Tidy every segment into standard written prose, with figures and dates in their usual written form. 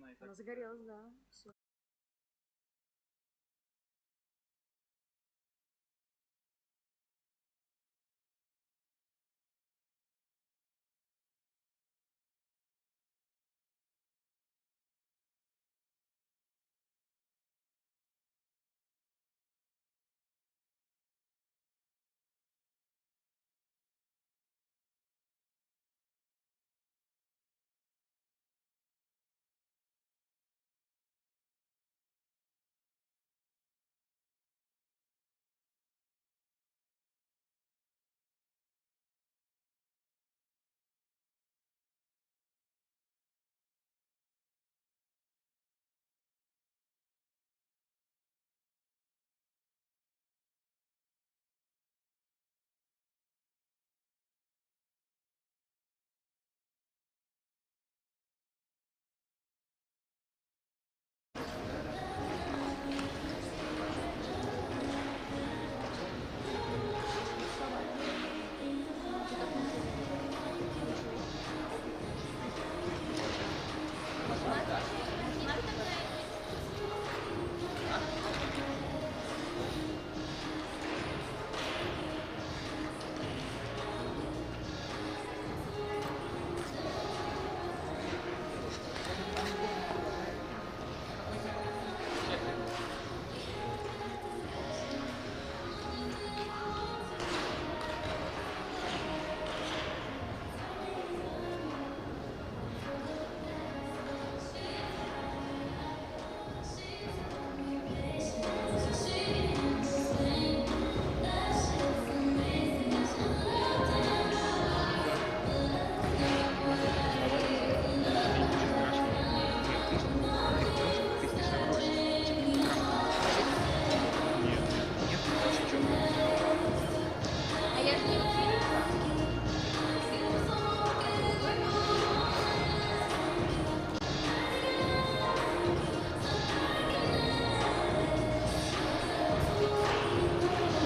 Она загорелась, да. Всё.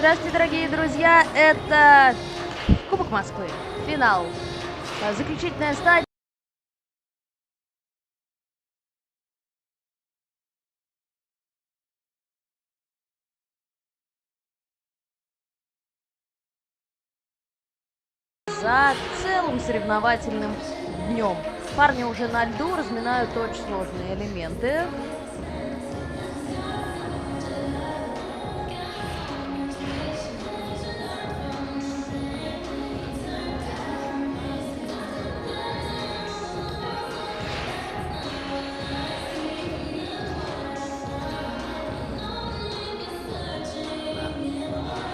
Здравствуйте, дорогие друзья! Это Кубок Москвы. Финал. Заключительная стадия. За целым соревновательным днем. Парни уже на льду разминают очень сложные элементы.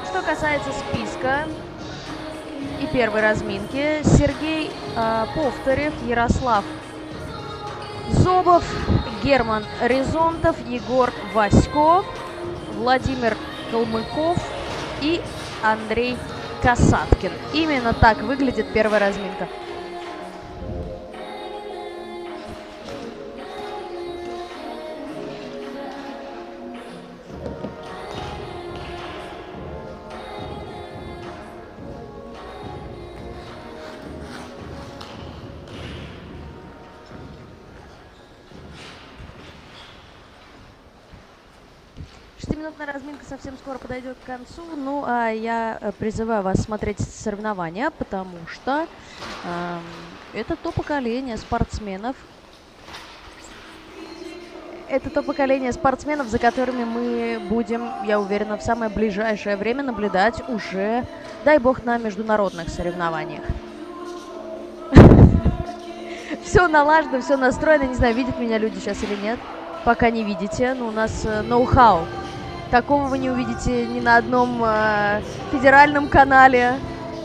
Что касается списка и первой разминки, Сергей Повторев, Ярослав Зобов, Герман Резонтов, Егор Васько, Владимир Калмыков и Андрей Касаткин. Именно так выглядит первая разминка. Шестиминутная разминка совсем скоро подойдет к концу. Ну, а я призываю вас смотреть соревнования, потому что это то поколение спортсменов. Это то поколение спортсменов, за которыми мы будем, я уверена, в самое ближайшее время наблюдать уже, дай бог, на международных соревнованиях. Все налажено, все настроено. Не знаю, видят меня люди сейчас или нет. Пока не видите, но у нас ноу-хау. Такого вы не увидите ни на одном федеральном канале,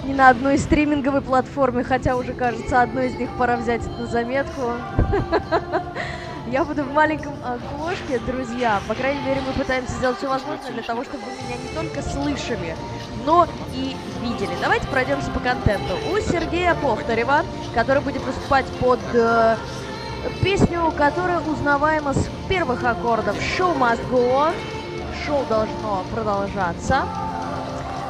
ни на одной стриминговой платформе, хотя уже, кажется, одной из них пора взять это на заметку. Я буду в маленьком окошке, друзья. По крайней мере, мы пытаемся сделать все возможное для того, чтобы вы меня не только слышали, но и видели. Давайте пройдемся по контенту. У Сергея Повторева, который будет выступать под песню, которая узнаваема с первых аккордов «Show must go on». Шоу должно продолжаться.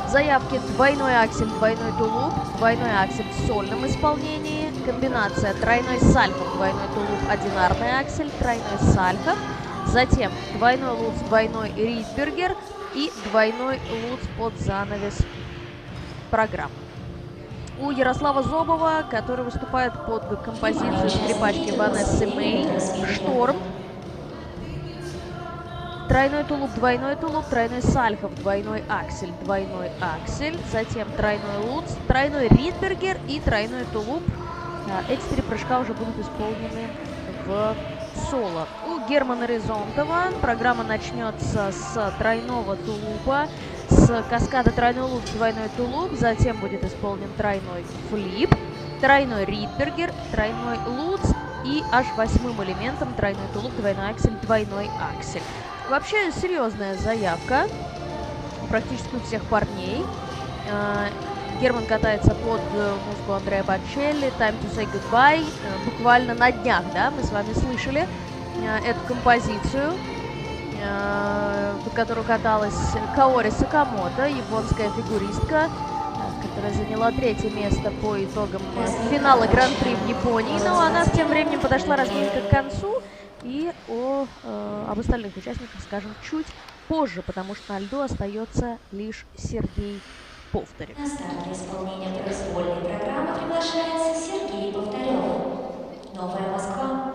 Заявки двойной аксель, двойной тулуп, двойной аксель в сольном исполнении. комбинация тройной сальхов, двойной тулуп, одинарный аксель, тройной сальхов, затем двойной луц, двойной ридбергер и двойной луц под занавес программы. У Ярослава Зобова, который выступает под композицию скрипачки Ванессы Мэй, «Шторм». Тройной тулуп, тройной сальхов, двойной аксель, затем тройной луц, тройной ридбергер и тройной тулуп. Эти три прыжка уже будут исполнены в соло. У Германа Резонтова программа начнется с тройного тулупа, с каскада тройной луц, двойной тулуп, затем будет исполнен тройной флип, тройной ридбергер, тройной луц и аж восьмым элементом тройной тулуп, двойной аксель, двойной аксель. Вообще серьезная заявка практически у всех парней. Герман катается под музыку Андреа Бочелли, «Time to say goodbye». Буквально на днях, да, мы с вами слышали эту композицию, под которую каталась Каори Сакамото, японская фигуристка, которая заняла 3-е место по итогам финала Гран-при в Японии. Но она тем временем подошла разминка к концу, и об остальных участниках скажем чуть позже, потому что на льду остается лишь Сергей Повторев. На старт исполнения произвольной программы приглашается Сергей Повторев. Новая Москва.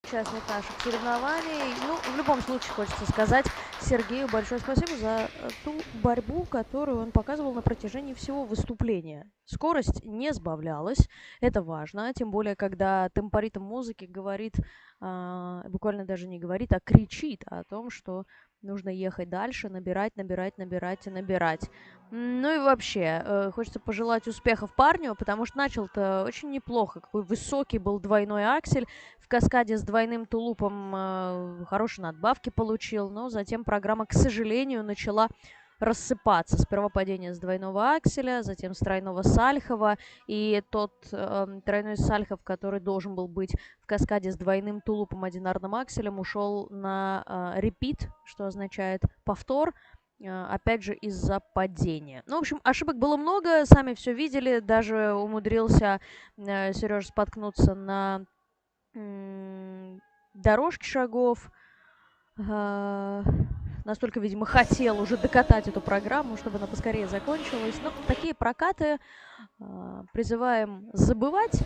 участник наших соревнований. Ну, в любом случае, хочется сказать Сергею большое спасибо за ту борьбу, которую он показывал на протяжении всего выступления. Скорость не сбавлялась, это важно, тем более, когда темпоритм музыки говорит, буквально даже не говорит, а кричит о том, что нужно ехать дальше, набирать, набирать, набирать и набирать. Ну и вообще, хочется пожелать успехов парню, потому что начал-то очень неплохо. Какой высокий был двойной аксель. В каскаде с двойным тулупом хорошие надбавки получил, но затем программа, к сожалению, начала рассыпаться. Сперва падение с двойного акселя, затем с тройного сальхова, и тот тройной сальхов, который должен был быть в каскаде с двойным тулупом одинарным акселем, ушел на репит, что означает повтор, опять же, из-за падения. Ну, в общем, ошибок было много, сами все видели, даже умудрился Сережа споткнуться на дорожке шагов. Настолько, видимо, хотел уже докатать эту программу, чтобы она поскорее закончилась. Но такие прокаты призываем забывать.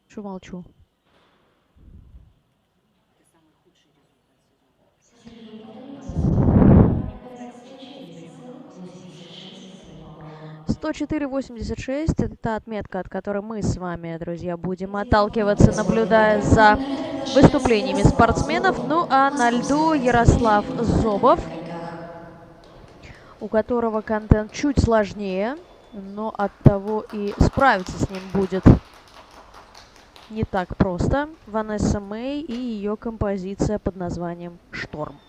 Что молчу? Сергей Повторенко показал замечательный срыв 86,7 балла. 104,86 – это та отметка, от которой мы с вами, друзья, будем отталкиваться, наблюдая за выступлениями спортсменов. Ну а на льду Ярослав Зобов, у которого контент чуть сложнее, но оттого и справиться с ним будет не так просто. Ванесса Мэй и ее композиция под названием «Шторм».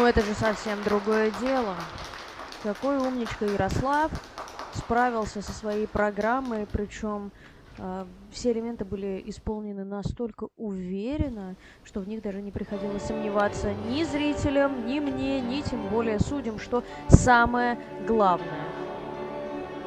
Ну, это же совсем другое дело. Какой умничка Ярослав справился со своей программой, причем все элементы были исполнены настолько уверенно, что в них даже не приходилось сомневаться ни зрителям, ни мне, ни тем более судьям, что самое главное.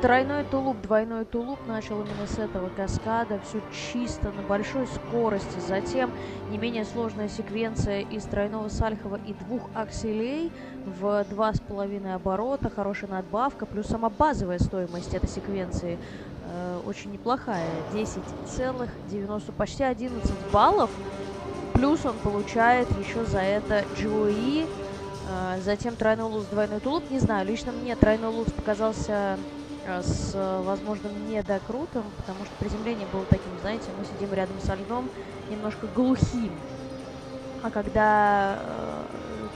Тройной тулуп, двойной тулуп начал именно с этого каскада, все чисто, на большой скорости. Затем не менее сложная секвенция из тройного сальхова и двух акселей в 2,5 оборота, хорошая надбавка, плюс сама базовая стоимость этой секвенции очень неплохая, 10,90, почти 11 баллов. Плюс он получает еще за это GOE, затем тройной луз, двойной тулуп. Не знаю, лично мне тройной луз показался с возможным недокрутом, потому что приземление было таким, знаете, мы сидим рядом со льдом, немножко глухим. А когда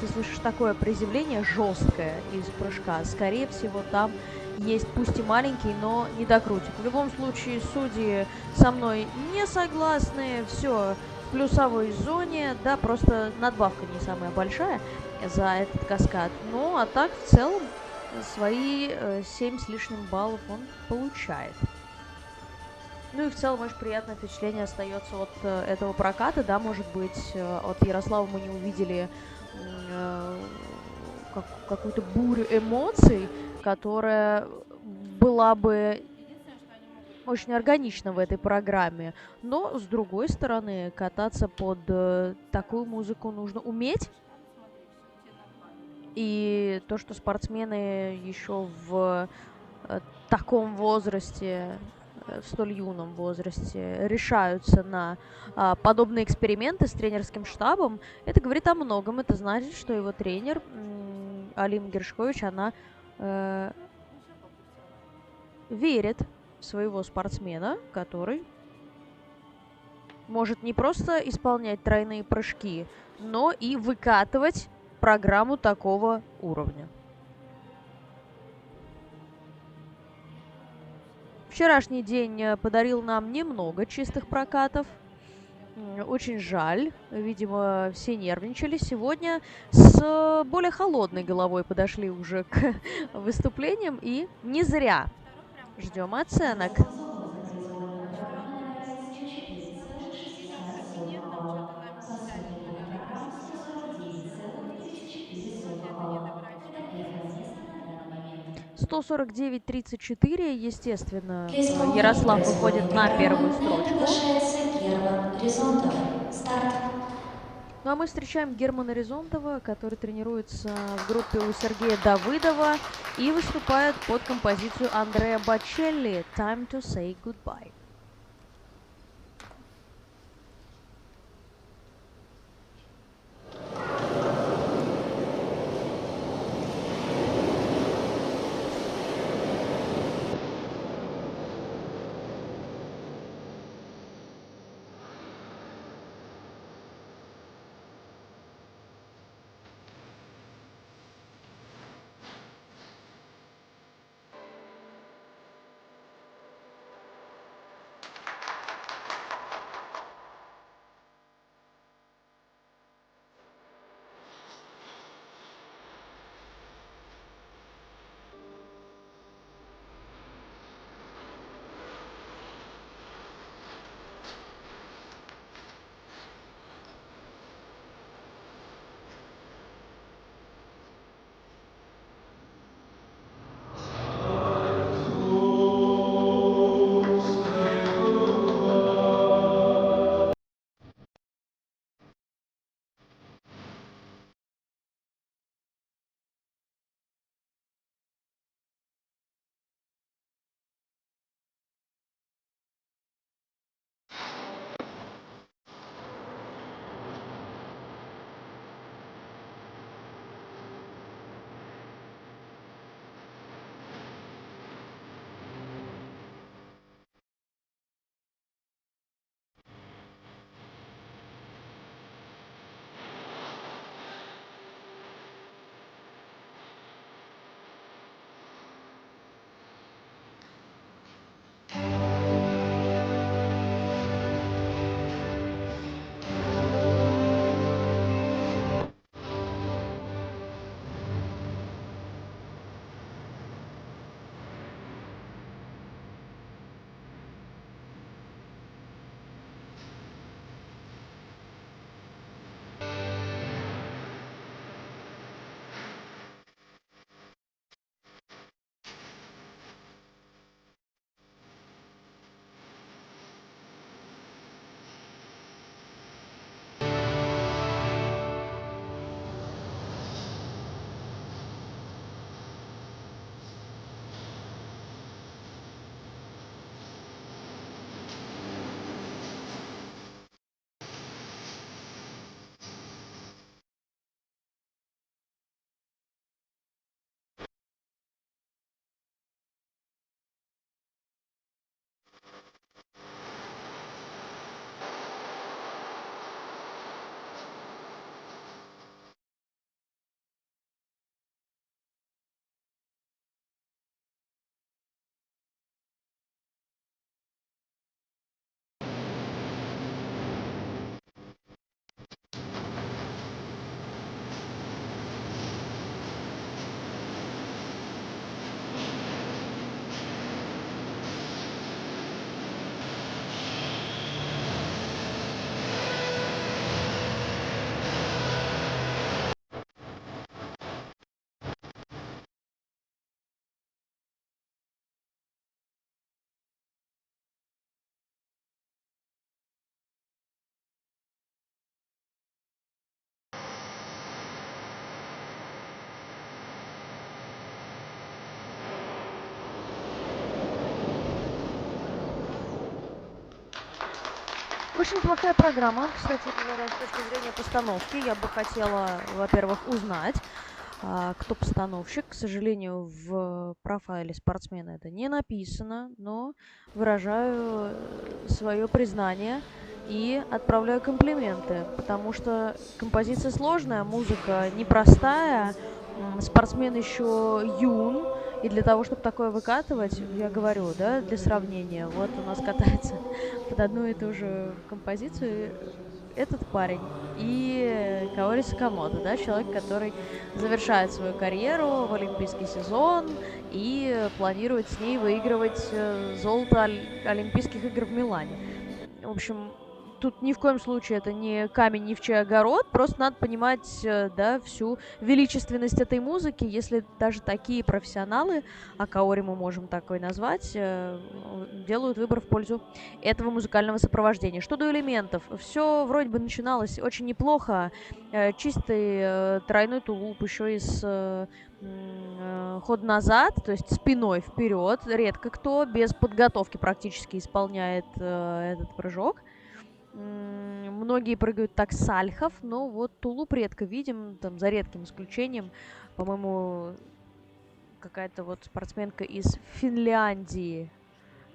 ты слышишь такое приземление жесткое из прыжка, скорее всего, там есть пусть и маленький, но недокрутик. В любом случае, судьи со мной не согласны, все в плюсовой зоне, да, просто надбавка не самая большая за этот каскад. Ну, а так, в целом, свои 7 с лишним баллов он получает. Ну и в целом очень приятное впечатление остается от этого проката, да, может быть, от Ярослава мы не увидели какую-то бурю эмоций, которая была бы очень органична в этой программе. Но, с другой стороны, кататься под такую музыку нужно уметь. И то, что спортсмены еще в таком возрасте, в столь юном возрасте, решаются на подобные эксперименты с тренерским штабом, это говорит о многом. Это значит, что его тренер Алима Гершкович, она верит в своего спортсмена, который может не просто исполнять тройные прыжки, но и выкатывать программу такого уровня. Вчерашний день подарил нам немного чистых прокатов. Очень жаль. Видимо, все нервничали. Сегодня с более холодной головой подошли уже к выступлениям. И не зря. Ждем оценок. Засконзованных категориях программы набрать чуть-чуть 30,60 балла, а со средней по программам 149,34 балла. Это первое место на данный момент. 149,34, естественно, Для исполнения Ярослав выходит произвольной на первую программы к нам строчку. приглашается Герман Резонтов. Старт! Ну а мы встречаем Германа Резонтова, который тренируется в группе у Сергея Давыдова и выступает под композицию Андреа Бочелли «Time to say goodbye». Очень плохая программа, кстати говоря, с точки зрения постановки. Я бы хотела, во-первых, узнать, кто постановщик. К сожалению, в профайле спортсмена это не написано, но выражаю свое признание и отправляю комплименты, потому что композиция сложная, музыка непростая, спортсмен еще юн, и для того, чтобы такое выкатывать, я говорю, да, для сравнения, вот у нас катается под одну и ту же композицию этот парень и Каори Сакамото, да, человек, который завершает свою карьеру в олимпийский сезон и планирует с ней выигрывать золото Олимпийских игр в Милане. В общем, тут ни в коем случае это не камень ни в чей огород, просто надо понимать, да, всю величественность этой музыки, если даже такие профессионалы, а Каори мы можем такой назвать, делают выбор в пользу этого музыкального сопровождения. Что до элементов, все вроде бы начиналось очень неплохо, чистый тройной тулуп, еще и с ход назад, то есть спиной вперед. Редко кто без подготовки практически исполняет этот прыжок. Многие прыгают так с альхов, но вот тулуп редко видим, там, за редким исключением. По-моему, какая-то вот спортсменка из Финляндии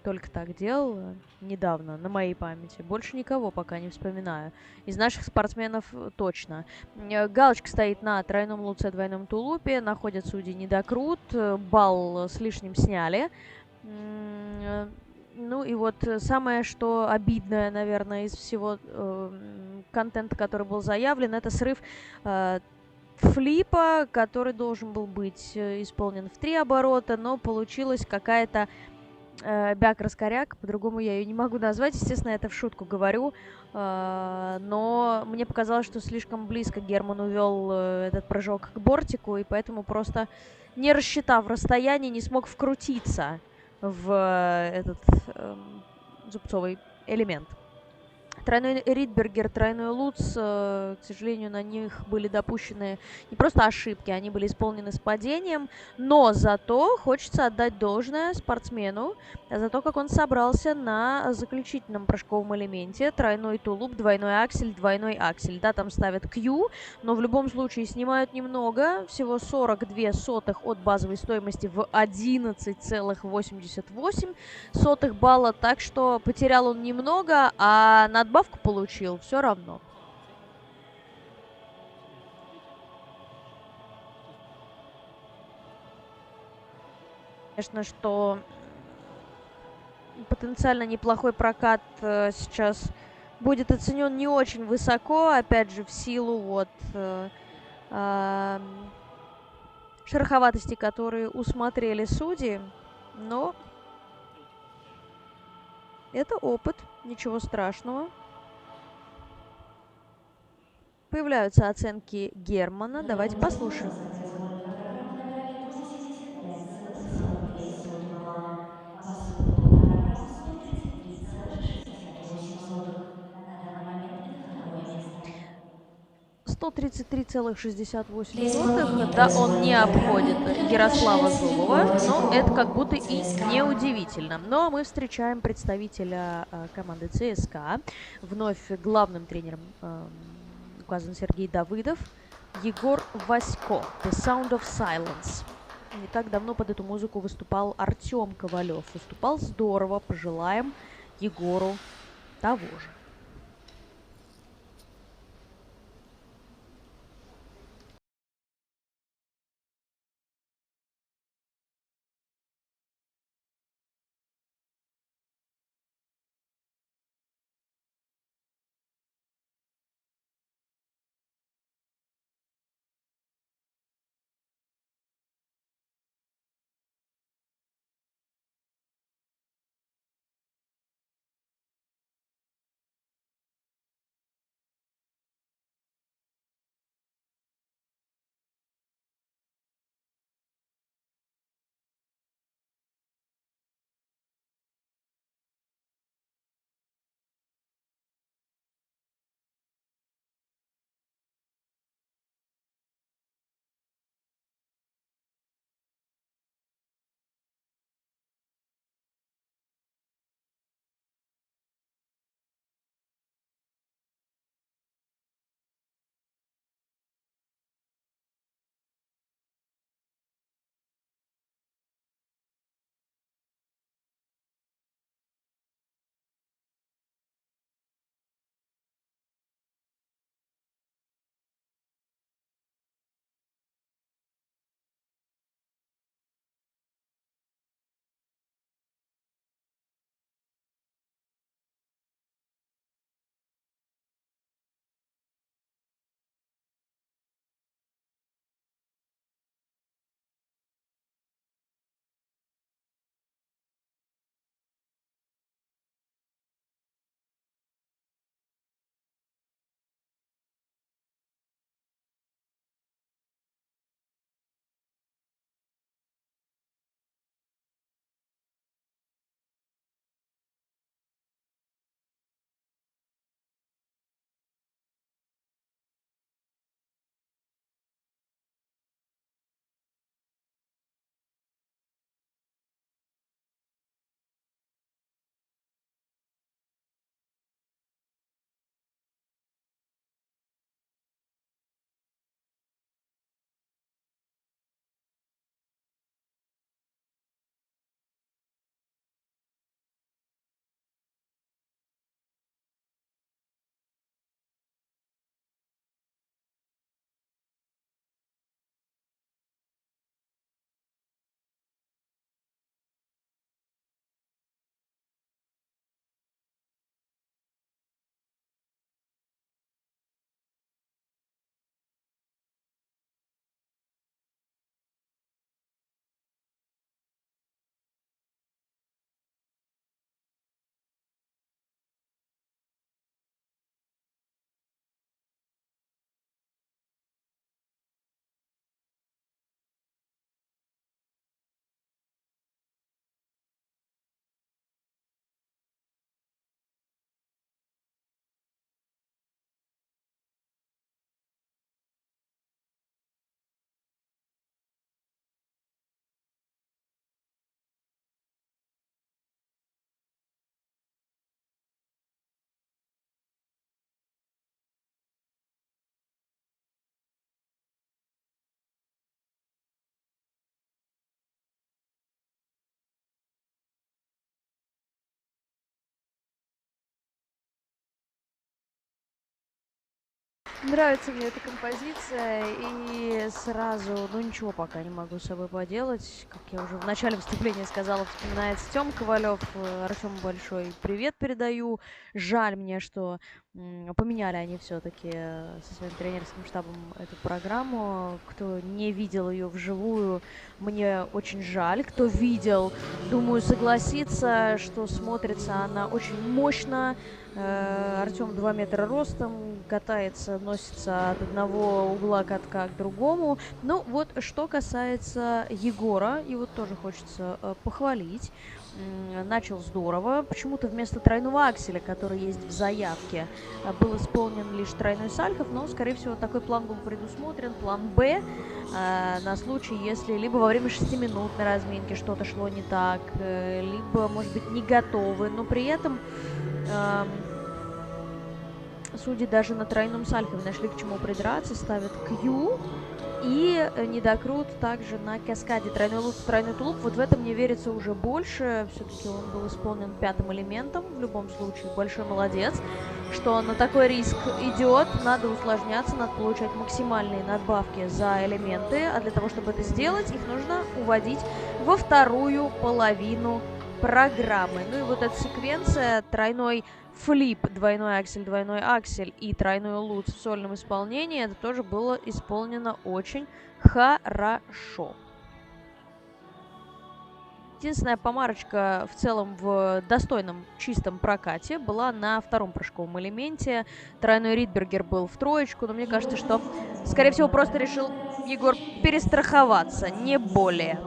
только так делала недавно, на моей памяти. Больше никого пока не вспоминаю. Из наших спортсменов точно. Галочка стоит на тройном луце, двойном тулупе. Находят судьи недокрут. Балл с лишним сняли. Ну и вот самое, что обидное, наверное, из всего контента, который был заявлен, это срыв флипа, который должен был быть исполнен в 3 оборота, но получилась какая-то бяк-раскоряк, по-другому я ее не могу назвать, естественно, это в шутку говорю, но мне показалось, что слишком близко Герман увел этот прыжок к бортику, и поэтому просто, не рассчитав расстояние, не смог вкрутиться в этот зубцовый элемент. Тройной Ридбергер, тройной Луц, к сожалению, на них были допущены не просто ошибки, они были исполнены с падением, но зато хочется отдать должное спортсмену за то, как он собрался на заключительном прыжковом элементе. Тройной тулуп, двойной аксель, двойной аксель. Да, там ставят Q, но в любом случае снимают немного, всего 42 сотых от базовой стоимости в 11,88 балла, так что потерял он немного, а надбавку получил все равно. Конечно, что потенциально неплохой прокат сейчас будет оценен не очень высоко, опять же, в силу вот шероховатости, которые усмотрели судьи, но это опыт, ничего страшного. Появляются оценки Германа. Давайте послушаем. Баскетбольная программа набирает 85,42 балла. Баскетбольная программа 133,68. На данный момент это второе место. 133,68. Да, он не обходит Ярослава Зубова, но это как будто и не удивительно. Но мы встречаем представителя команды ЦСКА. Вновь главным тренером указан Сергей Давыдов. Егор Васько, The Sound of Silence. Не так давно под эту музыку выступал Артем Ковалев. Выступал здорово, пожелаем Егору того же. Нравится мне эта композиция, и сразу, ну ничего пока не могу с собой поделать. Как я уже в начале выступления сказала, вспоминается Тём Ковалев. Артему большой привет передаю. Жаль мне, что поменяли они все-таки со своим тренерским штабом эту программу. Кто не видел ее вживую, мне очень жаль. Кто видел, думаю, согласится, что смотрится она очень мощно. Артем 2 метра ростом, катается, носится от одного угла катка к другому. Ну вот, что касается Егора, его тоже хочется похвалить. Начал здорово. Почему-то вместо тройного акселя, который есть в заявке, был исполнен лишь тройной сальхов, но, скорее всего, такой план был предусмотрен, план «Б», на случай, если либо во время 6-минутной разминки что-то шло не так, либо, может быть, не готовы, но при этом судьи даже на тройном сальхове нашли к чему придраться, ставят Q и недокрут также на каскаде. Тройной лук, тройной тулуп. Вот в этом мне верится уже больше. Все-таки он был исполнен пятым элементом. В любом случае, большой молодец, что на такой риск идет. Надо усложняться, надо получать максимальные надбавки за элементы. А для того, чтобы это сделать, их нужно уводить во вторую половину программы. Ну и вот эта секвенция: тройной флип, двойной аксель и тройной лут в сольном исполнении, это тоже было исполнено очень хорошо. Единственная помарочка в целом в достойном чистом прокате была на втором прыжковом элементе. Тройной Ридбергер был в троечку, но мне кажется, что, скорее всего, просто решил Егор перестраховаться, не более.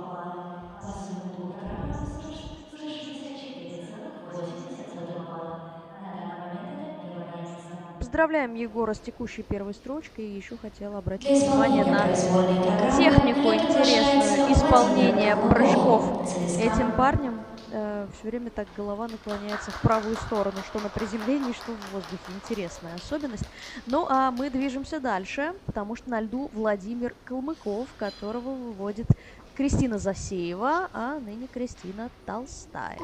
За сумму двух программ уже 64,82 балла. На данный момент это первое место. Поздравляем Егора с текущей первой строчкой. И еще хотела Для обратить внимание исполнения на произвольной программы технику приглашается интересную Владимир исполнения прыжков Калмыков, этим Целискам. парнем. Все время так голова наклоняется в правую сторону, что на приземлении, что в воздухе. Интересная особенность. Ну а мы движемся дальше, потому что на льду Владимир Калмыков, которого выводит Кристина Засеева, а ныне Кристина Толстая.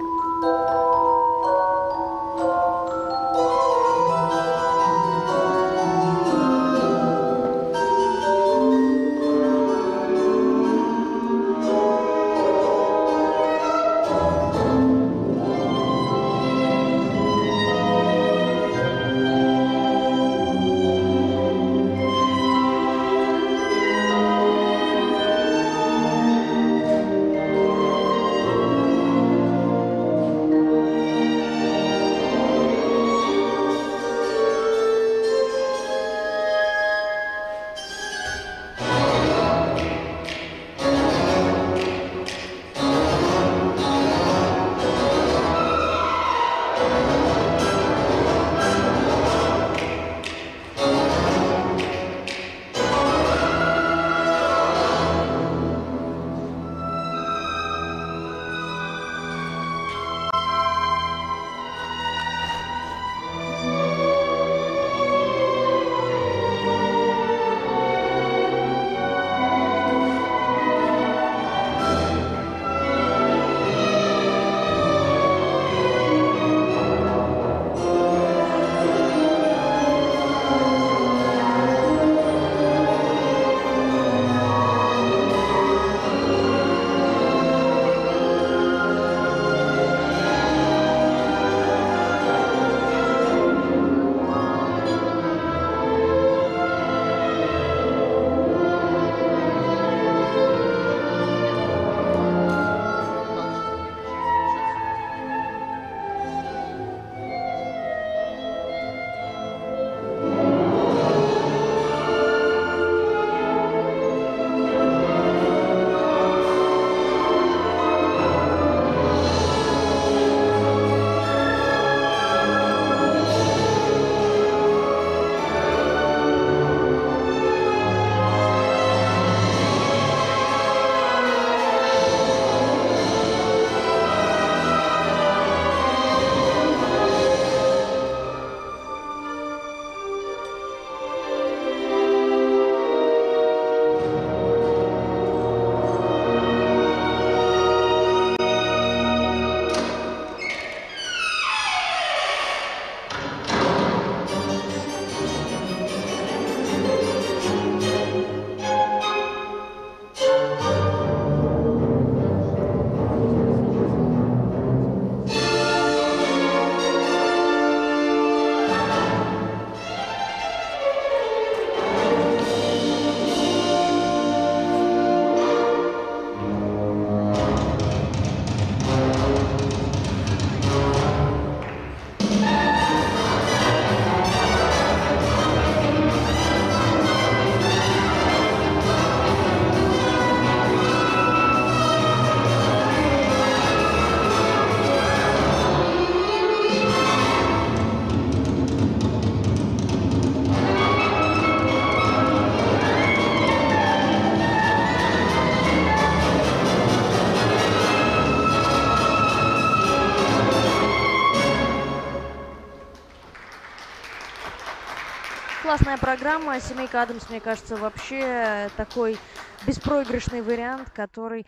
классная программа. Семейка Адамс, мне кажется, вообще такой беспроигрышный вариант, который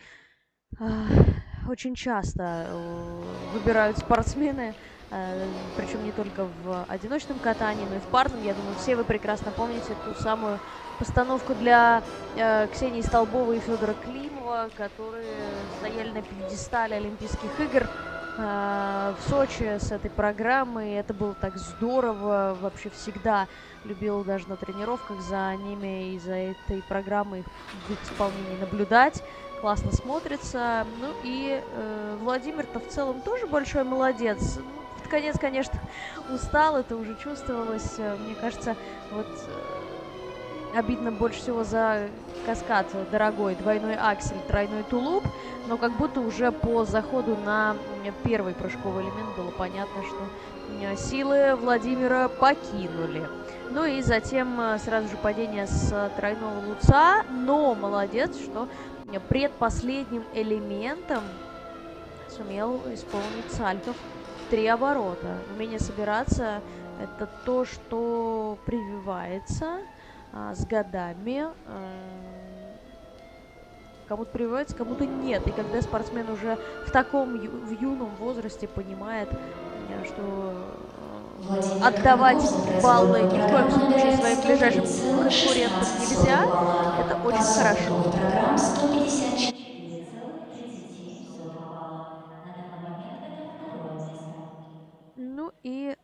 а, очень часто выбирают спортсмены, причем не только в одиночном катании, но и в парном. Я думаю, все вы прекрасно помните ту самую постановку для Ксении Столбовой и Федора Климова, которые стояли на пьедестале Олимпийских игр в Сочи с этой программой. Это было так здорово. Вообще всегда любил даже на тренировках за ними и за этой программой в их исполнении наблюдать. Классно смотрится. Ну и Владимир-то в целом тоже большой молодец. Под конец, конечно, устал, это уже чувствовалось. Мне кажется, вот обидно больше всего за каскад дорогой, двойной аксель, тройной тулуп, но как будто уже по заходу на первый прыжковый элемент было понятно, что силы Владимира покинули. Ну и затем сразу же падение с тройного луца, но молодец, что предпоследним элементом сумел исполнить Сальков в 3 оборота. Умение собираться — это то, что прививается с годами. Кому-то прививается, кому-то нет. И когда спортсмен уже в таком в юном возрасте понимает, что отдавать баллы ни в коем случае своим ближайшим конкурентам нельзя, это очень хорошо. Программ 154,37 балла. На данный момент это второе место. Ну и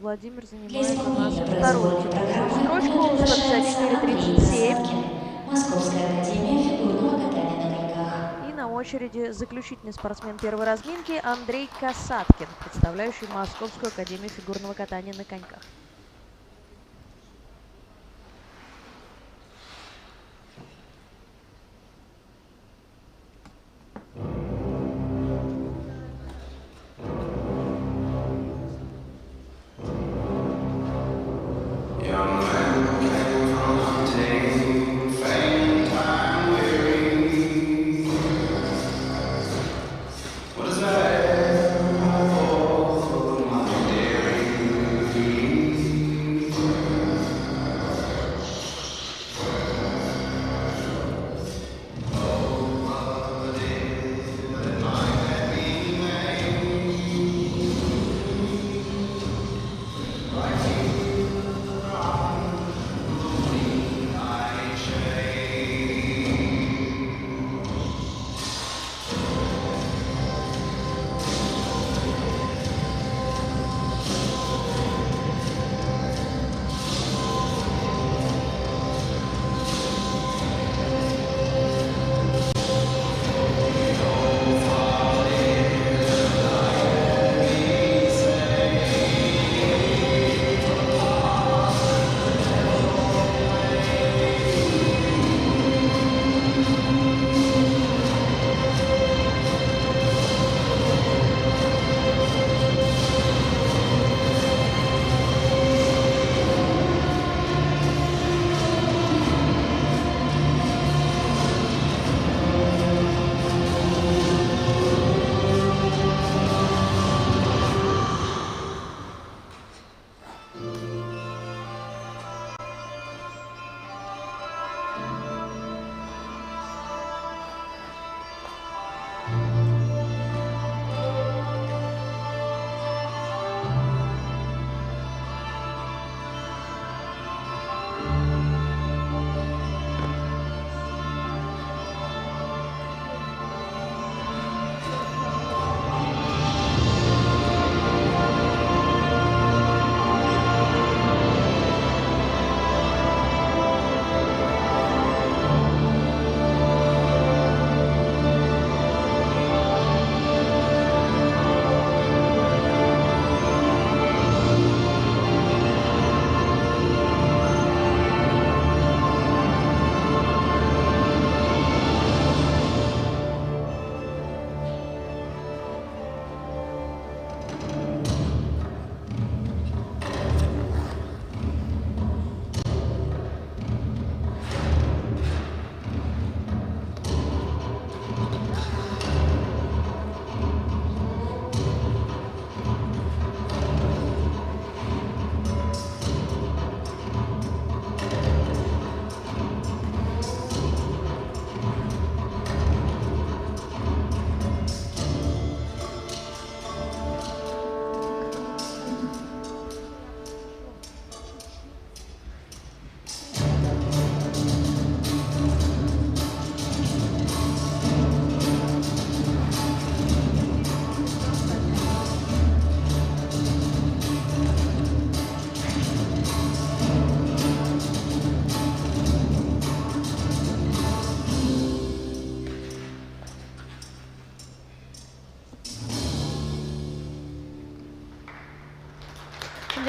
Владимир Для занимает у нас исполнения вторую производной текущую программы строчку, приглашается Андрей 154-37. Касаткин, Московская академия фигурного катания на коньках. И на очереди заключительный спортсмен первой разминки Андрей Касаткин, представляющий Московскую академию фигурного катания на коньках.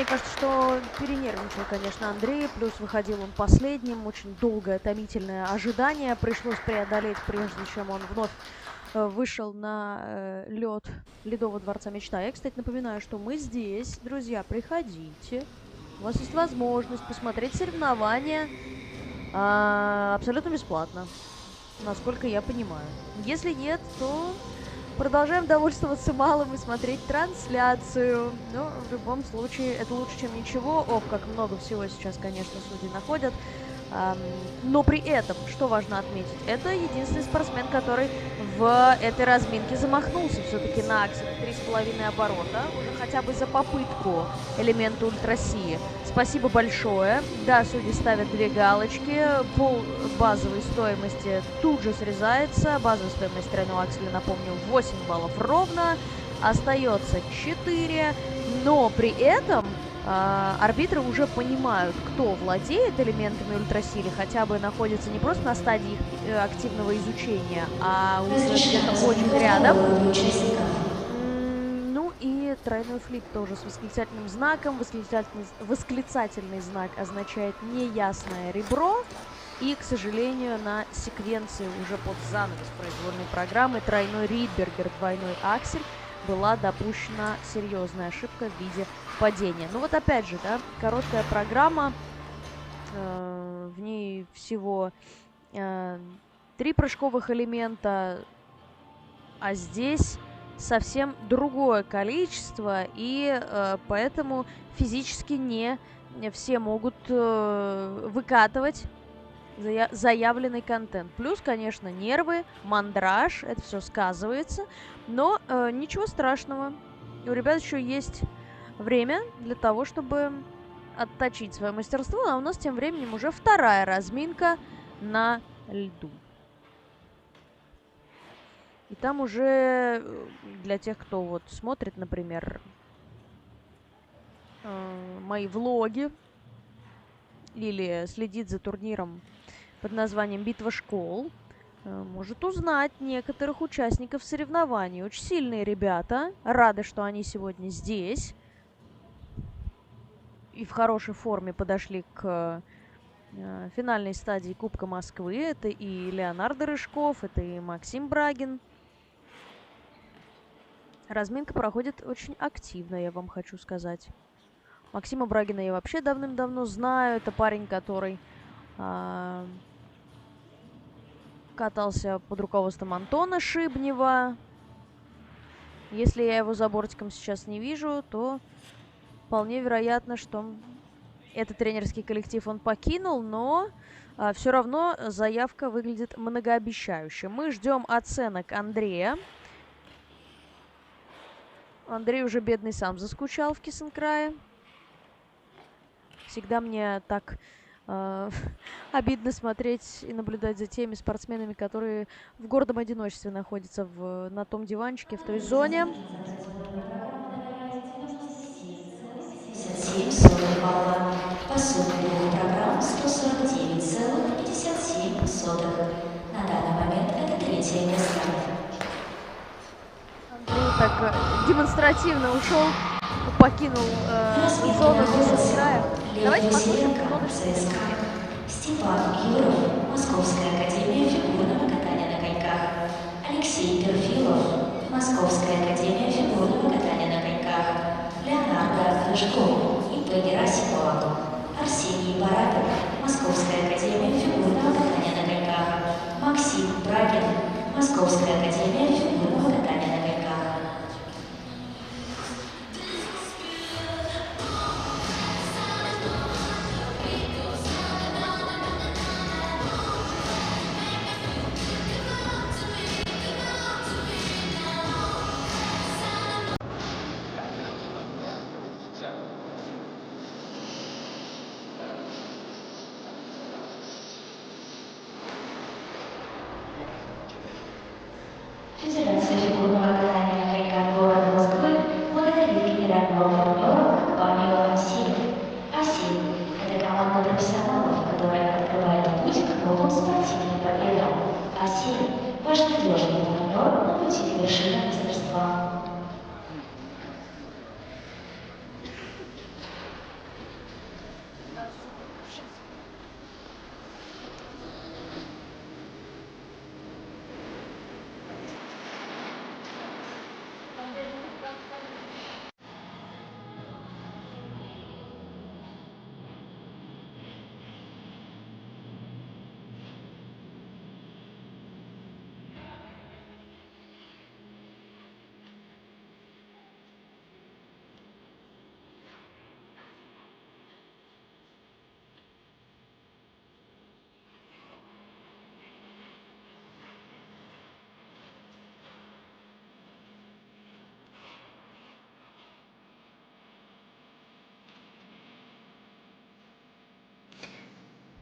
кажется, что перенервничал, конечно, Андрей, плюс выходил он последним, очень долгое, томительное ожидание пришлось преодолеть, прежде чем он вновь вышел на лед Ледового дворца мечта. Я, кстати, напоминаю, что мы здесь, друзья, приходите. У вас есть возможность посмотреть соревнования абсолютно бесплатно, насколько я понимаю. Если нет, то продолжаем довольствоваться малым и смотреть трансляцию. Но в любом случае это лучше, чем ничего. Ох, как много всего сейчас, конечно, судьи находят. Но при этом, что важно отметить, это единственный спортсмен, который в этой разминке замахнулся все-таки на аксель 3,5 оборота, уже хотя бы за попытку элемента ультрасии. Спасибо большое. Да, судьи ставят 2 галочки, пол базовой стоимости тут же срезается. Базовая стоимость тройного акселя, напомню, 8 баллов ровно, остается 4, но при этом арбитры уже понимают, кто владеет элементами ультрасили, хотя бы находится не просто на стадии их активного изучения, а уже где-то очень рядом. Ну и тройной флип тоже с восклицательным знаком. Восклицательный знак означает неясное ребро. И, к сожалению, на секвенции уже под занавес произвольной программы тройной Ридбергер, двойной аксель была допущена серьезная ошибка в виде падения. Ну вот опять же, да, короткая программа, в ней всего 3 прыжковых элемента, а здесь совсем другое количество, и поэтому физически не все могут выкатывать заявленный контент. Плюс, конечно, нервы, мандраж, это все сказывается, но ничего страшного. У ребят еще есть время для того, чтобы отточить свое мастерство, а у нас тем временем уже вторая разминка на льду. И там уже для тех, кто вот смотрит, например, мои влоги или следит за турниром под названием «Битва школ», может узнать некоторых участников соревнований. Очень сильные ребята. Рады, что они сегодня здесь. И в хорошей форме подошли к финальной стадии Кубка Москвы. Это и Леонардо Рыжков, это и Максим Брагин. Разминка проходит очень активно, я вам хочу сказать. Максима Брагина я вообще давным-давно знаю. Это парень, который катался под руководством Антона Шибнева. Если я его за бортиком сейчас не вижу, то вполне вероятно, что этот тренерский коллектив он покинул, но все равно заявка выглядит многообещающе. Мы ждем оценок Андрея. Андрей уже бедный сам заскучал в Кисенкрае. Всегда мне так обидно смотреть и наблюдать за теми спортсменами, которые в гордом одиночестве находятся на том диванчике, в той зоне. 57 балла. По сумме двух программ 149,57. На данный момент это 3-е место. Андрей так демонстративно ушел, покинул зону Кисенкрая. Давайте посмотрим немного ЦСКА. Степан Юров, Московская академия фигурного катания на коньках. Алексей Перфилов, Московская академия фигурного катания на коньках. Леонардо Рыжков, ИП Герасимова. Арсений Баратов, Московская академия фигурного катания на коньках. Максим Брагин, Московская академия фигурного катания на коньках. Федерация фигурного катания на коньках города Москвы благодарит генерального партнера компанию «Асиль». «Асиль» – это команда профессионалов, которая открывает путь к новым спортивным победам. «Асиль» – ваш надежный партнер на пути к вершинам мастерства.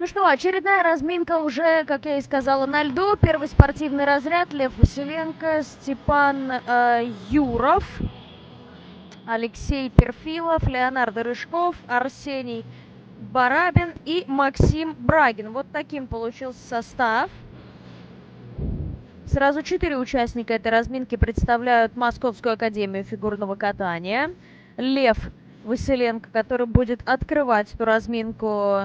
Ну что, очередная разминка уже, как я и сказала, на льду. Первый спортивный разряд. Лев Василенко, Степан Юров, Алексей Перфилов, Леонард Рыжков, Арсений Барабин и Максим Брагин. Вот таким получился состав. Сразу 4 участника этой разминки представляют Московскую академию фигурного катания. Лев Василенко, который будет открывать эту разминку,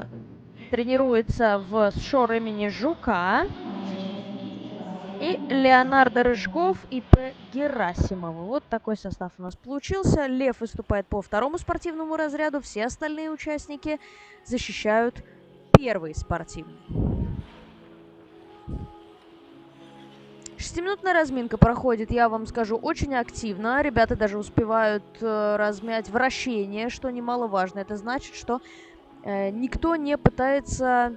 тренируется в ШОР имени Жука. И Леонардо Рыжков и П. Герасимова. Вот такой состав у нас получился. Лев выступает по второму спортивному разряду. Все остальные участники защищают первый спортивный. 6-минутная разминка проходит, я вам скажу, очень активно. Ребята даже успевают размять вращение, что немаловажно. Это значит, что никто не пытается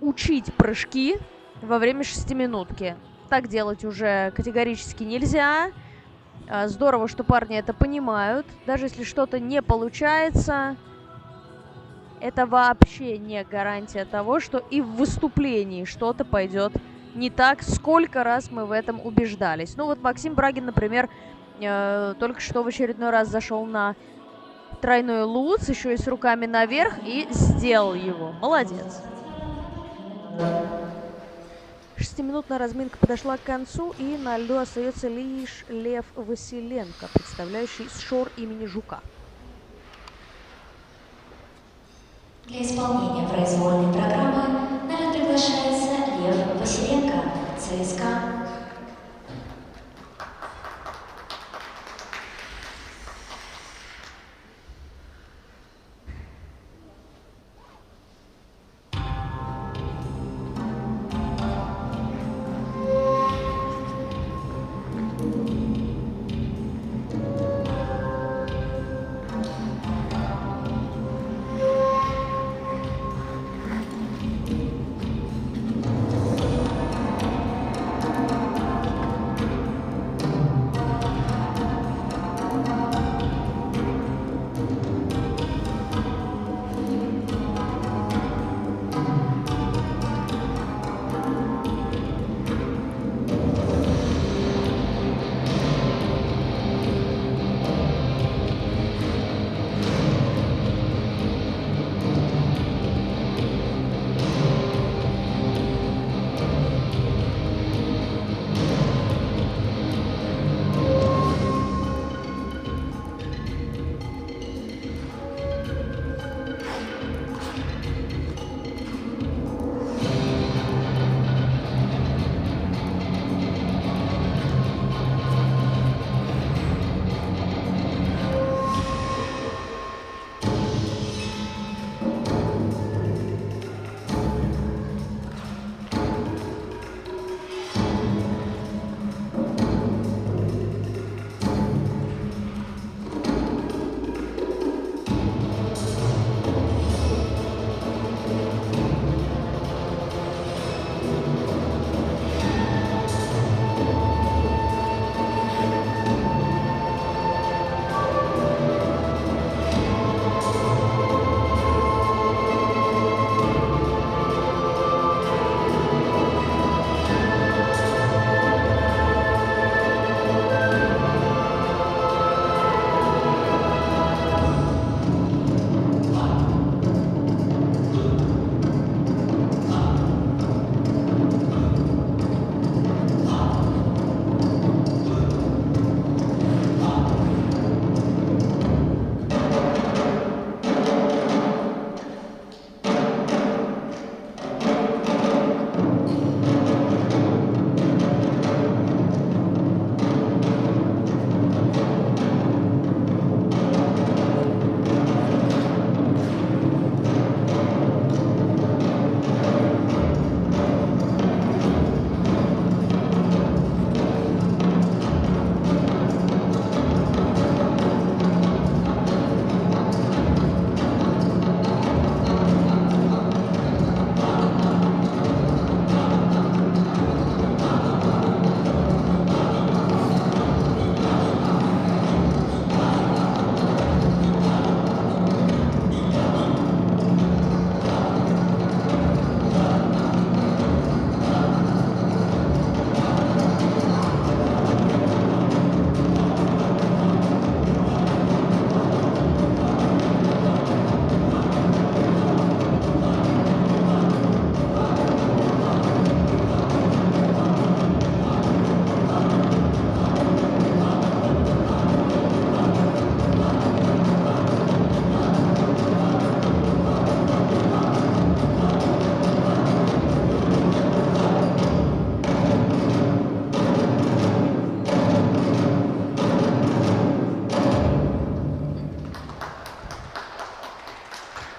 учить прыжки во время 6-минутки. Так делать уже категорически нельзя. Здорово, что парни это понимают. Даже если что-то не получается, это вообще не гарантия того, что и в выступлении что-то пойдет не так. Сколько раз мы в этом убеждались. Ну вот Максим Брагин, например, только что в очередной раз зашел на тройной луц, еще и с руками наверх, и сделал его. Молодец. 6-минутная разминка подошла к концу, и на льду остается лишь Лев Василенко, представляющий ШОР имени Жука. Для исполнения произвольной программы на лед приглашается Лев Василенко, ЦСКА.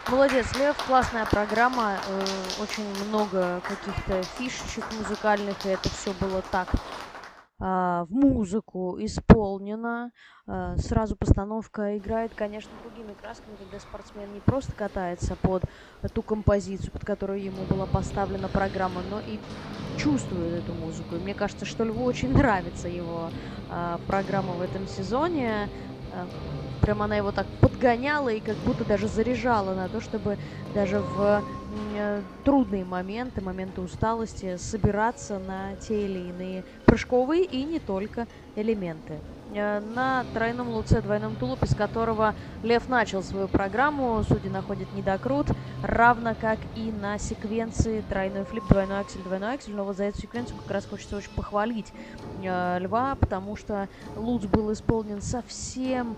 Молодец, Лев, классная программа, очень много каких-то фишечек музыкальных, и это все было так в музыку исполнено. Сразу постановка играет, конечно, другими красками, когда спортсмен не просто катается под ту композицию, под которую ему была поставлена программа, но и чувствует эту музыку. И мне кажется, что Льву очень нравится его программа в этом сезоне. Прям она его так подгоняла и как будто даже заряжала на то, чтобы даже в трудные моменты, моменты усталости, собираться на те или иные прыжковые и не только элементы. На тройном луце, двойном тулупе, с которого Лев начал свою программу, судьи находят недокрут, равно как и на секвенции тройной флип, двойной аксель, но вот за эту секвенцию как раз хочется очень похвалить Льва, потому что луц был исполнен совсем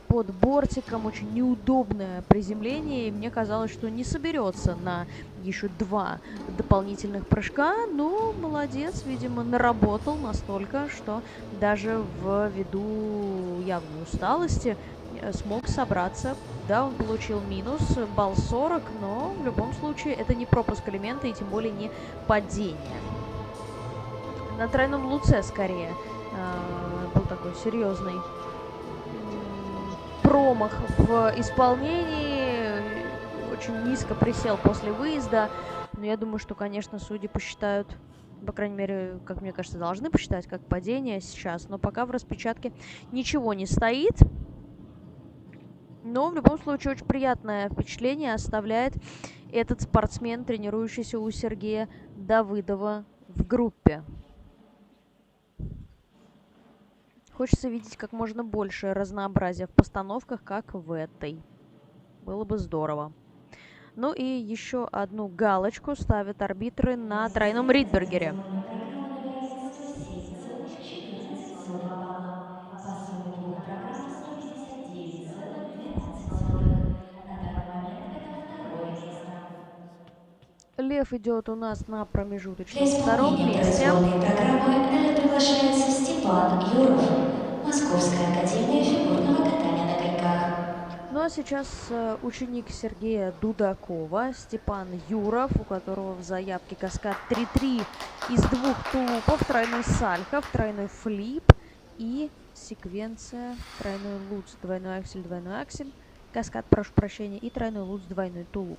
под бортиком, очень неудобное приземление, и мне казалось, что не соберется на еще 2 дополнительных прыжка, но молодец, видимо, наработал настолько, что даже ввиду явной усталости смог собраться. Да, он получил минус, балл 40, но в любом случае это не пропуск элемента и тем более не падение. На тройном луце скорее был такой серьезный промах в исполнении, очень низко присел после выезда, но я думаю, что, конечно, судьи посчитают, по крайней мере, как мне кажется, должны посчитать как падение сейчас, но пока в распечатке ничего не стоит. Но в любом случае очень приятное впечатление оставляет этот спортсмен, тренирующийся у Сергея Давыдова в группе. Хочется видеть как можно больше разнообразия в постановках, как в этой. Было бы здорово. Ну и еще одну галочку ставят арбитры на тройном Ридбергере. Программа набирает 107,14 балла. По сумме двух программ 159,12. На данный момент это второе место. Лев идет у нас на промежуточном Для втором исполнения месте. производной программы на лед приглашается Степан Юров, Московская академия фигурного катания на коньках. Ну а сейчас ученик Сергея Дудакова, Степан Юров, у которого в заявке каскад 3-3 из 2 тулупов, тройной сальхов, тройной флип и секвенция тройной луц, двойной аксель, каскад, прошу прощения, и тройной луц, двойной тулуп.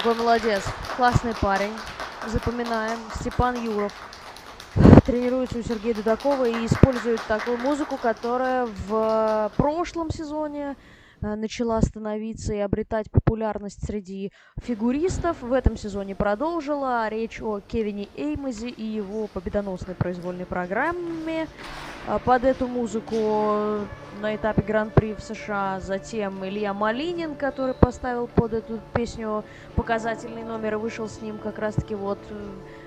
какой молодец. Классный парень. Запоминаем. Степан Юров. Тренируется у Сергея Дудакова и использует такую музыку, которая в прошлом сезоне начала становиться и обретать популярность среди фигуристов. В этом сезоне продолжила. Речь о Кевине Эймозе и его победоносной произвольной программе. Под эту музыку на этапе Гран-при в США затем Илья Малинин, который поставил под эту песню показательный номер и вышел с ним как раз-таки вот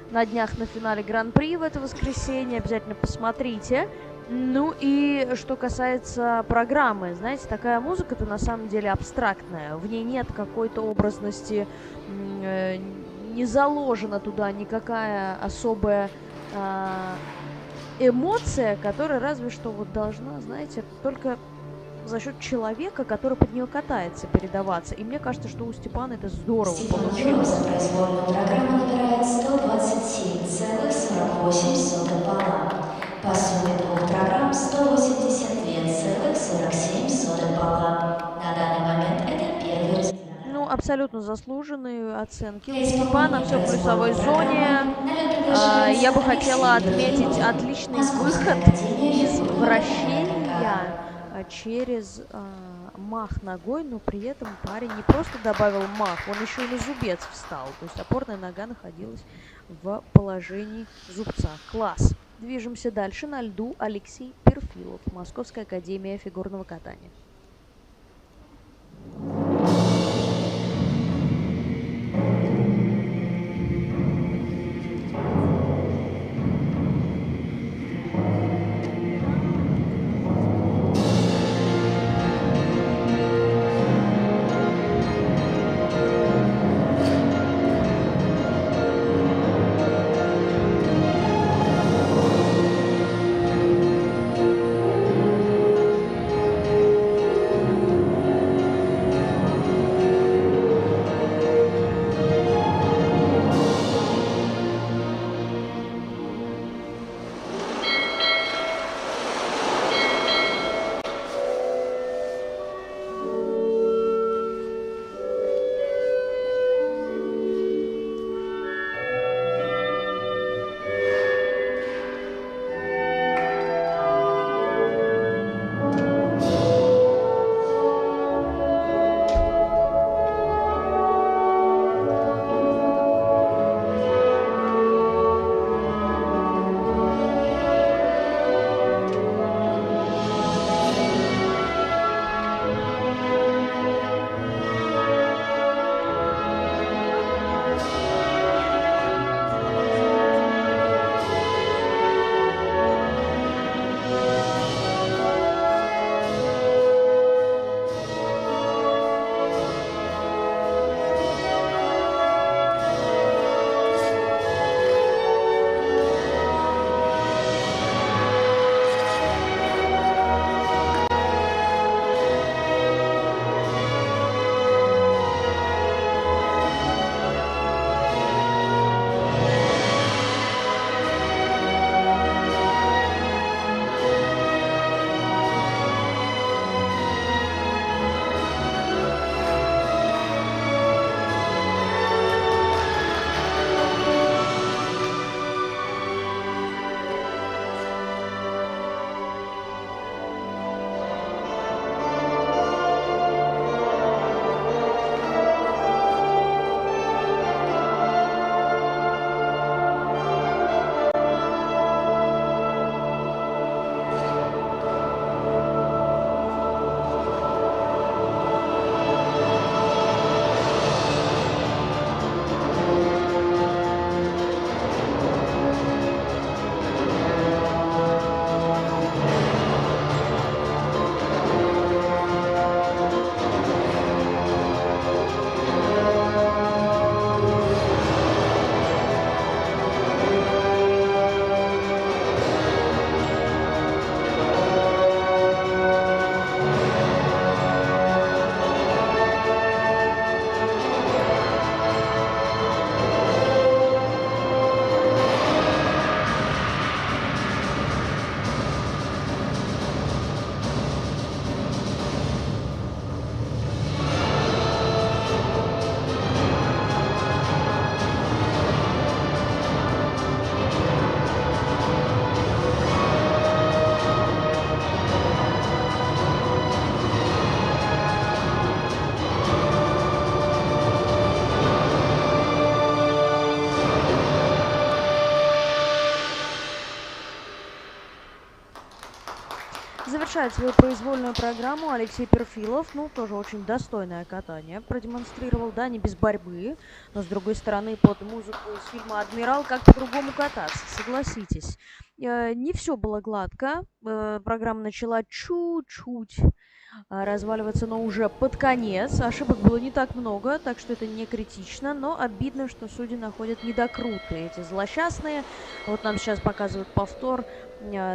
на днях на финале Гран-при в это воскресенье. Обязательно посмотрите. Ну и что касается программы, знаете, такая музыка-то на самом деле абстрактная. В ней нет какой-то образности, не заложена туда никакая особая эмоция, которая разве что вот должна, знаете, только за счет человека, который под нее катается, передаваться. И мне кажется, что у Степана это здорово получилось. Степан произвольную программу набирает 127,48 балла. По сумме двух программ 182,47 балла. На данный момент это первый результат. Ну, абсолютно заслуженные оценки. У Степана все в плюсовой зоне. Я бы хотела отметить отличный выход из вращения через мах ногой, но при этом парень не просто добавил мах, он еще и на зубец встал. То есть опорная нога находилась в положении зубца. Класс. Движемся дальше. На льду Алексей Перфилов, Московская академия фигурного катания. завершает свою произвольную программу Алексей Перфилов. Ну, тоже очень достойное катание продемонстрировал, да, не без борьбы. Но, с другой стороны, под музыку из фильма «Адмирал» как по-другому кататься, согласитесь. Не все было гладко. Программа начала чуть-чуть разваливаться, но уже под конец. Ошибок было не так много, так что это не критично, но обидно, что судьи находят недокруты эти злосчастные. Вот нам сейчас показывают повтор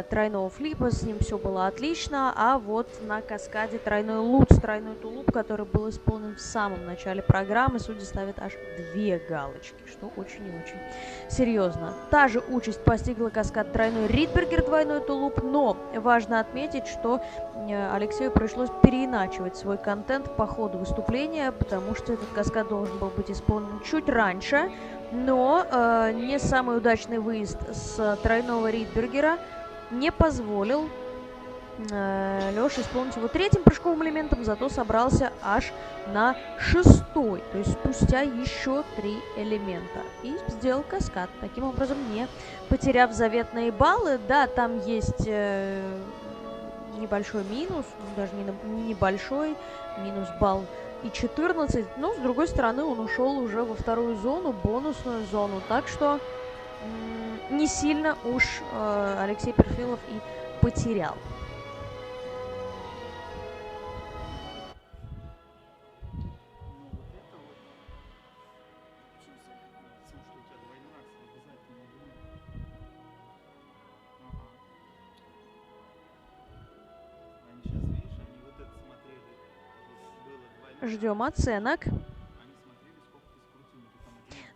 тройного флипа, с ним все было отлично, а вот на каскаде тройной луц, тройной тулуп, который был исполнен в самом начале программы, судьи ставят аж 2 галочки, что очень и очень серьезно. Та же участь постигла каскад тройной Ридбергер, двойной тулуп, но важно отметить, что Алексею пришлось переиначивать свой контент по ходу выступления, потому что этот каскад должен был быть исполнен чуть раньше, но не самый удачный выезд с тройного Ридбергера не позволил Лёше исполнить его третьим прыжковым элементом, зато собрался аж на 6-й, то есть спустя еще 3 элемента. И сделал каскад, таким образом не потеряв заветные баллы. Да, там есть небольшой минус, даже не небольшой, минус балл и 14, но с другой стороны он ушел уже во вторую зону, бонусную зону, так что не сильно уж Алексей Перфилов и потерял. Ждем оценок.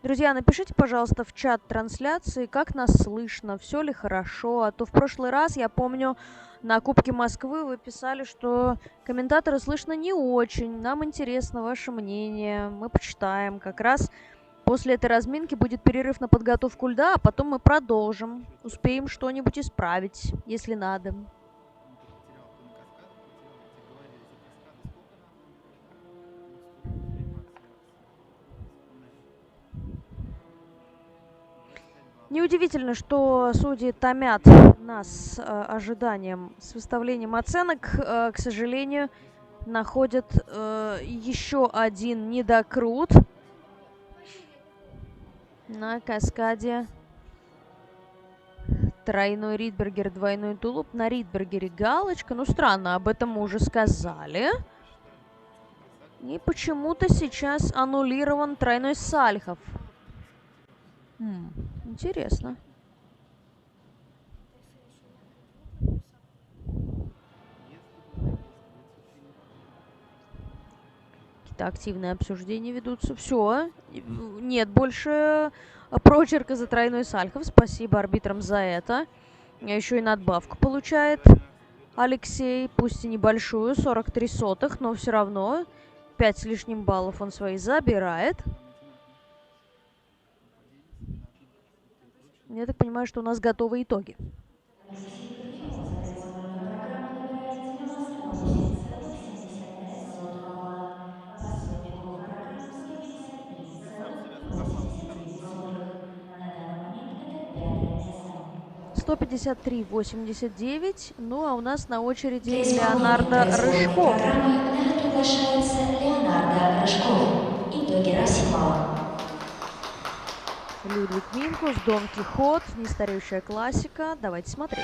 Друзья, напишите, пожалуйста, в чат трансляции, как нас слышно, все ли хорошо. А то в прошлый раз, я помню, на Кубке Москвы вы писали, что комментаторы слышно не очень. Нам интересно ваше мнение, мы почитаем. Как раз после этой разминки будет перерыв на подготовку льда, а потом мы продолжим. Успеем что-нибудь исправить, если надо. Неудивительно, что судьи томят нас ожиданием с выставлением оценок. К сожалению, находят еще один недокрут на каскаде тройной Ридбергер, двойной тулуп. На Ридбергере галочка. Ну, странно, об этом мы уже сказали. И почему-то сейчас аннулирован тройной Сальхов. Интересно. Какие-то активные обсуждения ведутся. Все. Нет больше прочерка за тройной Сальхов. Спасибо арбитрам за это. Еще и надбавку получает Алексей. Пусть и небольшую, 43 сотых, но все равно 5 с лишним баллов он свои забирает. Я так понимаю, что у нас готовы итоги. $153.89. Ну, а у нас на очереди Леонардо Рыжков. На это приглашается Леонардо Рыжков. Итоги Расимова. Людвиг Минкус, Дон Кихот, нестареющая классика. Давайте смотреть.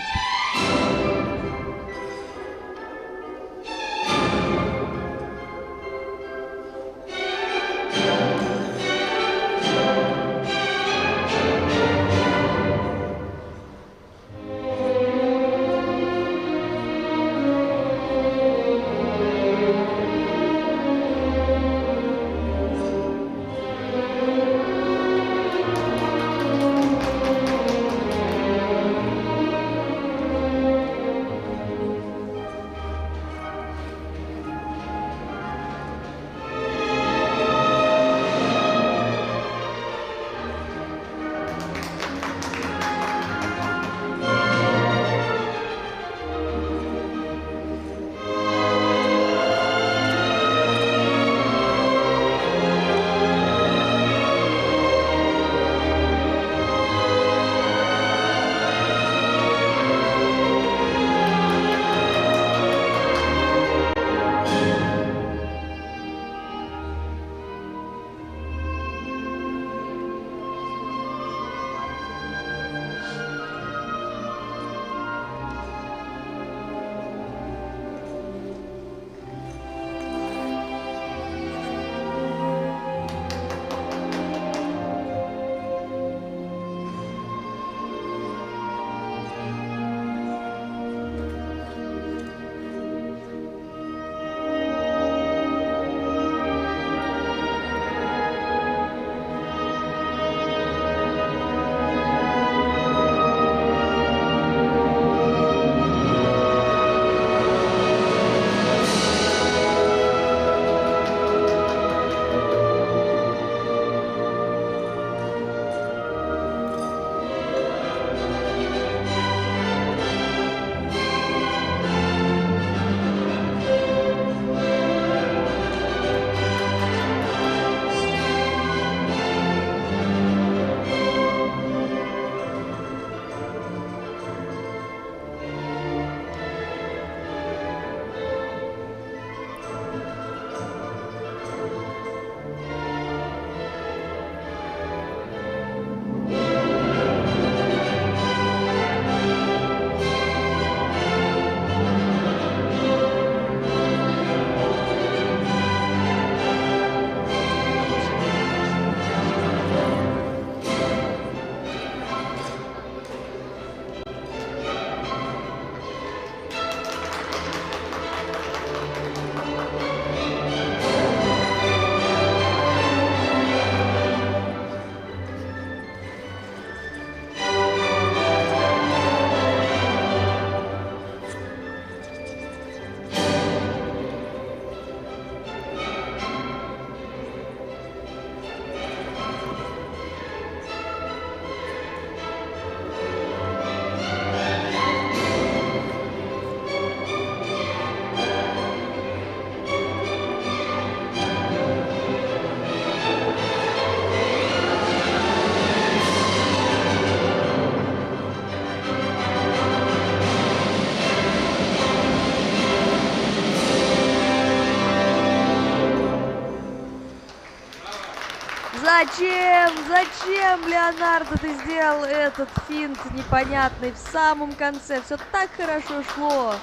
Зачем? Зачем, Леонардо, ты сделал этот финт непонятный в самом конце? Все так хорошо шло.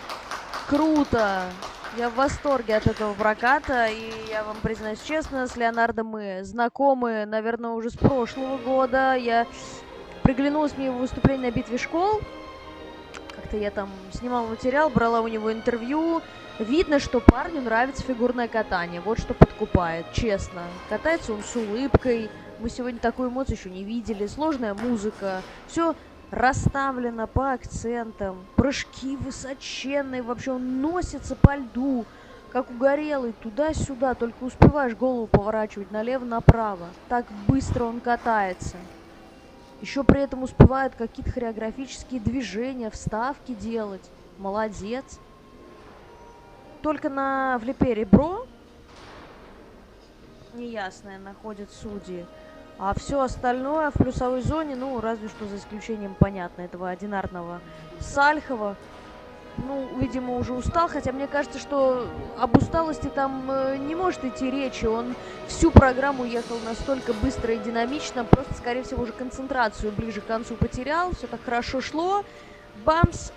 Круто. Я в восторге от этого проката, и я вам признаюсь честно, с Леонардо мы знакомы, наверное, уже с прошлого года. Я приглянулась мне его выступление на битве школ. Как-то я там снимала материал, брала у него интервью. Видно, что парню нравится фигурное катание. Вот что подкупает, честно. Катается он с улыбкой. Мы сегодня такую эмоцию еще не видели. Сложная музыка. Все расставлено по акцентам. Прыжки высоченные. Вообще он носится по льду, как угорелый, туда-сюда. Только успеваешь голову поворачивать налево-направо. Так быстро он катается. Еще при этом успевает какие-то хореографические движения, вставки делать. Молодец. Только на флипе ребро неясное находят судьи. А все остальное в плюсовой зоне, ну, разве что за исключением, понятно, этого одинарного Сальхова. Ну, видимо, уже устал, хотя мне кажется, что об усталости там не может идти речи. Он всю программу ехал настолько быстро и динамично, просто, скорее всего, уже концентрацию ближе к концу потерял. Все так хорошо шло. Бамс!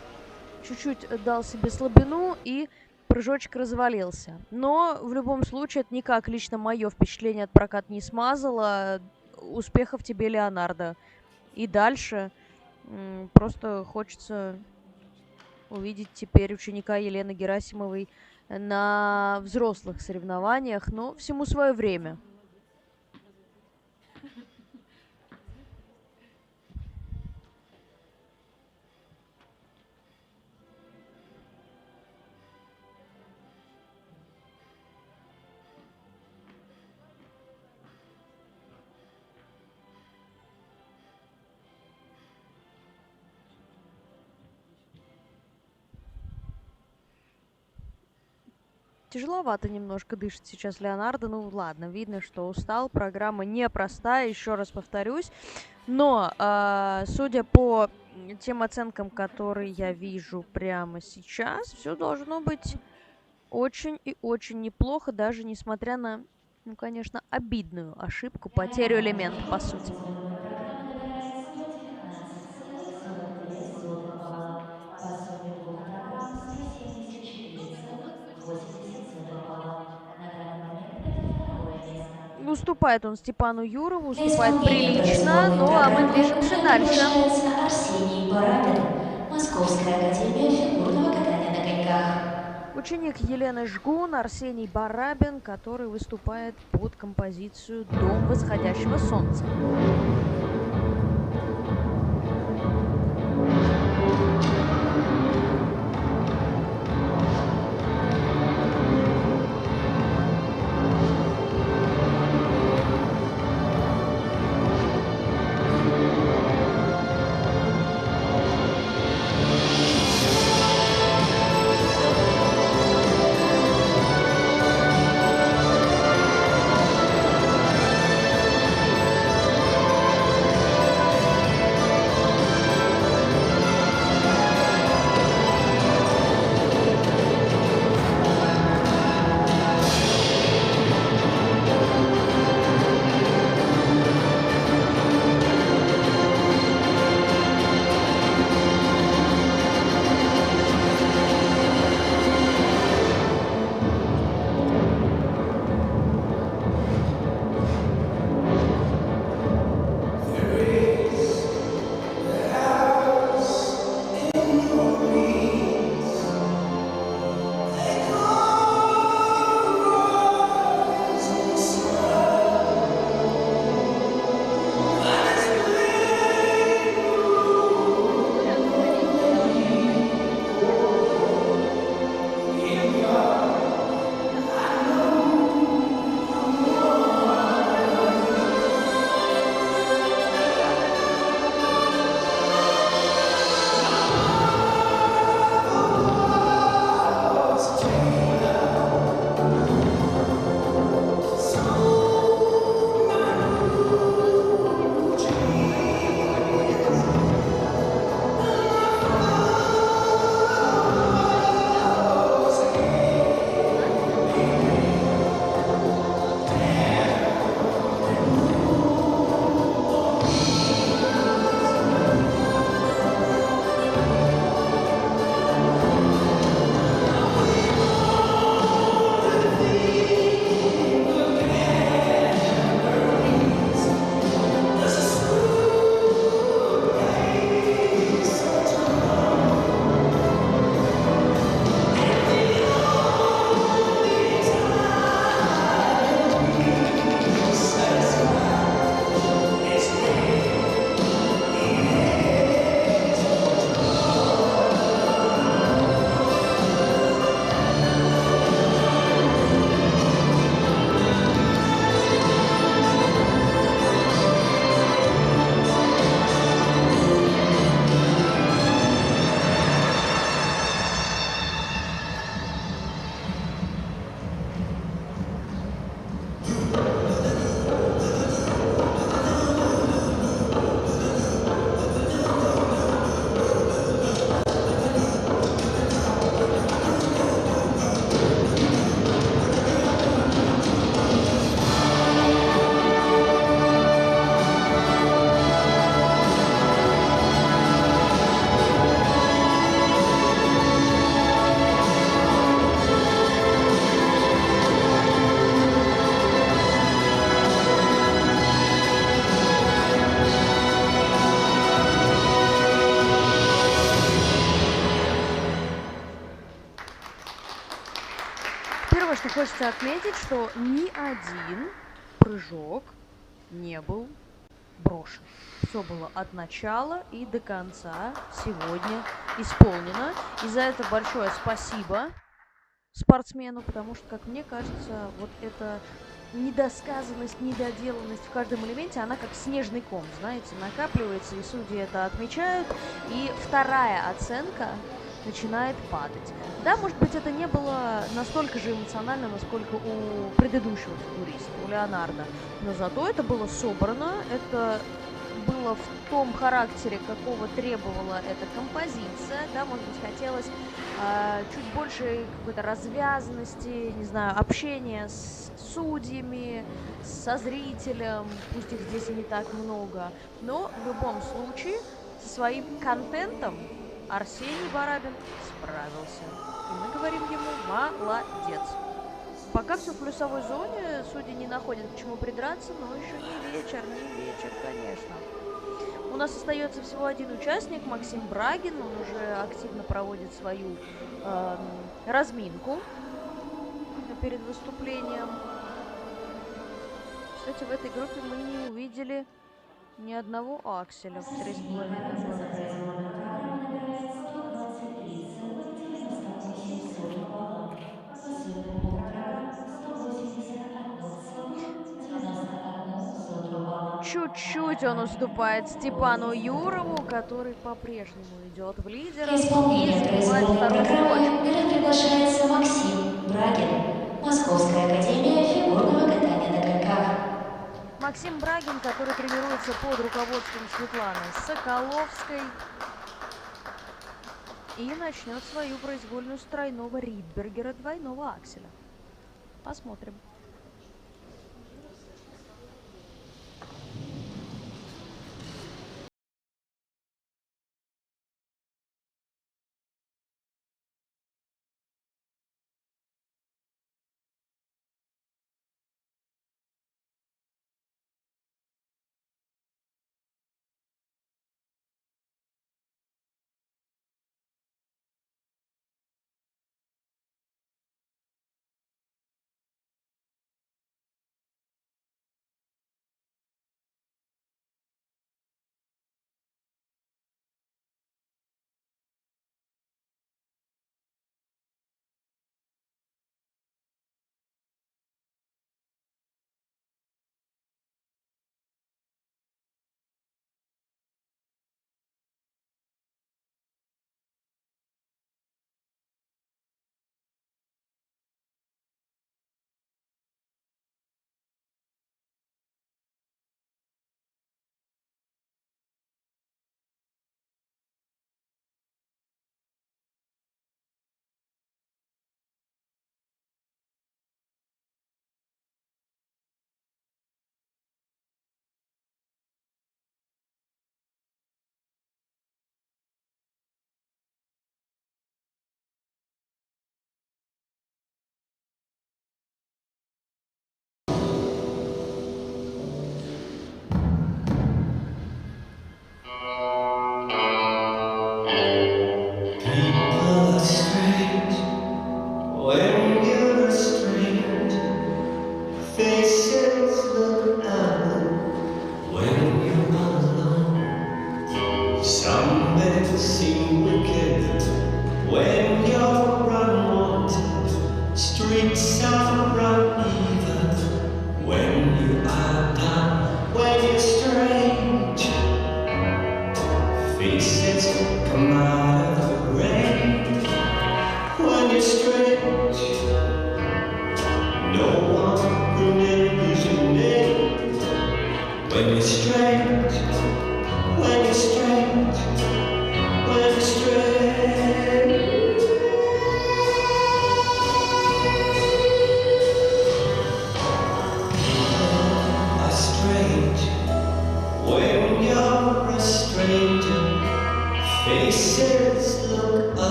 Чуть-чуть дал себе слабину, и прыжочек развалился. Но в любом случае это никак лично мое впечатление от проката не смазало. Успехов тебе, Леонардо. И дальше просто хочется увидеть теперь ученика Елены Герасимовой на взрослых соревнованиях, но всему свое время. Тяжеловато немножко дышит сейчас Леонардо. Ну ладно, видно, что устал. Программа непростая, еще раз повторюсь. Но, судя по тем оценкам, которые я вижу прямо сейчас, все должно быть очень и очень неплохо, даже несмотря на, ну, конечно, обидную ошибку, потерю элемента, по сути. Исследовательская программа набирает 119,42 балла. По сумме двух программ 174,80 балла. Наградный момент – это второе место. Уступает он Степану Юрову, Для уступает исполнения прилично, производной ну а мы программы движемся дальше. приглашается Арсений Барабин, Московская академия фигурного катания на коньках. Ученик Елены Жгун, Арсений Барабин, который выступает под композицию «Дом восходящего солнца». хочется отметить, что ни один прыжок не был брошен. Все было от начала и до конца сегодня исполнено. И за это большое спасибо спортсмену, потому что, как мне кажется, вот эта недосказанность, недоделанность в каждом элементе, она как снежный ком, знаете, накапливается, и судьи это отмечают, и вторая оценка начинает падать. Да, может быть, это не было настолько же эмоционально, насколько у предыдущего фигуриста, у Леонардо, но зато это было собрано, это было в том характере, какого требовала эта композиция, да, может быть, хотелось чуть больше какой-то развязанности, не знаю, общения с судьями, со зрителем, пусть их здесь и не так много, но в любом случае со своим контентом Арсений Барабин справился. И мы говорим ему молодец. Пока все в плюсовой зоне, судьи не находят к чему придраться, но еще не вечер, конечно. У нас остается всего один участник, Максим Брагин. Он уже активно проводит свою разминку перед выступлением. Кстати, в этой группе мы не увидели ни одного Акселя в 3,5 года. Чуть-чуть он уступает Степану Юрову, который по-прежнему идет в лидерах Для и исполнения занимает произвольной вторую программы строчку. вперед приглашается Максим Брагин, Московская академия фигурного катания на коньках. Максим Брагин, который тренируется под руководством Светланы Соколовской и начнет свою произвольную с тройного Ридбергера, двойного Акселя. Посмотрим.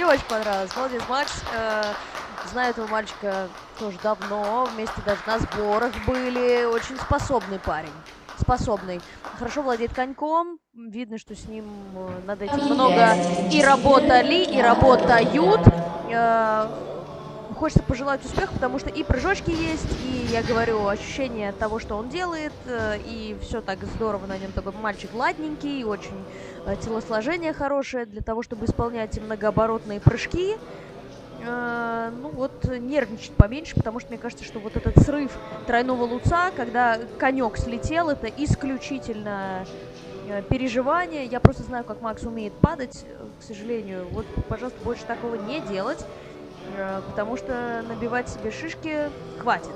очень понравилось. Молодец, Макс. Знаю этого мальчика тоже давно. Вместе даже на сборах были. Очень способный парень. Способный. Хорошо владеет коньком. Видно, что с ним над этим много и работали, и работают. Хочется пожелать успеха, потому что и прыжочки есть, и, я говорю, ощущение того, что он делает, и все так здорово на нем. Такой мальчик ладненький, очень телосложение хорошее для того, чтобы исполнять многооборотные прыжки. Ну вот, нервничать поменьше, потому что мне кажется, что вот этот срыв тройного луца, когда конек слетел, это исключительно переживание. Я просто знаю, как Макс умеет падать, к сожалению. Вот, пожалуйста, больше такого не делать. Потому что набивать себе шишки хватит.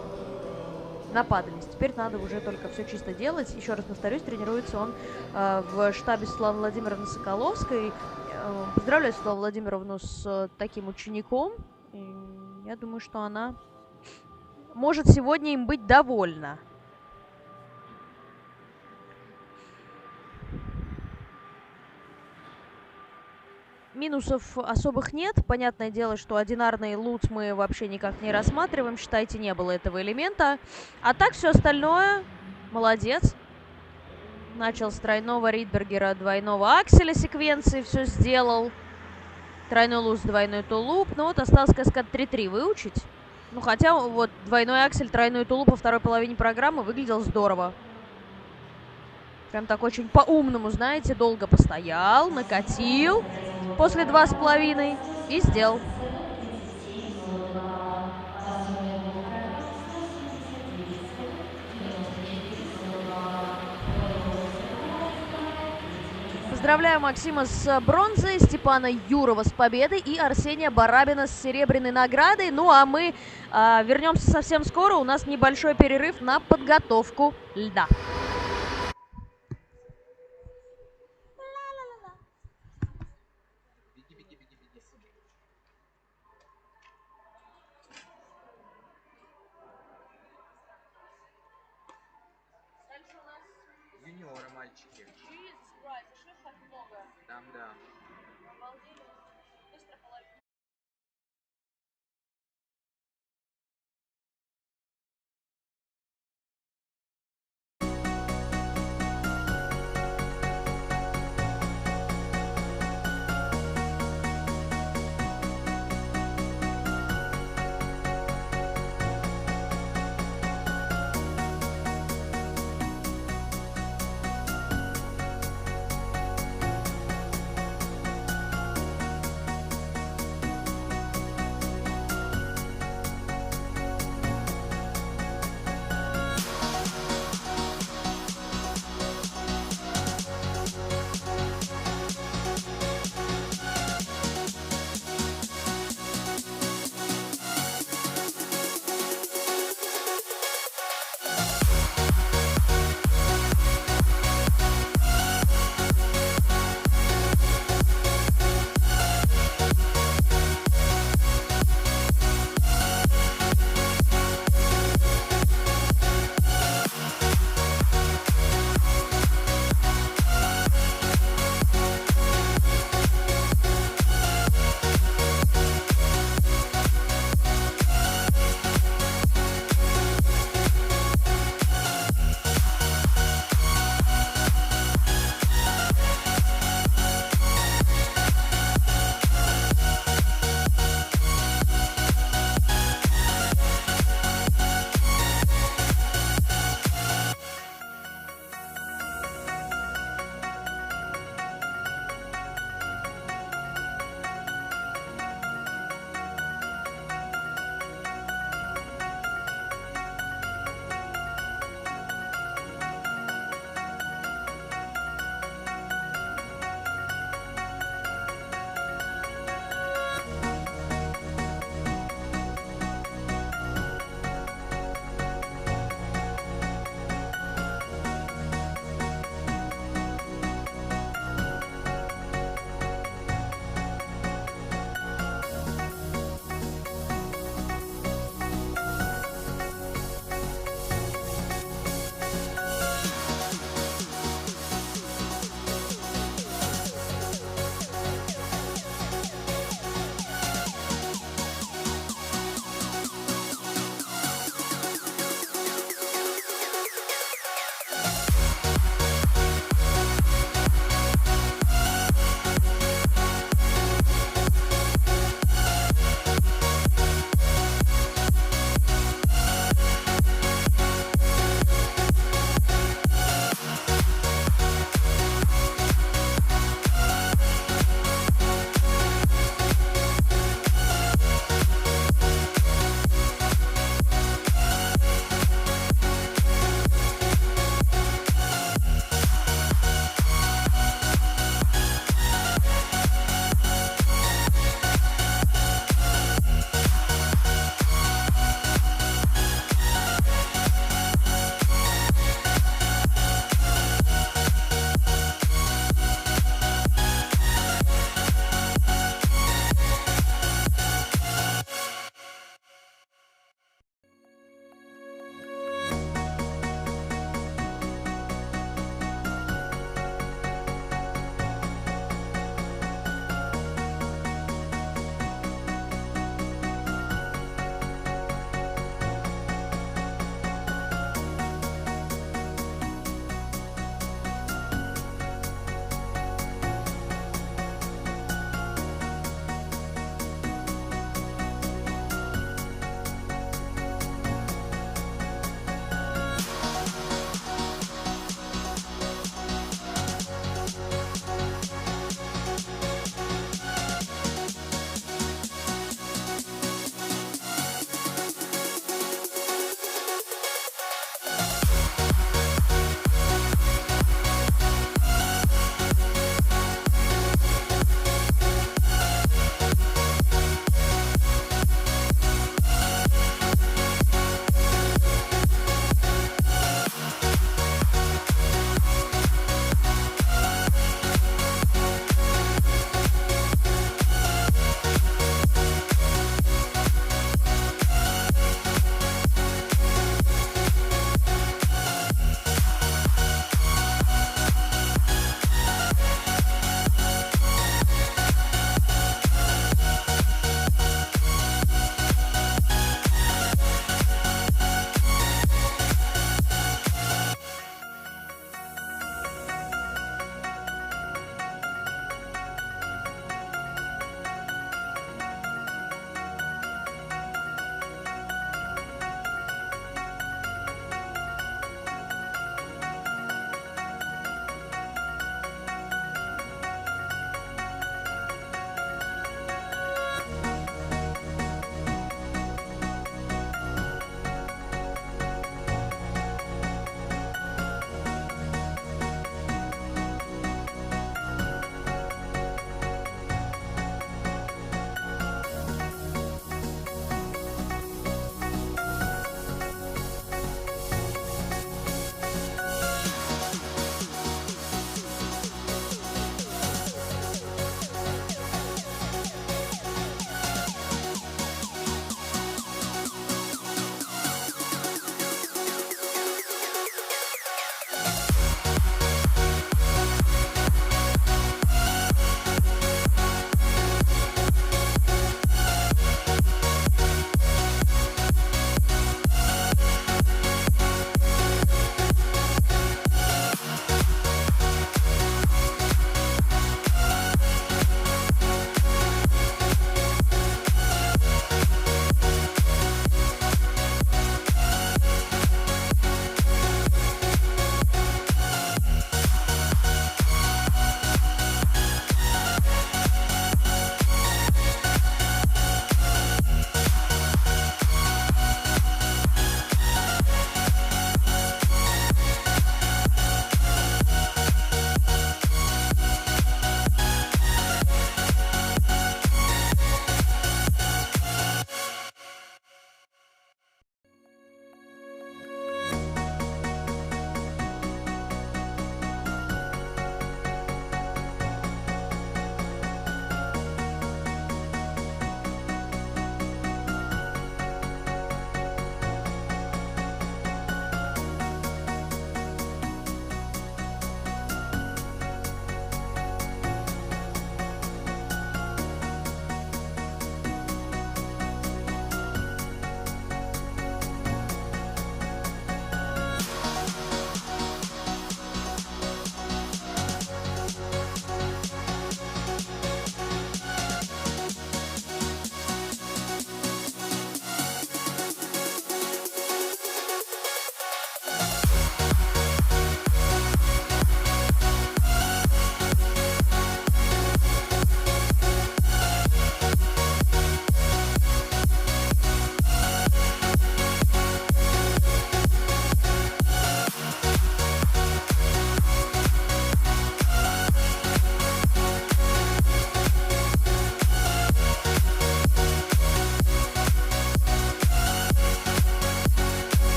Нападались. Теперь надо уже только все чисто делать. Еще раз повторюсь, тренируется он в штабе Светланы Владимировны Соколовской. Поздравляю Светлану Владимировну с таким учеником. И я думаю, что она может сегодня им быть довольна. Минусов особых нет. Понятное дело, что одинарный лут мы вообще никак не рассматриваем. Считайте, не было этого элемента. А так все остальное. Молодец. Начал с тройного Ридбергера, двойного акселя секвенции. Все сделал. Тройной луз, двойной тулуп. Ну вот осталось каскад 3-3 выучить. Ну хотя вот двойной аксель, тройной тулуп во второй половине программы выглядел здорово. Прям так очень по-умному, знаете, долго постоял, накатил. После 2,5 и сделал. Поздравляю Максима с бронзой, Степана Юрова с победой и Арсения Барабина с серебряной наградой. Ну а мы вернемся совсем скоро. У нас небольшой перерыв на подготовку льда. Юниоры, мальчики. Там, да.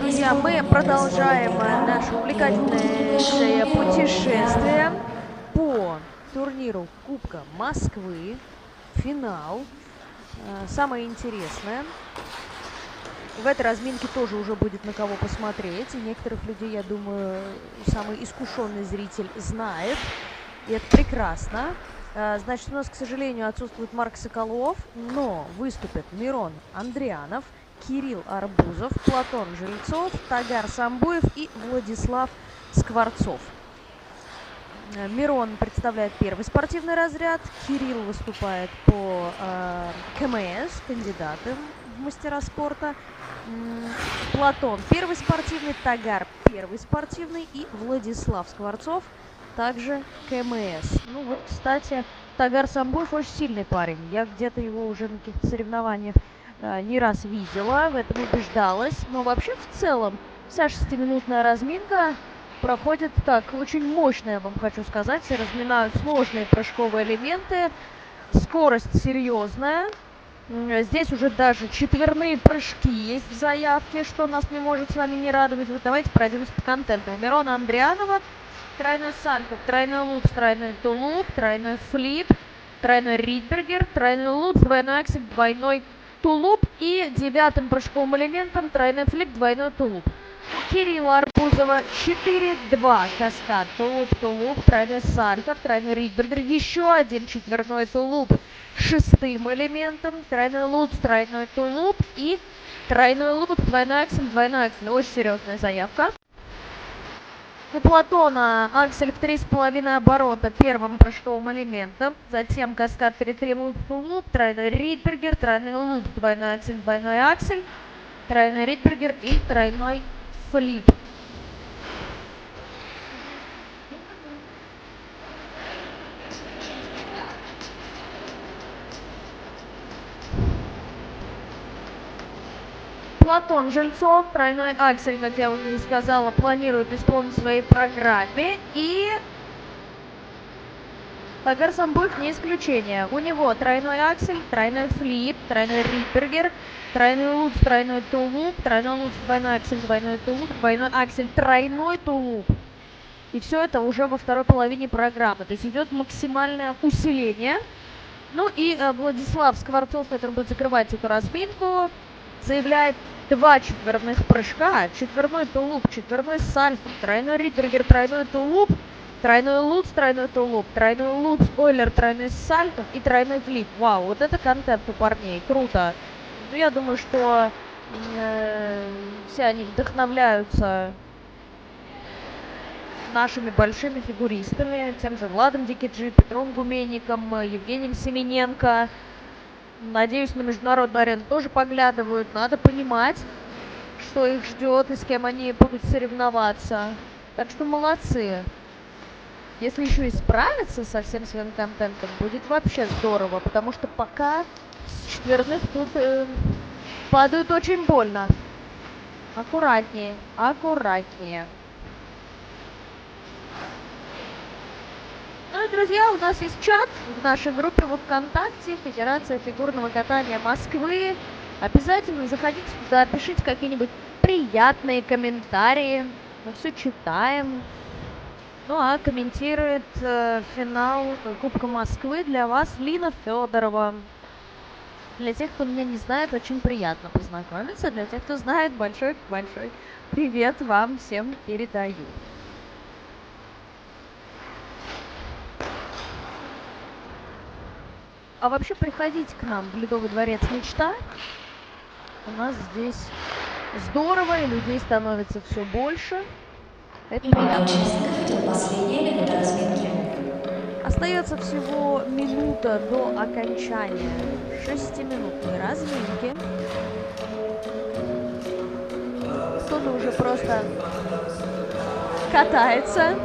друзья, мы продолжаем наше увлекательное путешествие по турниру Кубка Москвы. Финал. Самое интересное. В этой разминке тоже уже будет на кого посмотреть. И некоторых людей, я думаю, самый искушенный зритель знает. И это прекрасно. Значит, у нас, к сожалению, отсутствует Марк Соколов, но выступят Мирон Андрианов, Кирилл Арбузов, Платон Жильцов, Тагар Самбуев и Владислав Скворцов. Мирон представляет первый спортивный разряд, Кирилл выступает по КМС, кандидаты в мастера спорта, Платон первый спортивный, Тагар первый спортивный и Владислав Скворцов также КМС. Ну вот, кстати, Тагар Самбуев очень сильный парень. Я где-то его уже на каких-то соревнованиях не раз видела, в этом убеждалась. Но вообще в целом вся 6-минутная разминка проходит так, очень мощно, я вам хочу сказать. Все разминают сложные прыжковые элементы. Скорость серьезная. Здесь уже даже четверные прыжки есть в заявке, что нас не может с вами не радовать. Вот давайте пройдемся по контенту. Мирона Андрианова. Тройной сальто, тройной лупс, тройной тулуп, тройной флип, тройной ридбергер, тройной лупс, двойной аксель, двойной тулуп и девятым прыжковым элементом тройной флип, двойной тулуп. У Кирилла Арбузова 4-2 каскад, тулуп, тулуп, тройной сальто, тройной ридбергер, еще один четверной тулуп шестым элементом, тройной лупс, тройной тулуп и тройной лупс, двойной аксель, двойной аксель. Очень серьезная заявка. У Платона аксель в 3,5 оборота первым прыжковым элементом, затем каскад перед луп, тройной ридбергер, тройной луп, двойной аксель, тройной ридбергер и тройной флип. Платон Жильцов, тройной аксель, как я уже сказала, планирует исполнить в своей программе. И Тагар Самбуев не исключение. У него тройной аксель, тройной флип, тройной ридбергер, тройной лупс, тройной тулуп, тройной лупс, двойной аксель, двойной тулуп, двойной аксель, тройной тулуп. И все это уже во второй половине программы. То есть идет максимальное усиление. Ну и Владислав Скворцов, который будет закрывать эту разминку, заявляет 2 четверных прыжка, четверной тулуп, четверной сальто, тройной ридбергер, тройной тулуп, тройной лупс, тройной тулуп, тройной лупс, ойлер, тройной сальто и тройной флип. Вау, вот это контент у парней, круто. Ну, я думаю, что все они вдохновляются нашими большими фигуристами, тем же Владом Дикиджи, Петром Гуменником, Евгением Семененко. Надеюсь, на международную арену тоже поглядывают. Надо понимать, что их ждет и с кем они будут соревноваться. Так что молодцы. Если еще и справиться со всем своим контентом, будет вообще здорово, потому что пока с четверных тут падают очень больно. Аккуратнее, аккуратнее. Ну и, друзья, у нас есть чат в нашей группе во ВКонтакте, Федерация фигурного катания Москвы. Обязательно заходите туда, пишите какие-нибудь приятные комментарии. Мы все читаем. Ну а комментирует финал Кубка Москвы для вас Лина Федорова. Для тех, кто меня не знает, очень приятно познакомиться. Для тех, кто знает, большой-большой привет вам всем передаю. А вообще приходите к нам в Ледовый дворец Мечта. У нас здесь здорово, и людей становится все больше. Это приятно. Идет последняя минута разминки. Остается всего минута до окончания 6-минутной разминки. Кто-то уже просто катается,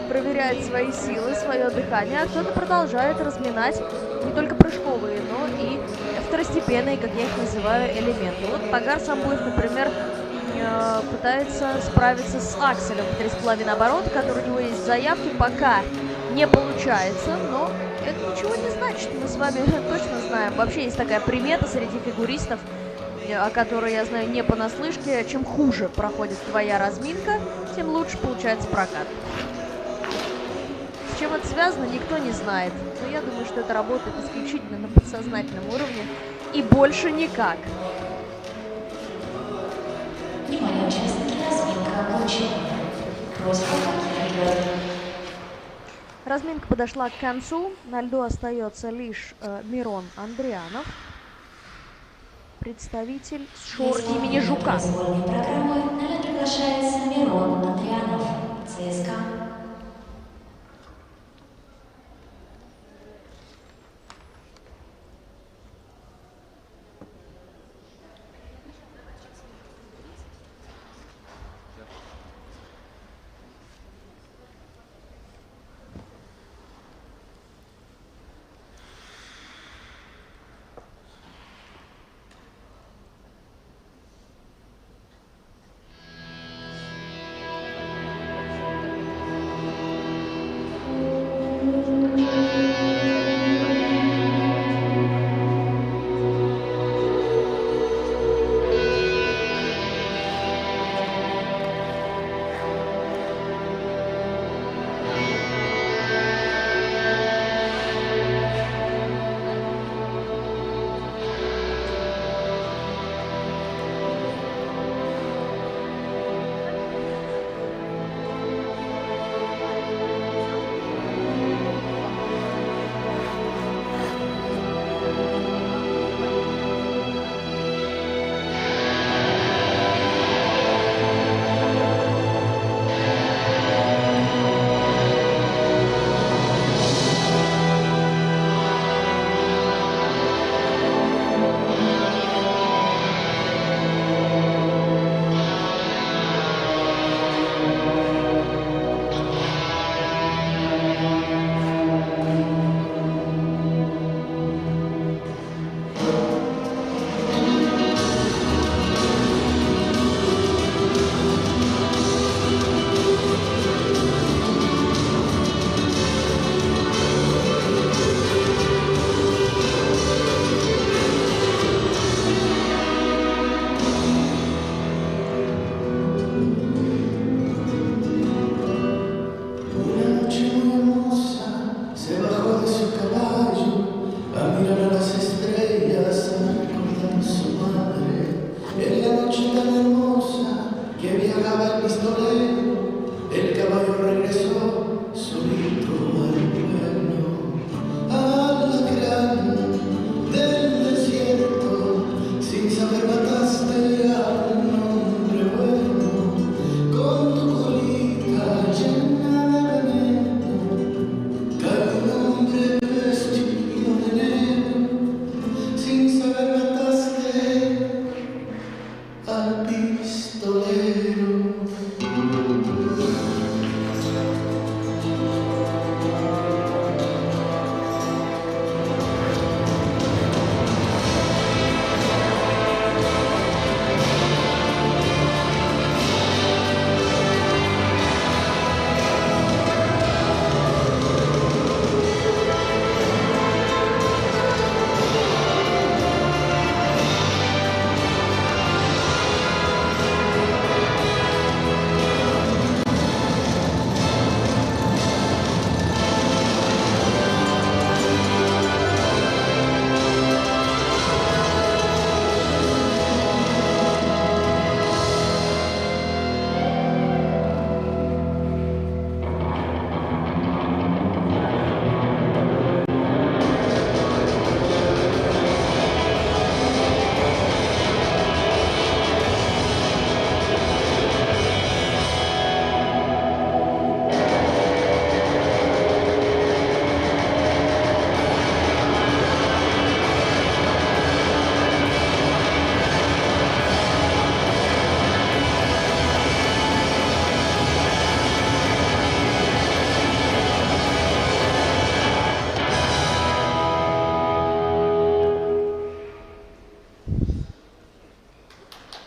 проверяет свои силы, свое дыхание, а кто-то продолжает разминать не только прыжковые, но и второстепенные, как я их называю, элементы. Вот Тагар Самбуев, например, пытается справиться с акселем в 3,5 оборота, который у него есть в заявке, пока не получается, но это ничего не значит, мы с вами точно знаем. Вообще есть такая примета среди фигуристов, о которой я знаю не понаслышке. Чем хуже проходит твоя разминка, тем лучше получается прокат. С чем это связано, никто не знает. Но я думаю, что это работает исключительно на подсознательном уровне и больше никак. Внимание, участники, разминка окончена. Просьба покинуть лед. Разминка подошла к концу. На льду остается лишь Мирон Андрианов, представитель шор имени Жука. Произвольной программы на лед приглашается Мирон Андрианов, ЦСКА.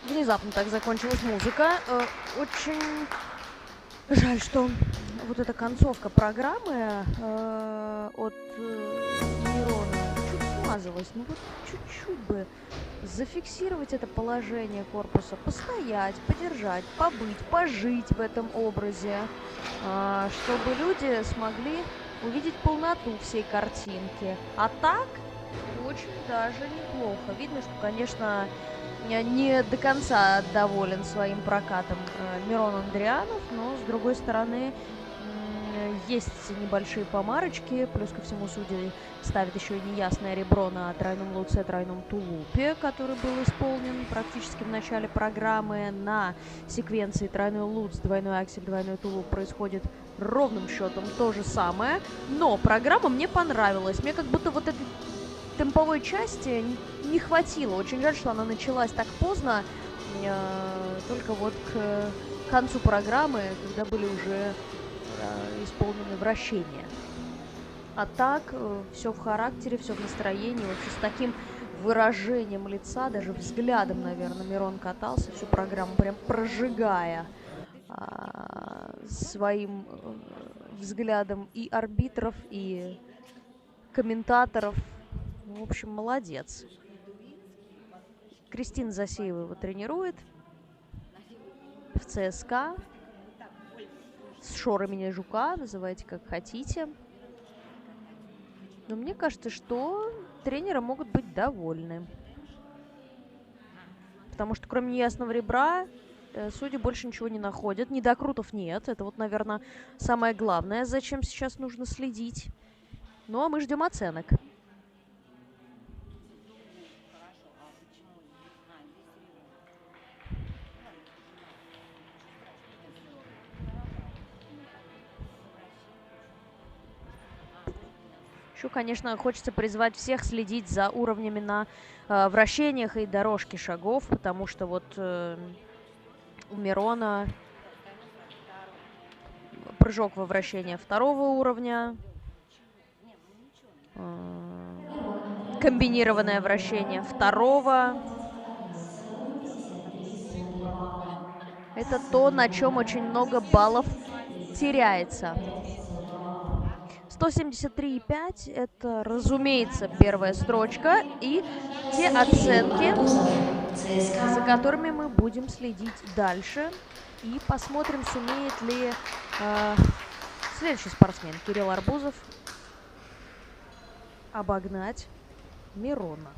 Внезапно так закончилась музыка. Очень жаль, что вот эта концовка программы от Мирона чуть смазалась получилось. Ну вот чуть-чуть бы зафиксировать это положение корпуса, постоять, подержать, побыть, пожить в этом образе, чтобы люди смогли увидеть полноту всей картинки. А так, очень даже неплохо. Видно, что, конечно, не до конца доволен своим прокатом Мирон Андрианов, но, с другой стороны, есть небольшие помарочки, плюс ко всему судьи ставят еще и неясное ребро на тройном луце, тройном тулупе, который был исполнен практически в начале программы. На секвенции тройной луц, двойной аксель, двойной тулуп происходит ровным счетом то же самое, но программа мне понравилась. Мне как будто вот этой темповой части не хватило. Очень жаль, что она началась так поздно, только вот к концу программы, когда были уже исполнены вращения. А так, все в характере, все в настроении, вообще с таким выражением лица, даже взглядом, наверное, Мирон катался всю программу, прям прожигая своим взглядом и арбитров, и комментаторов. В общем, молодец. Кристина Засеева его тренирует в ЦСКА. С Шор имени Жука, называйте как хотите. Но мне кажется, что тренеры могут быть довольны. Потому что кроме неясного ребра судьи больше ничего не находят. Недокрутов нет. Это вот, наверное, самое главное, зачем сейчас нужно следить. Ну, а мы ждем оценок. Еще, конечно, хочется призвать всех следить за уровнями на вращениях и дорожке шагов, потому что вот у Мирона прыжок во вращение второго уровня, комбинированное вращение второго. Это то, на чем очень много баллов теряется. 173,5 это, разумеется, первая строчка и те оценки, за которыми мы будем следить дальше. И посмотрим, сумеет ли следующий спортсмен Кирилл Арбузов обогнать Мирона.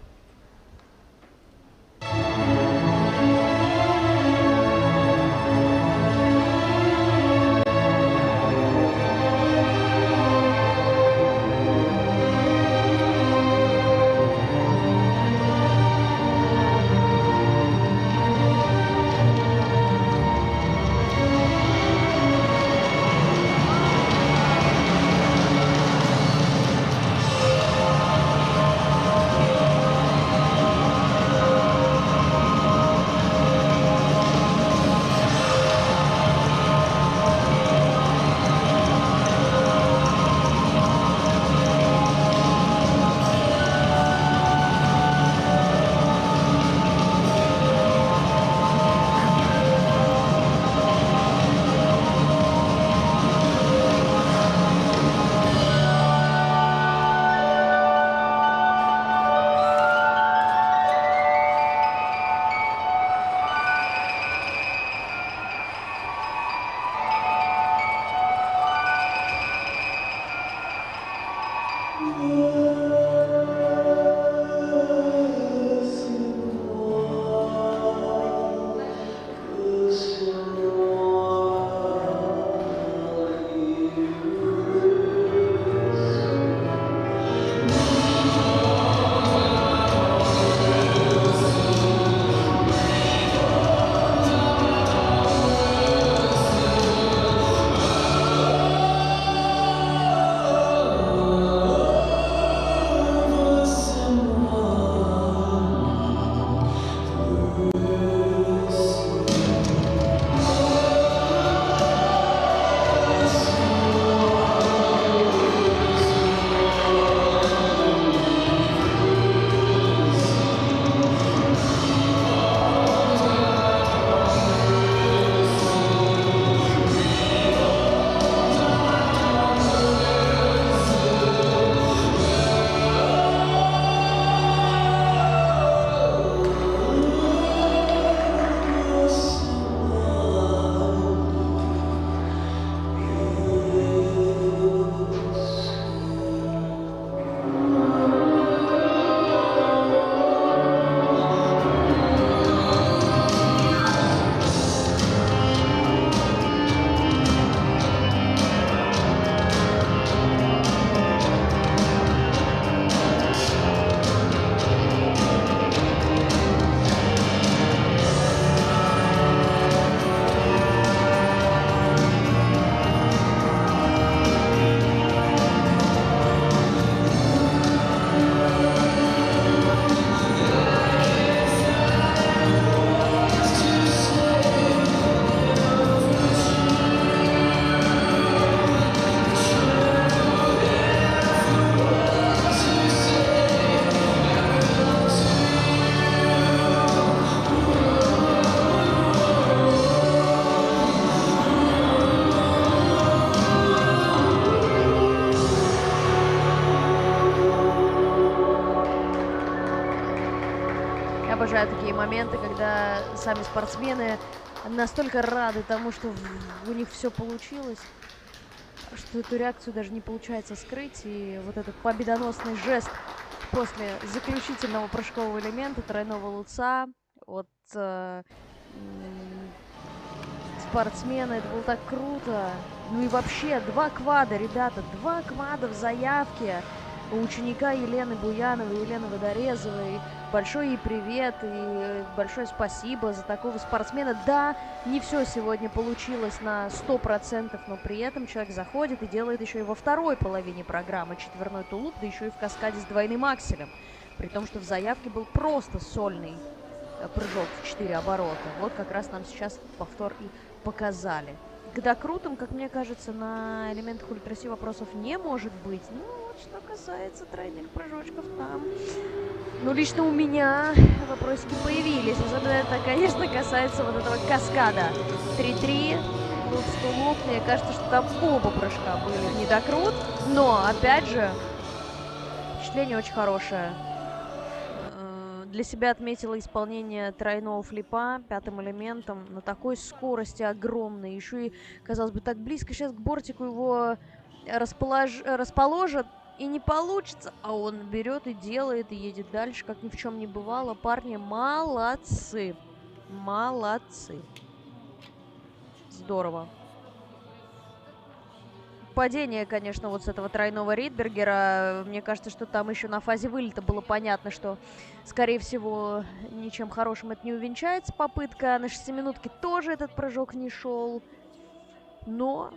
обожаю такие моменты, когда сами спортсмены настолько рады тому, что у них все получилось, что эту реакцию даже не получается скрыть. И вот этот победоносный жест после заключительного прыжкового элемента тройного луца от спортсмена, это было так круто. Ну и вообще, 2 квада, ребята, 2 квада в заявке у ученика Елены Буяновой, Елены Водорезовой. Большой ей привет и большое спасибо за такого спортсмена. Да, не все сегодня получилось на 100%, но при этом человек заходит и делает еще и во второй половине программы четверной тулуп, да еще и в каскаде с двойным акселем. При том, что в заявке был просто сольный прыжок в 4 оборота. Вот как раз нам сейчас повтор и показали. К докрутам, как мне кажется, на элементах ультраси вопросов не может быть. Ну, вот что касается тройных прыжочков там. Ну, лично у меня вопросики появились. Особенно это, конечно, касается вот этого каскада. 3-3, луп. Мне кажется, что там оба прыжка были в недокрут. Но, опять же, впечатление очень хорошее. Для себя отметила исполнение тройного флипа 5-м элементом на такой скорости огромной. Еще и, казалось бы, так близко сейчас к бортику его расположат. И не получится, а он берет и делает, и едет дальше, как ни в чем не бывало. Парни молодцы. Молодцы. Здорово. Падение, конечно, вот с этого тройного Ридбергера. Мне кажется, что там еще на фазе вылета было понятно, что, скорее всего, ничем хорошим это не увенчается. Попытка на 6-минутке тоже этот прыжок не шел. Но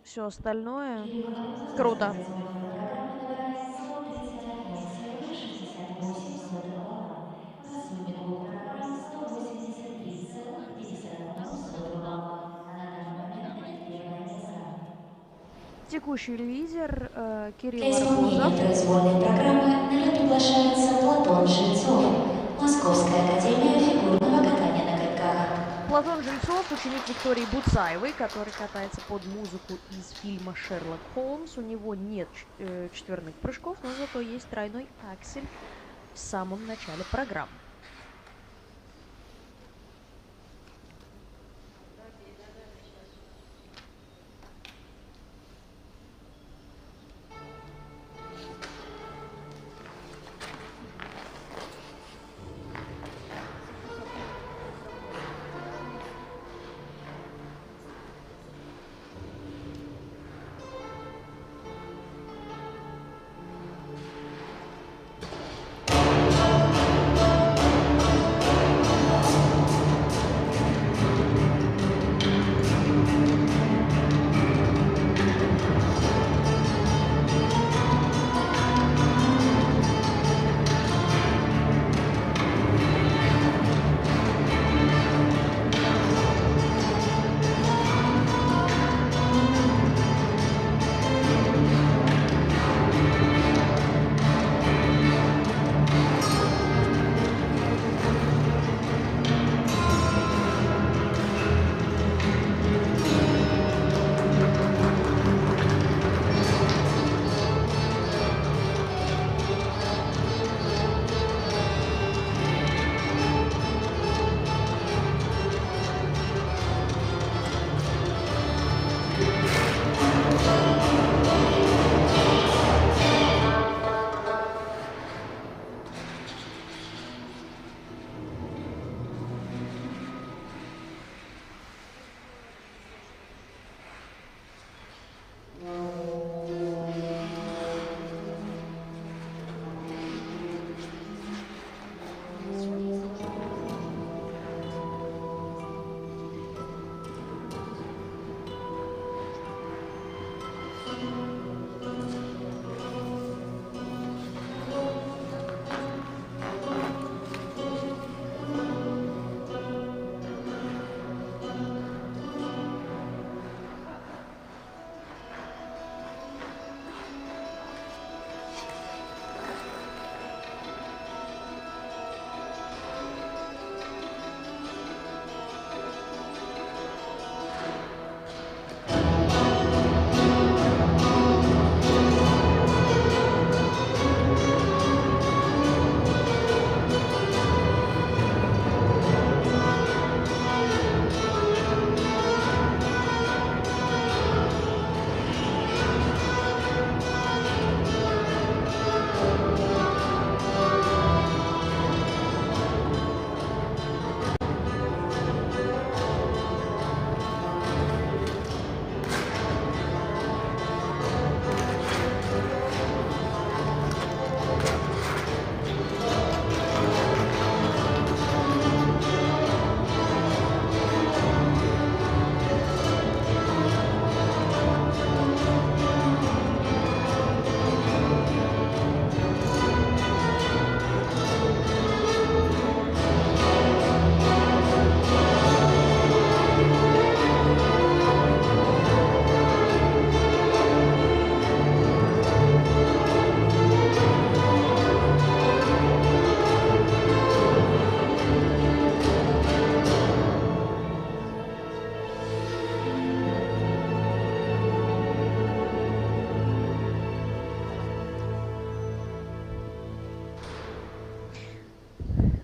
все остальное круто. Текущий лидер Кирилл Для исполнения Арбузов. произвольной программы на лед приглашается Платон Жильцов, Московская академия фигурного катания на коньках. Платон Жильцов, ученик Виктории Буцаевой, который катается под музыку из фильма «Шерлок Холмс». У него нет четверных прыжков, но зато есть тройной аксель в самом начале программы.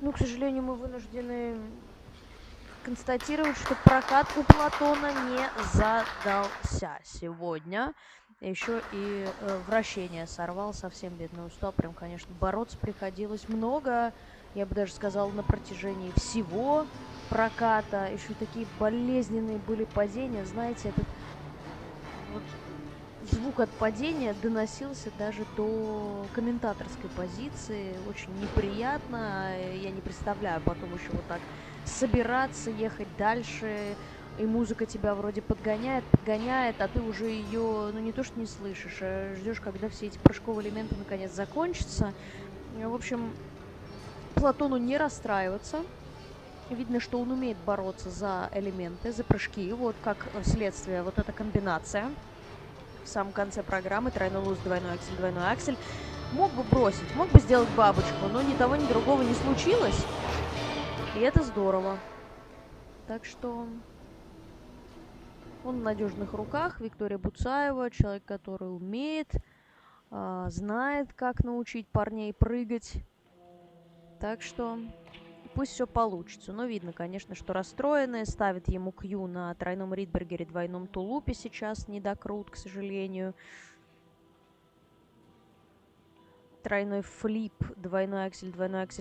Ну, к сожалению, мы вынуждены констатировать, что прокат у Платона не задался сегодня. Еще и вращение сорвал, совсем бедный устал. Прям, конечно, бороться приходилось много. Я бы даже сказала, на протяжении всего проката. Еще такие болезненные были падения. Знаете, этот вот звук от падения доносился даже до комментаторской позиции. Очень неприятно. Я не представляю потом еще вот так собираться, ехать дальше, и музыка тебя вроде подгоняет, а ты уже ее, ну, не то что не слышишь, а ждешь, когда все эти прыжковые элементы наконец закончатся. В общем, Платону не расстраиваться. Видно, что он умеет бороться за элементы, за прыжки. Вот как следствие вот эта комбинация в самом конце программы. Тройной луз, двойной аксель, двойной аксель. Мог бы бросить, мог бы сделать бабочку, но ни того, ни другого не случилось. И это здорово. Так что он в надежных руках. Виктория Буцаева, человек, который умеет, знает, как научить парней прыгать. Так что пусть все получится. Но видно, конечно, что расстроенные. Ставят ему Q на тройном Ридбергере, двойном тулупе сейчас. Недокрут, к сожалению. Тройной флип, двойной аксель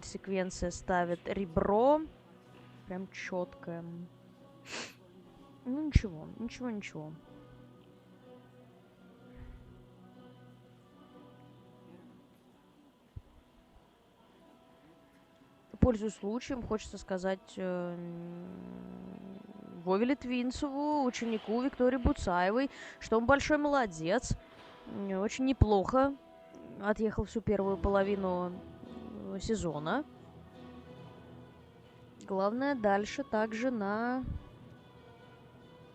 секвенция ставит ребро. Прям четкое. Ну ничего, ничего. Пользуясь случаем, хочется сказать Вове Литвинцеву, ученику Виктории Буцаевой, что он большой молодец. Очень неплохо отъехал всю первую половину сезона. Главное, дальше также на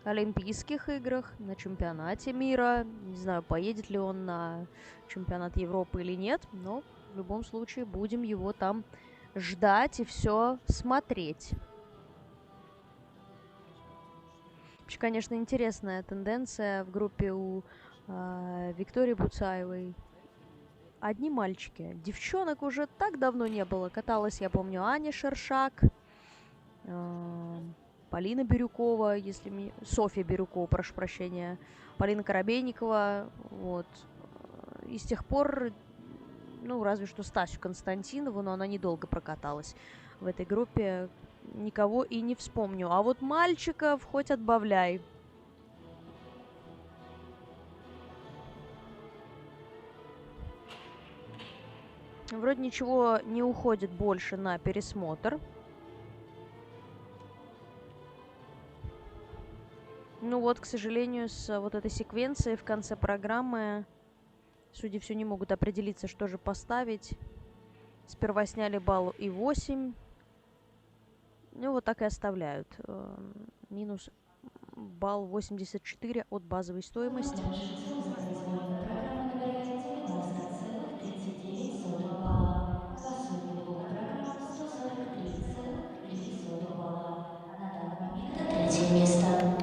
Олимпийских играх, на чемпионате мира. Не знаю, поедет ли он на чемпионат Европы или нет, но в любом случае будем его там ждать и все смотреть. Вообще, конечно, интересная тенденция в группе у Виктории Буцаевой. Одни мальчики. Девчонок уже так давно не было. Каталась, я помню, Аня Шершак, Полина Бирюкова, Софья Бирюкова, прошу прощения, Полина Коробейникова, вот. И с тех пор, ну, разве что Стасю Константинову, но она недолго прокаталась в этой группе. Никого и не вспомню. А вот мальчиков хоть отбавляй. Вроде ничего не уходит больше на пересмотр. Ну вот, к сожалению, с вот этой секвенцией в конце программы судьи все не могут определиться, что же поставить. Сперва сняли балл и 8. Ну вот так и оставляют. Минус балл 84 от базовой стоимости. Место.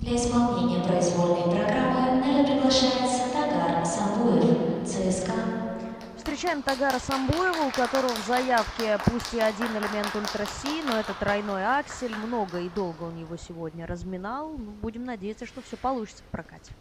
Для исполнения произвольной программы на лед приглашается Тагар Самбуев, ЦСКА. Встречаем Тагара Самбуева, у которого в заявке пусть и один элемент ультра-си, но это тройной аксель. Много и долго он его сегодня разминал. Будем надеяться, что все получится в прокате.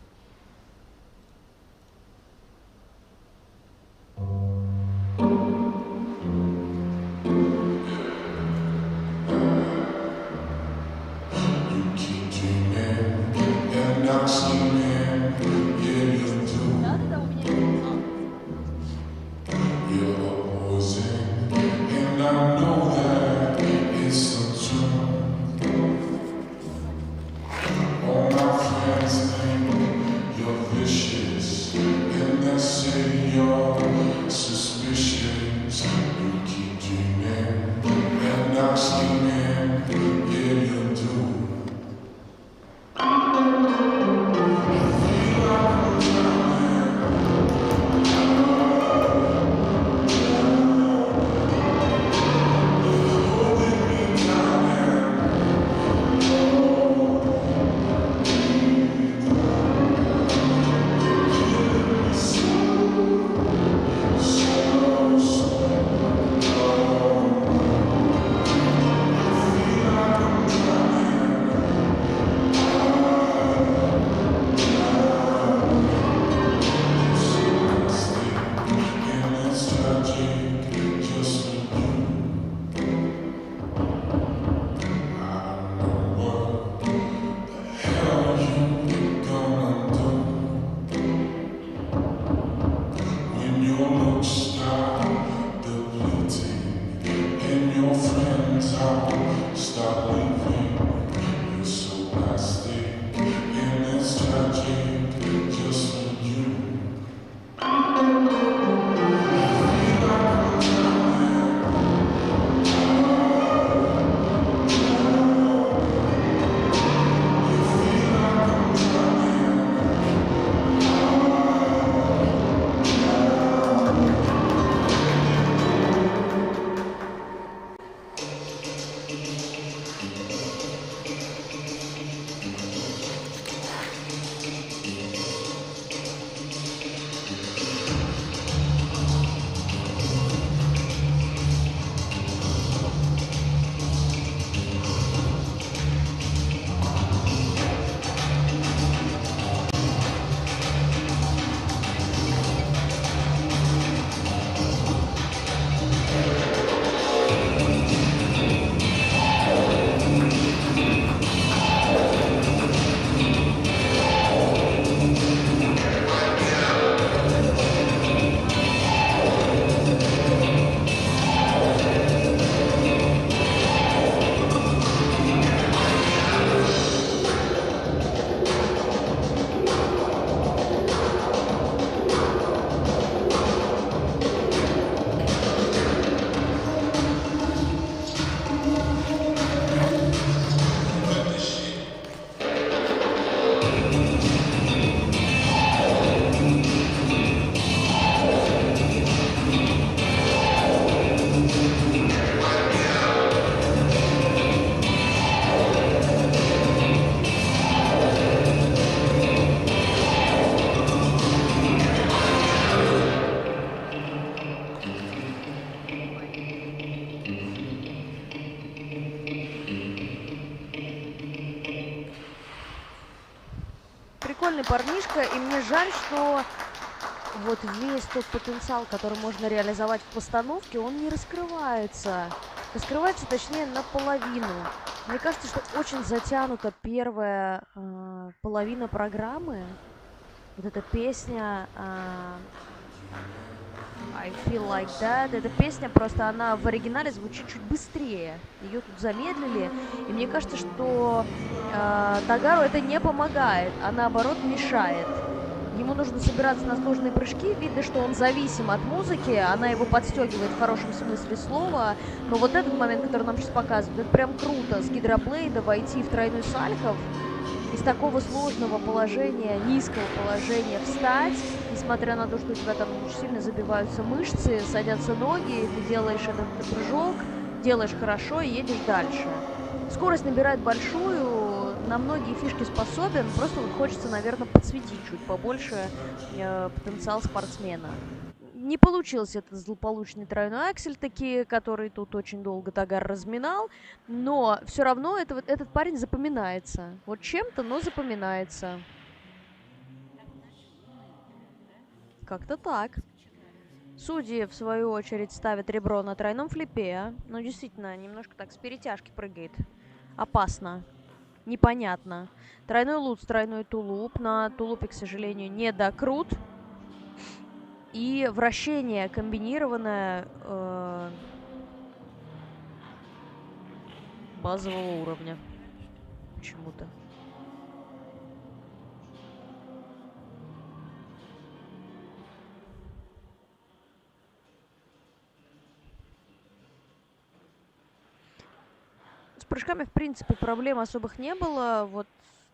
прикольный парнишка, и мне жаль, что вот весь тот потенциал, который можно реализовать в постановке, он не раскрывается. Раскрывается, точнее, наполовину. Мне кажется, что очень затянута первая половина программы. Вот эта песня I Feel Like That. Эта песня просто, она в оригинале звучит чуть быстрее. Ее тут замедлили. И мне кажется, что Тагару это не помогает, а наоборот мешает. Ему нужно собираться на сложные прыжки. Видно, что он зависим от музыки. Она его подстегивает в хорошем смысле слова. Но вот этот момент, который нам сейчас показывают, это прям круто. С гидроблейда войти в тройной сальхов. Из такого сложного положения, низкого положения встать, несмотря на то, что у тебя там очень сильно забиваются мышцы, садятся ноги, ты делаешь этот прыжок, делаешь хорошо и едешь дальше. Скорость набирает большую, на многие фишки способен, просто вот хочется, наверное, подсветить чуть побольше потенциал спортсмена. Не получился этот злополучный тройной аксель таки, который тут очень долго Тагар разминал, но все равно этот парень запоминается. Вот чем-то, но запоминается. Как-то так. Судьи, в свою очередь, ставят ребро на тройном флипе. Ну, действительно, немножко так с перетяжки прыгает. Опасно. Непонятно. Тройной лут, тройной тулуп. На тулупе, к сожалению, не докрут. И вращение комбинированное базового уровня. Почему-то. С прыжками, в принципе, проблем особых не было. Вот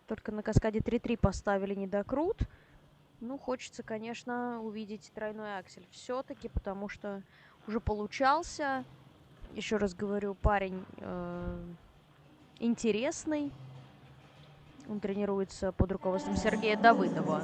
только на каскаде 3-3 поставили недокрут. Ну, хочется, конечно, увидеть тройной аксель все-таки, потому что уже получался. Еще раз говорю, парень интересный. Он тренируется под руководством Сергея Давыдова.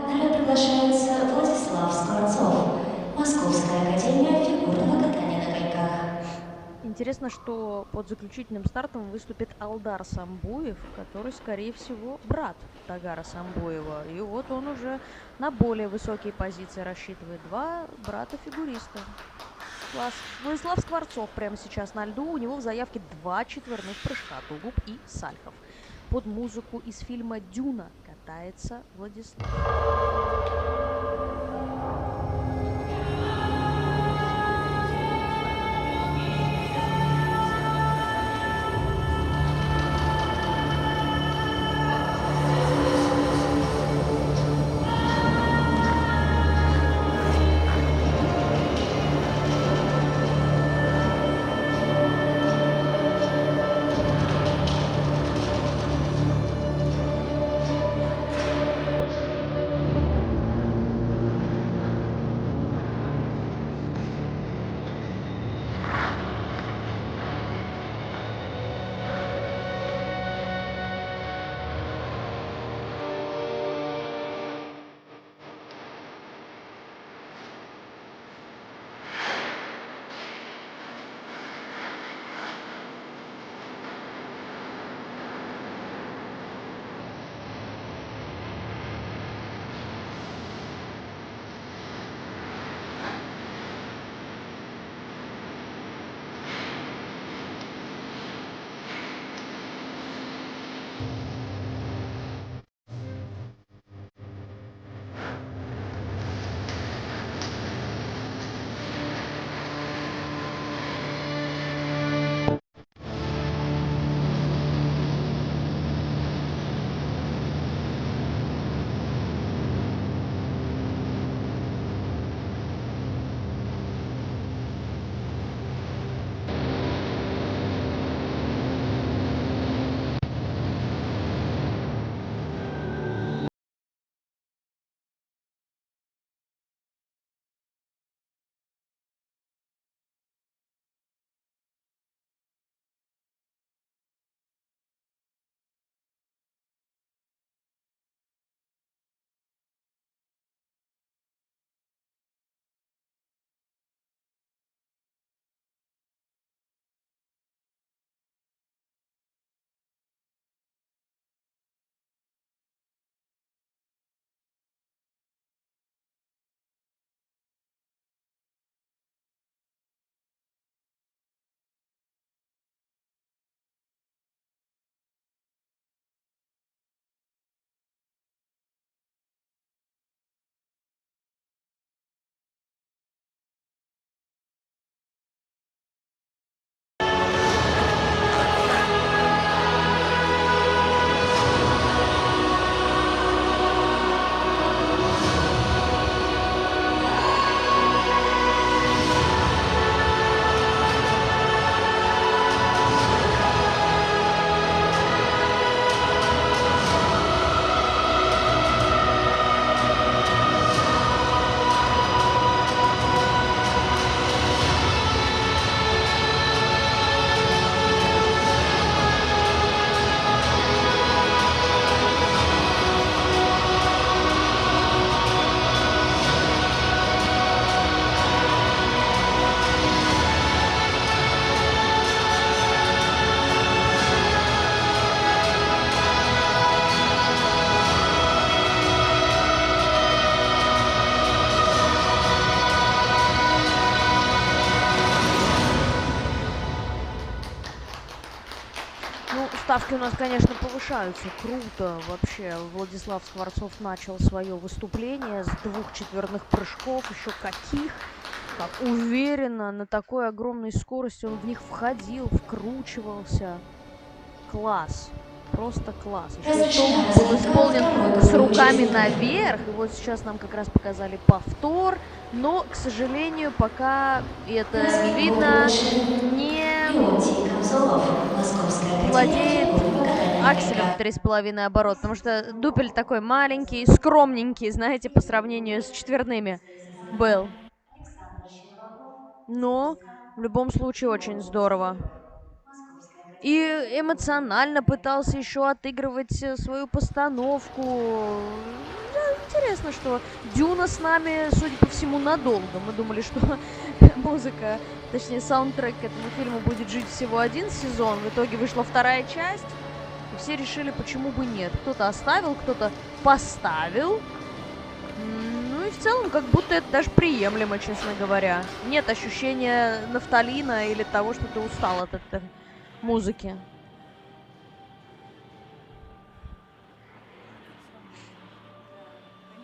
Далее приглашается Владислав Скворцов, Московская академия фигурного катания на коньках. Интересно, что под заключительным стартом выступит Алдар Самбуев, который, скорее всего, брат Тагара Самбуева. И вот он уже на более высокие позиции рассчитывает. Два брата-фигуриста. Класс. Владислав Скворцов прямо сейчас на льду. У него в заявке 2 четверных прыжка, тулуп и сальхов. Под музыку из фильма «Дюна» катается Владислав. ставки у нас, конечно, повышаются. Круто вообще. Владислав Скворцов начал свое выступление с 2 четверных прыжков. Еще каких? Как уверенно, на такой огромной скорости он в них входил, вкручивался. Класс. Просто класс. Еще столб был исполнен с руками наверх. И вот сейчас нам как раз показали повтор. Но, к сожалению, пока это видно, не владеет акселем в 3,5 оборот. Потому что дупель такой маленький, скромненький, знаете, по сравнению с четверными был. Но в любом случае очень здорово. И эмоционально пытался еще отыгрывать свою постановку. Да, интересно, что Дюна с нами, судя по всему, надолго. Мы думали, что музыка, точнее саундтрек к этому фильму будет жить всего 1 сезон. В итоге вышла 2-я часть. И все решили, почему бы нет. Кто-то оставил, кто-то поставил. Ну и в целом, как будто это даже приемлемо, честно говоря. Нет ощущения нафталина или того, что ты устал от этой музыки.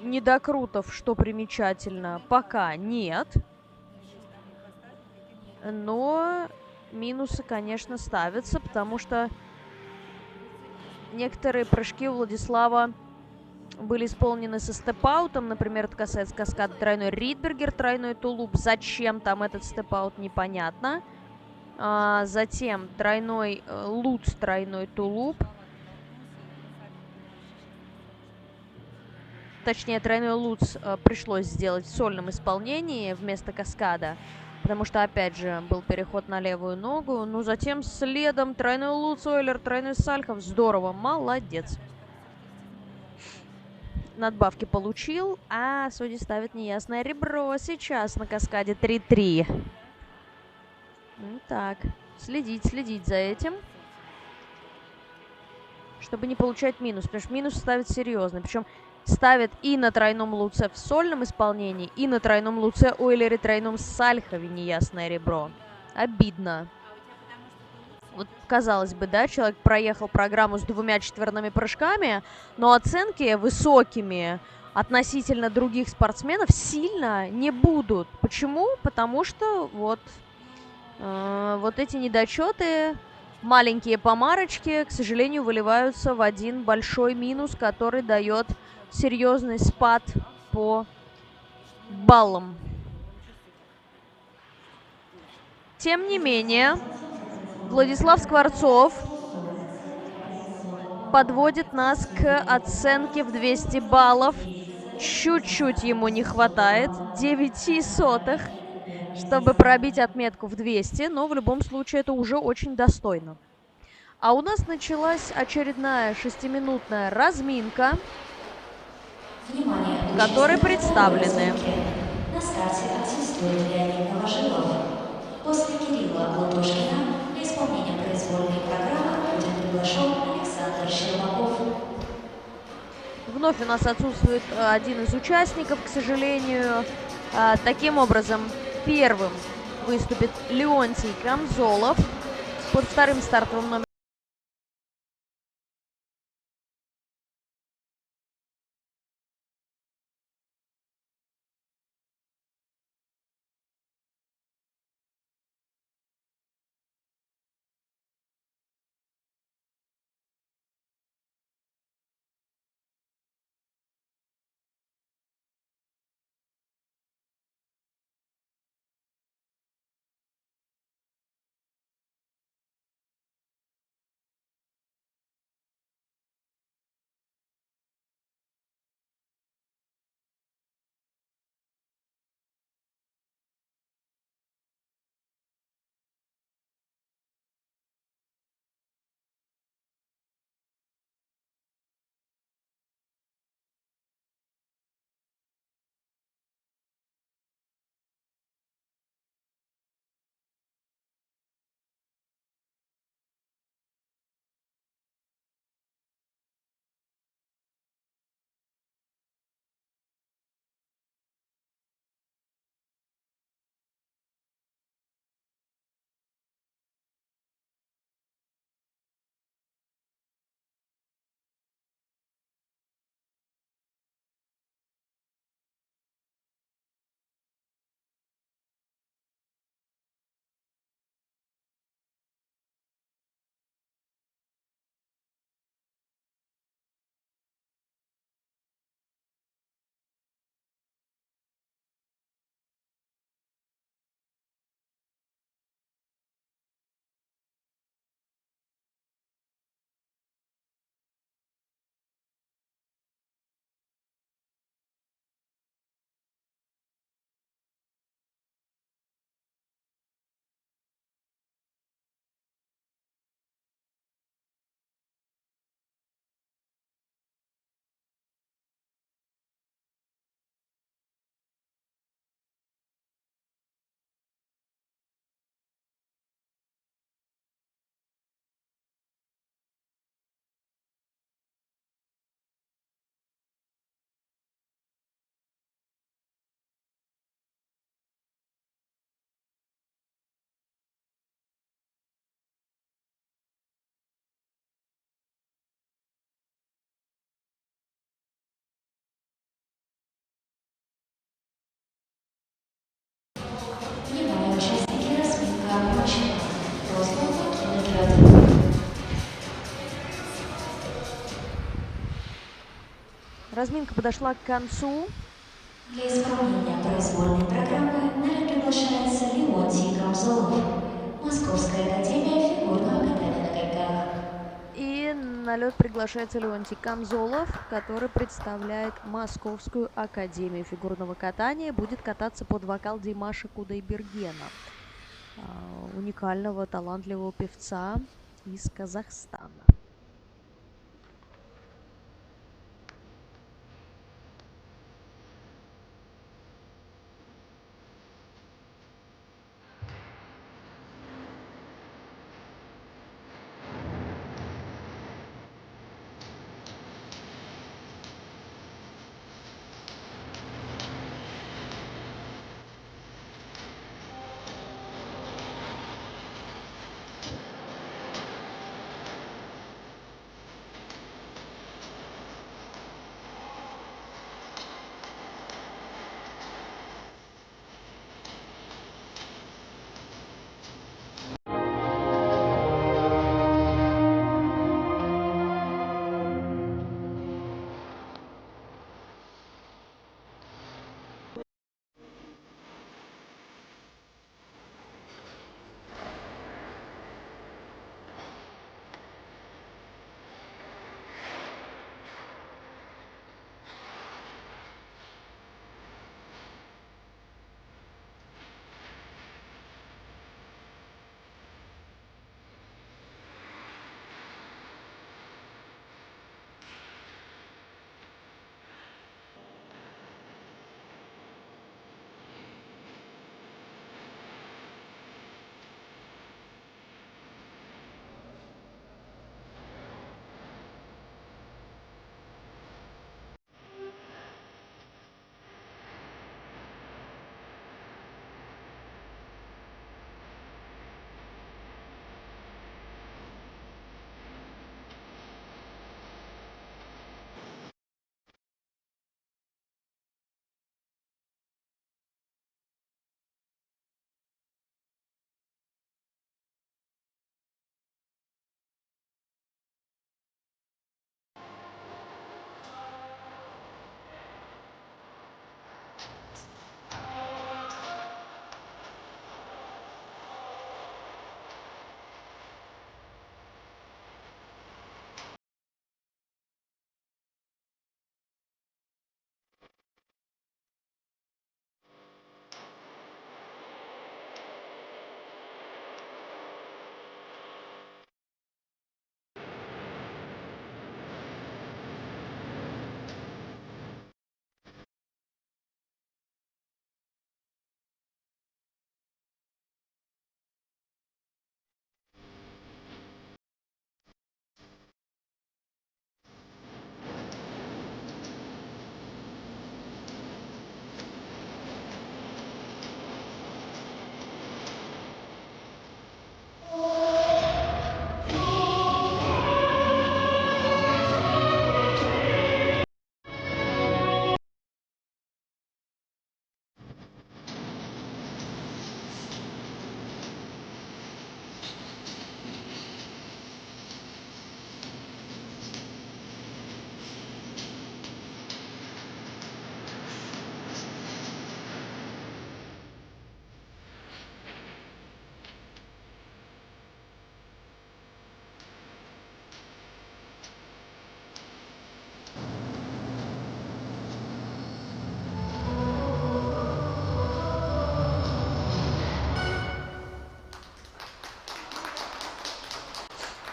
Недокрутов, что примечательно, пока нет. Но минусы, конечно, ставятся, потому что некоторые прыжки у Владислава были исполнены со степ-аутом. Например, это касается каскада тройной Ридбергер, тройной тулуп. Зачем там этот степ-аут, непонятно. Затем тройной Лутц, тройной тулуп. Точнее, тройной Лутц пришлось сделать в сольном исполнении вместо каскада. Потому что, опять же, был переход на левую ногу. Ну, затем следом тройной Лутц, Ойлер, тройной Сальхов. Здорово, молодец. Надбавки получил, а судьи ставят неясное ребро сейчас на каскаде 3-3. Так, следить за этим. Чтобы не получать минус, потому что минус ставит серьезно. Причем ставят и на тройном Лутце в сольном исполнении, и на тройном Лутце Ойлере, тройном Сальхове неясное ребро. Обидно. Вот, казалось бы, да, человек проехал программу с 2 четверными прыжками, но оценки высокими относительно других спортсменов сильно не будут. Почему? Потому что вот эти недочеты, маленькие помарочки, к сожалению, выливаются в один большой минус, который дает серьезный спад по баллам. Тем не менее, Владислав Скворцов подводит нас к оценке в 200 баллов. Чуть-чуть ему не хватает, 0,09, чтобы пробить отметку в 200, но в любом случае это уже очень достойно. А у нас началась очередная 6-минутная разминка, в которой представлены на старте отсутствует Леонид Новожилов. После Кирилла Лутошкина для исполнения произвольной программы будет приглашен Александр Щербаков. Вновь у нас отсутствует один из участников, к сожалению. Таким образом, первым выступит Леонтий Камзолов под 2-м стартовым номером. Разминка подошла к концу. Для исполнения произвольной программы нами приглашается Леонтий Камзолов, Московская академия фигурного катания на коньках. И на лед приглашается Леонтий Камзолов, который представляет Московскую академию фигурного катания. Будет кататься под вокал Димаша Кудайбергена, уникального, талантливого певца из Казахстана.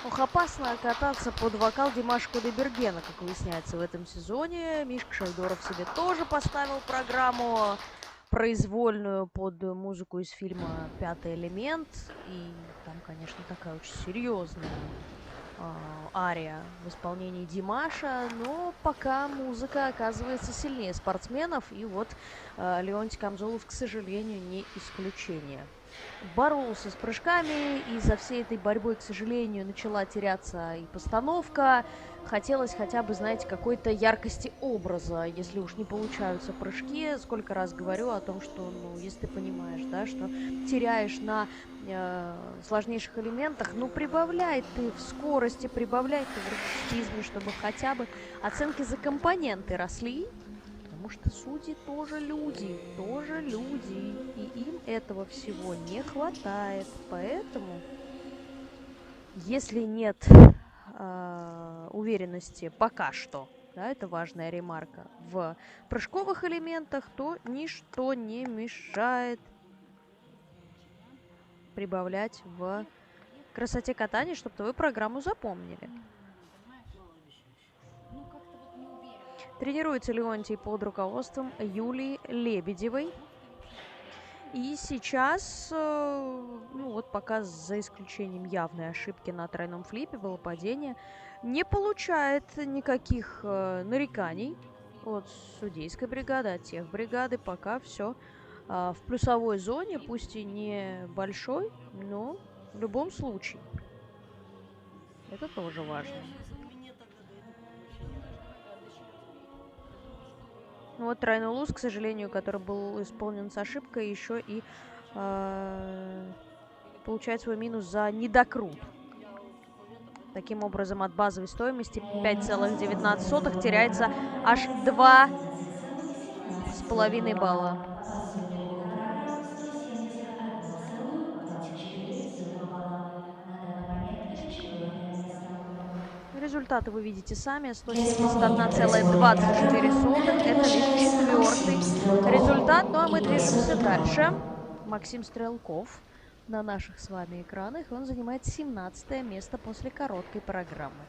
Ох, опасно кататься под вокал Димаша Кудайбергена, как выясняется в этом сезоне. Мишка Шайдоров себе тоже поставил программу произвольную под музыку из фильма «Пятый элемент». И там, конечно, такая очень серьезная ария в исполнении Димаша, но пока музыка оказывается сильнее спортсменов, и вот Леонтий Камзолов, к сожалению, не исключение. боролся с прыжками, и за всей этой борьбой, к сожалению, начала теряться и постановка. Хотелось хотя бы, знаете, какой-то яркости образа, если уж не получаются прыжки. Сколько раз говорю о том, что, ну, если ты понимаешь, да, что теряешь на сложнейших элементах, ну, прибавляй ты в скорости, прибавляй ты в ручистизме, чтобы хотя бы оценки за компоненты росли. Потому что судьи тоже люди, и им этого всего не хватает. Поэтому, если нет уверенности пока что, да, это важная ремарка, в прыжковых элементах, то ничто не мешает прибавлять в красоте катания, чтобы твою программу запомнили. Тренируется Леонтий под руководством Юлии Лебедевой. И сейчас, ну вот пока за исключением явной ошибки на тройном флипе, было падение, не получает никаких нареканий от судейской бригады, от тех бригады. Пока все в плюсовой зоне, пусть и не большой, но в любом случае. Это тоже важно. Ну вот тройной луз, к сожалению, который был исполнен с ошибкой, еще и получает свой минус за недокрут. Таким образом, от базовой стоимости 5,19 теряется аж 2,5 балла. Результаты вы видите сами. 171,24. Это лишь 4-й результат. Ну а мы движемся дальше. Максим Стрелков на наших с вами экранах. Он занимает 17 место после короткой программы.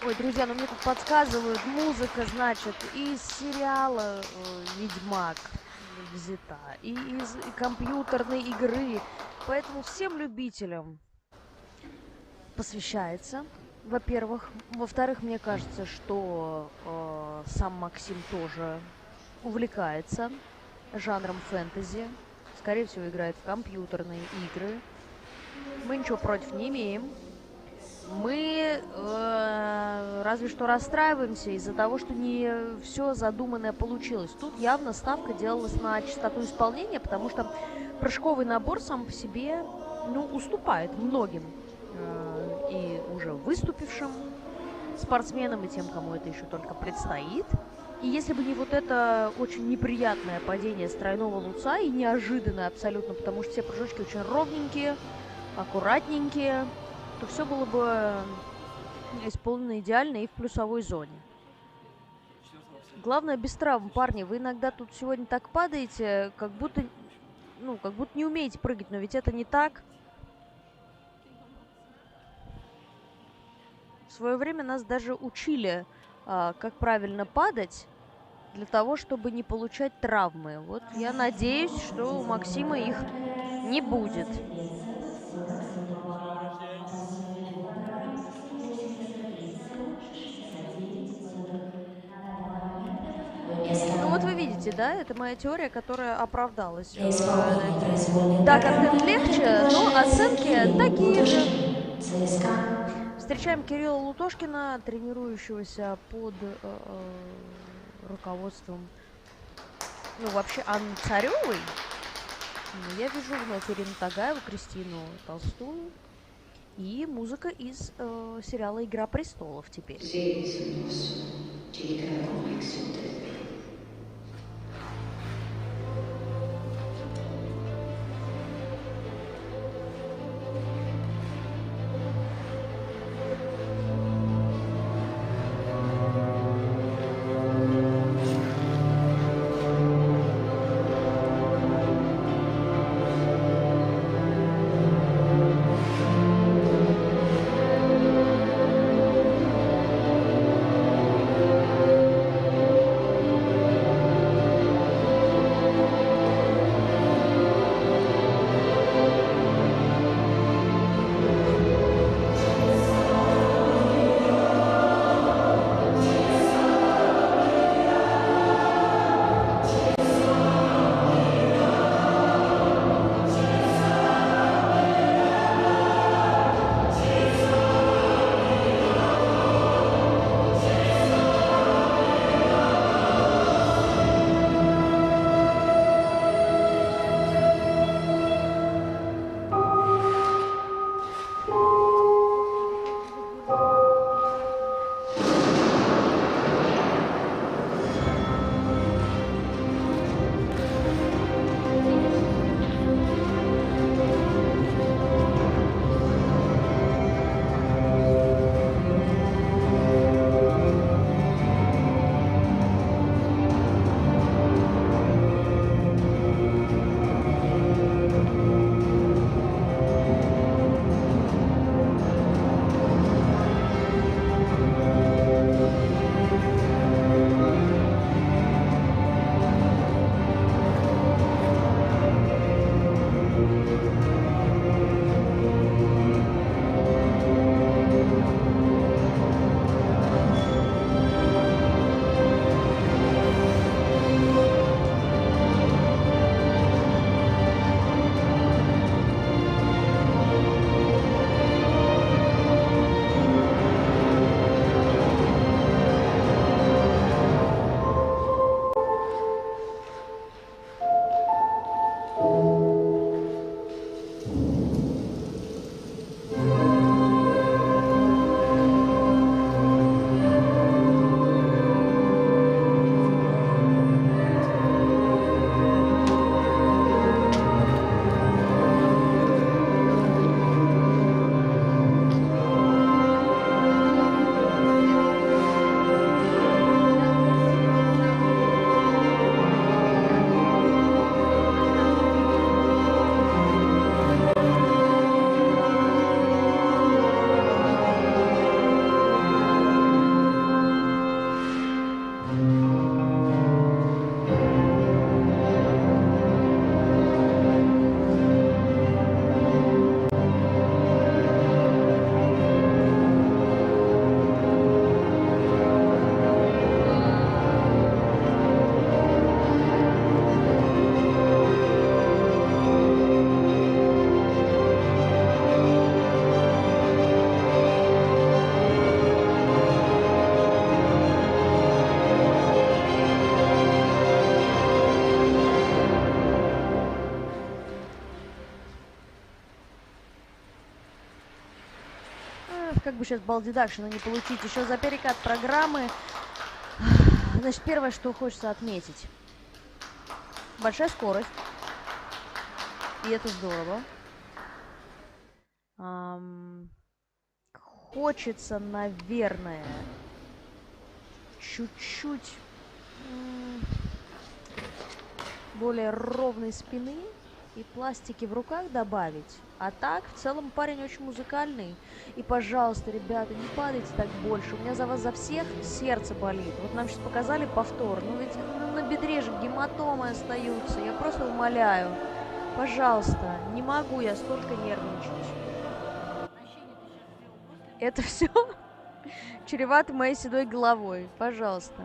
Ой, друзья, ну мне тут подсказывают, музыка, значит, из сериала «Ведьмак» взята, и из компьютерной игры. Поэтому всем любителям посвящается, во-первых. Во-вторых, мне кажется, что сам Максим тоже увлекается жанром фэнтези. Скорее всего, играет в компьютерные игры. Мы ничего против не имеем. Мы разве что расстраиваемся из-за того, что не все задуманное получилось. Тут явно ставка делалась на частоту исполнения, потому что прыжковый набор сам по себе, ну, уступает многим и уже выступившим спортсменам, и тем, кому это еще только предстоит. И если бы не вот это очень неприятное падение с тройного луца, и неожиданное абсолютно, потому что все прыжочки очень ровненькие, аккуратненькие, то все было бы исполнено идеально и в плюсовой зоне. Главное, без травм, парни. Вы иногда тут сегодня так падаете, как будто не умеете прыгать, но ведь это не так. В свое время нас даже учили, как правильно падать, для того, чтобы не получать травмы. Вот я надеюсь, что у Максима их не будет. Ну вот вы видите, да, это моя теория, которая оправдалась. Для исполнения произвольной Да, программы контент легче, но оценки заявить такие же. Лутошкин, ЦСКА. Встречаем Кирилла Лутошкина, тренирующегося под руководством, ну, вообще, Анны Царевой. Я вижу вновь Ирину Тагаеву, Кристину Толстую. И музыка из сериала «Игра престолов» теперь. Как бы сейчас балдедакшена не получить. Еще за перекат программы. Значит, первое, что хочется отметить. Большая скорость. И это здорово. Хочется, наверное, чуть-чуть более ровной спины и пластики в руках добавить. А так, в целом, парень очень музыкальный. И, пожалуйста, ребята, не падайте так больше. У меня за вас, за всех сердце болит. Вот нам сейчас показали повтор. Ну ведь на бедре же гематомы остаются. Я просто умоляю. Пожалуйста, не могу я столько нервничать. Это все чревато моей седой головой. Пожалуйста.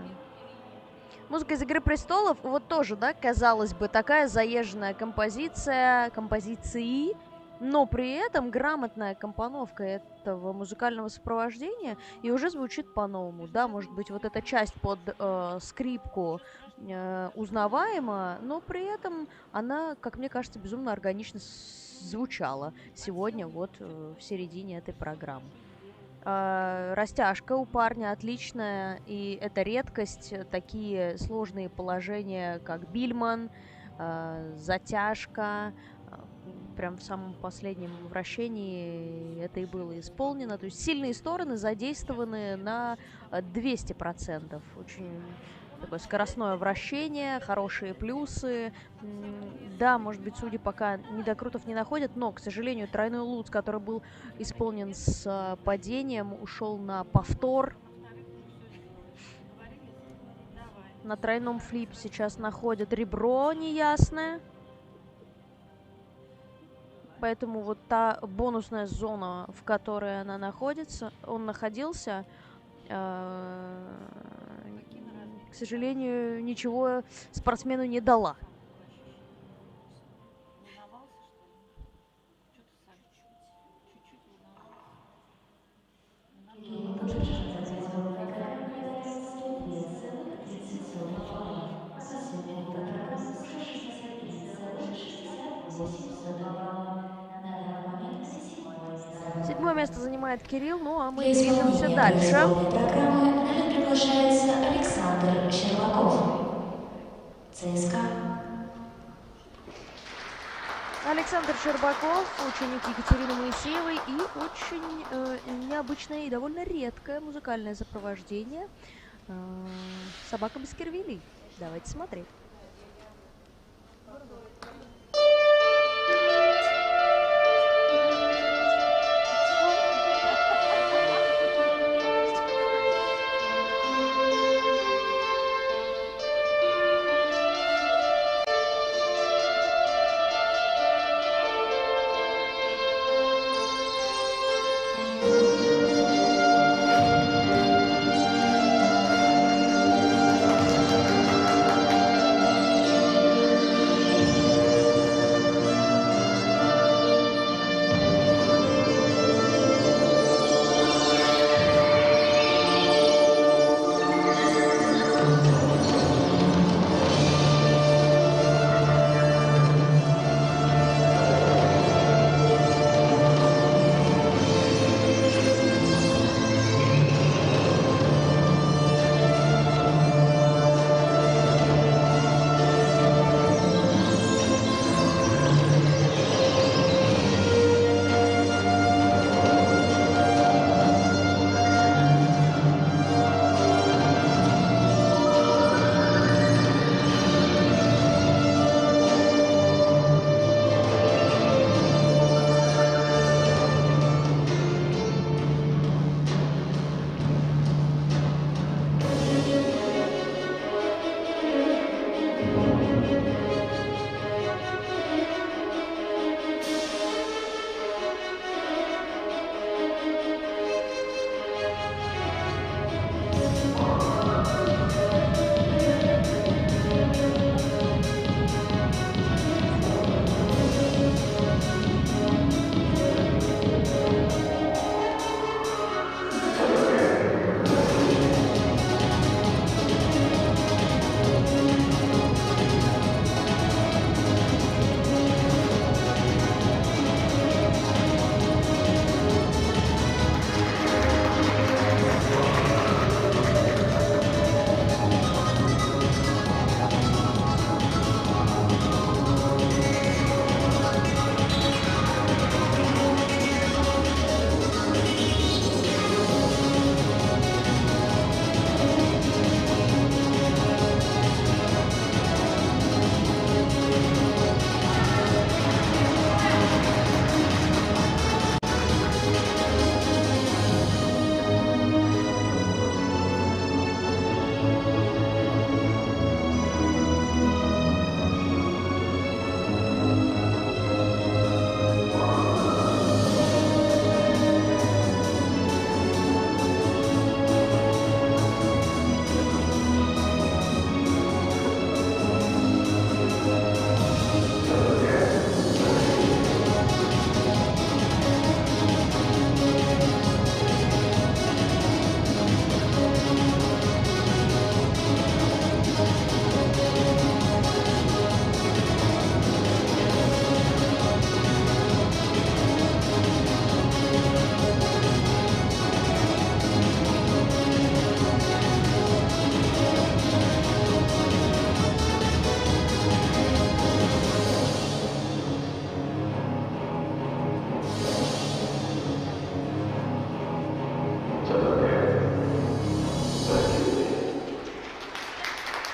Музыка из «Игры престолов», вот тоже, да, казалось бы, такая заезженная композиции, но при этом грамотная компоновка этого музыкального сопровождения и уже звучит по-новому, да, может быть, вот эта часть под скрипку узнаваема, но при этом она, как мне кажется, безумно органично звучала сегодня вот в середине этой программы. Растяжка у парня отличная, и это редкость. Такие сложные положения, как Бильман, затяжка, прям в самом последнем вращении это и было исполнено. То есть сильные стороны задействованы на 200%. Очень такое скоростное вращение, хорошие плюсы. Да, может быть, судьи пока недокрутов не находят, но, к сожалению, тройной луц, который был исполнен с падением, ушел на повтор. На тройном флипе сейчас находят ребро неясное. Поэтому вот та бонусная зона, в которой он находился, к сожалению, ничего спортсмену не дала. Седьмое место занимает Кирилл, ну а мы движемся дальше. Программы нами приглашается Александр Щербаков. ЦСКА. Александр Щербаков, ученик Екатерины Моисеевой, и очень необычное и довольно редкое музыкальное сопровождение «Собака Баскервилей». Давайте смотреть.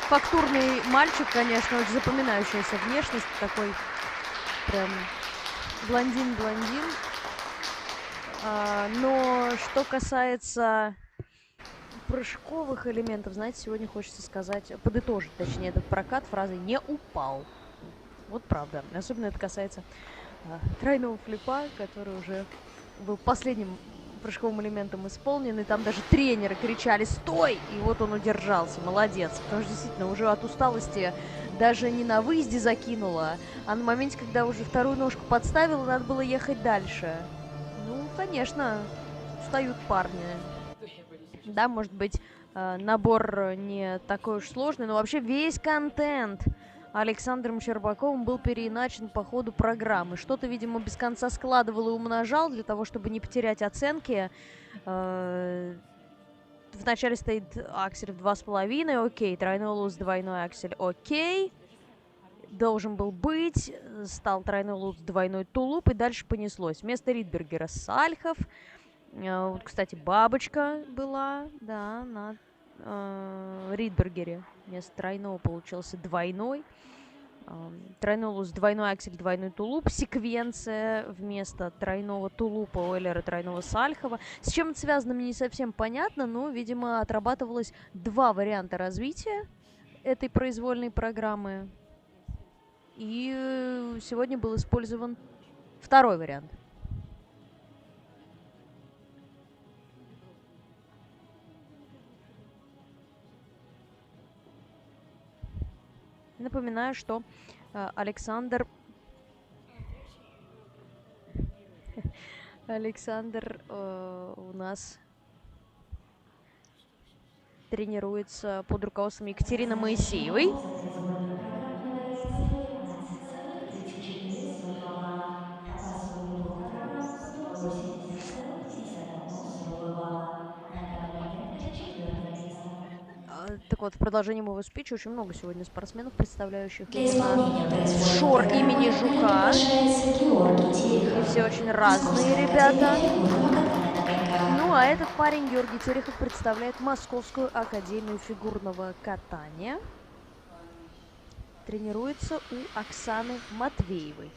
фактурный мальчик, конечно, очень запоминающаяся внешность, такой прям блондин-блондин. Но что касается прыжковых элементов, знаете, сегодня хочется сказать, подытожить, точнее, этот прокат фразой «не упал». Вот правда. Особенно это касается тройного флипа, который уже был последним прыжковым элементом исполнен, и там даже тренеры кричали «Стой!» И вот он удержался, молодец. Потому что действительно уже от усталости даже не на выезде закинула, а на моменте, когда уже вторую ножку подставила, надо было ехать дальше. Ну, конечно, устают парни. Да, может быть, набор не такой уж сложный, но вообще весь контент Александром Щербаковым был переиначен по ходу программы. Что-то, видимо, без конца складывал и умножал для того, чтобы не потерять оценки. Вначале стоит аксель в 2,5, окей. Тройной луз, двойной аксель, окей. Должен был быть. Стал тройной луз, двойной тулуп, и дальше понеслось. Вместо Ридбергера Сальхов. Вот, кстати, бабочка была, да, на Ридбергере. Вместо тройного получился двойной. Тройной луз, двойной аксель, двойной тулуп. Секвенция вместо тройного тулупа Уэллера, тройного Сальхова. С чем это связано, мне не совсем понятно, но, видимо, отрабатывалось два варианта развития этой произвольной программы. И сегодня был использован второй вариант. Напоминаю, что Александр у нас тренируется под руководством Екатерины Моисеевой. Так вот, в продолжении моего спича очень много сегодня спортсменов, представляющих шор имени Жука. И все очень разные ребята. Ну, а этот парень, Георгий Терехов, представляет Московскую академию фигурного катания. Тренируется у Оксаны Матвеевой.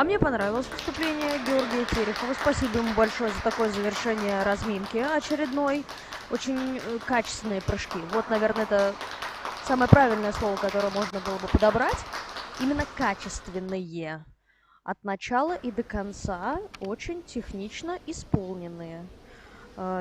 мне понравилось выступление Георгия Терехова. Спасибо ему большое за такое завершение разминки очередной. Очень качественные прыжки. Вот, наверное, это самое правильное слово, которое можно было бы подобрать. Именно качественные. От начала и до конца очень технично исполненные.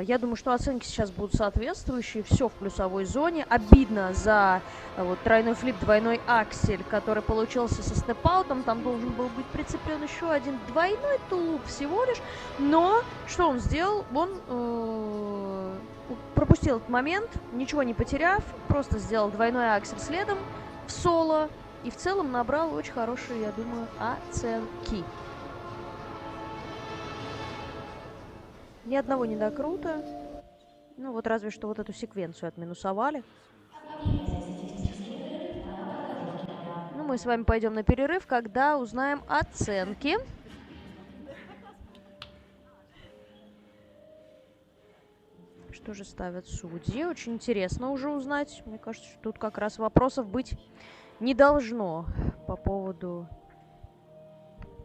Я думаю, что оценки сейчас будут соответствующие. Все в плюсовой зоне. Обидно за вот тройной флип, двойной аксель, который получился со степ-аутом. Там должен был быть прицеплен еще один двойной тулуп всего лишь. Но что он сделал? Он пропустил этот момент, ничего не потеряв. Просто сделал двойной аксель следом в соло. И в целом набрал очень хорошие, я думаю, оценки. Ни одного недокрута. Ну вот разве что вот эту секвенцию отминусовали. Ну мы с вами пойдем на перерыв, когда узнаем оценки. Что же ставят судьи? Очень интересно уже узнать. Мне кажется, что тут как раз вопросов быть не должно по поводу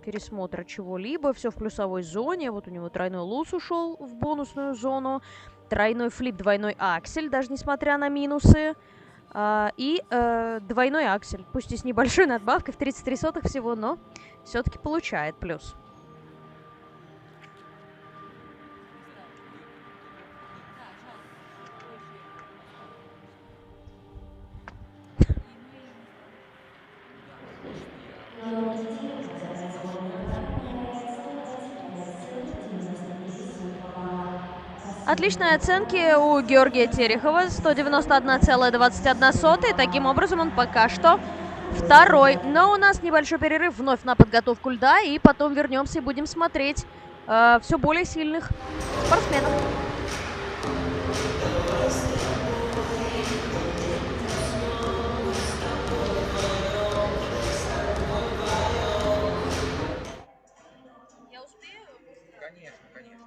пересмотра чего-либо. Все в плюсовой зоне. Вот у него тройной луз ушел в бонусную зону. Тройной флип, двойной аксель, даже несмотря на минусы. И двойной аксель. Пусть и с небольшой надбавкой в 33 сотых всего, но все-таки получает плюс. Отличные оценки у Георгия Терехова. 191,21. Таким образом, он пока что второй. Но у нас небольшой перерыв вновь на подготовку льда. И потом вернемся и будем смотреть все более сильных спортсменов. Я успею? Конечно, конечно.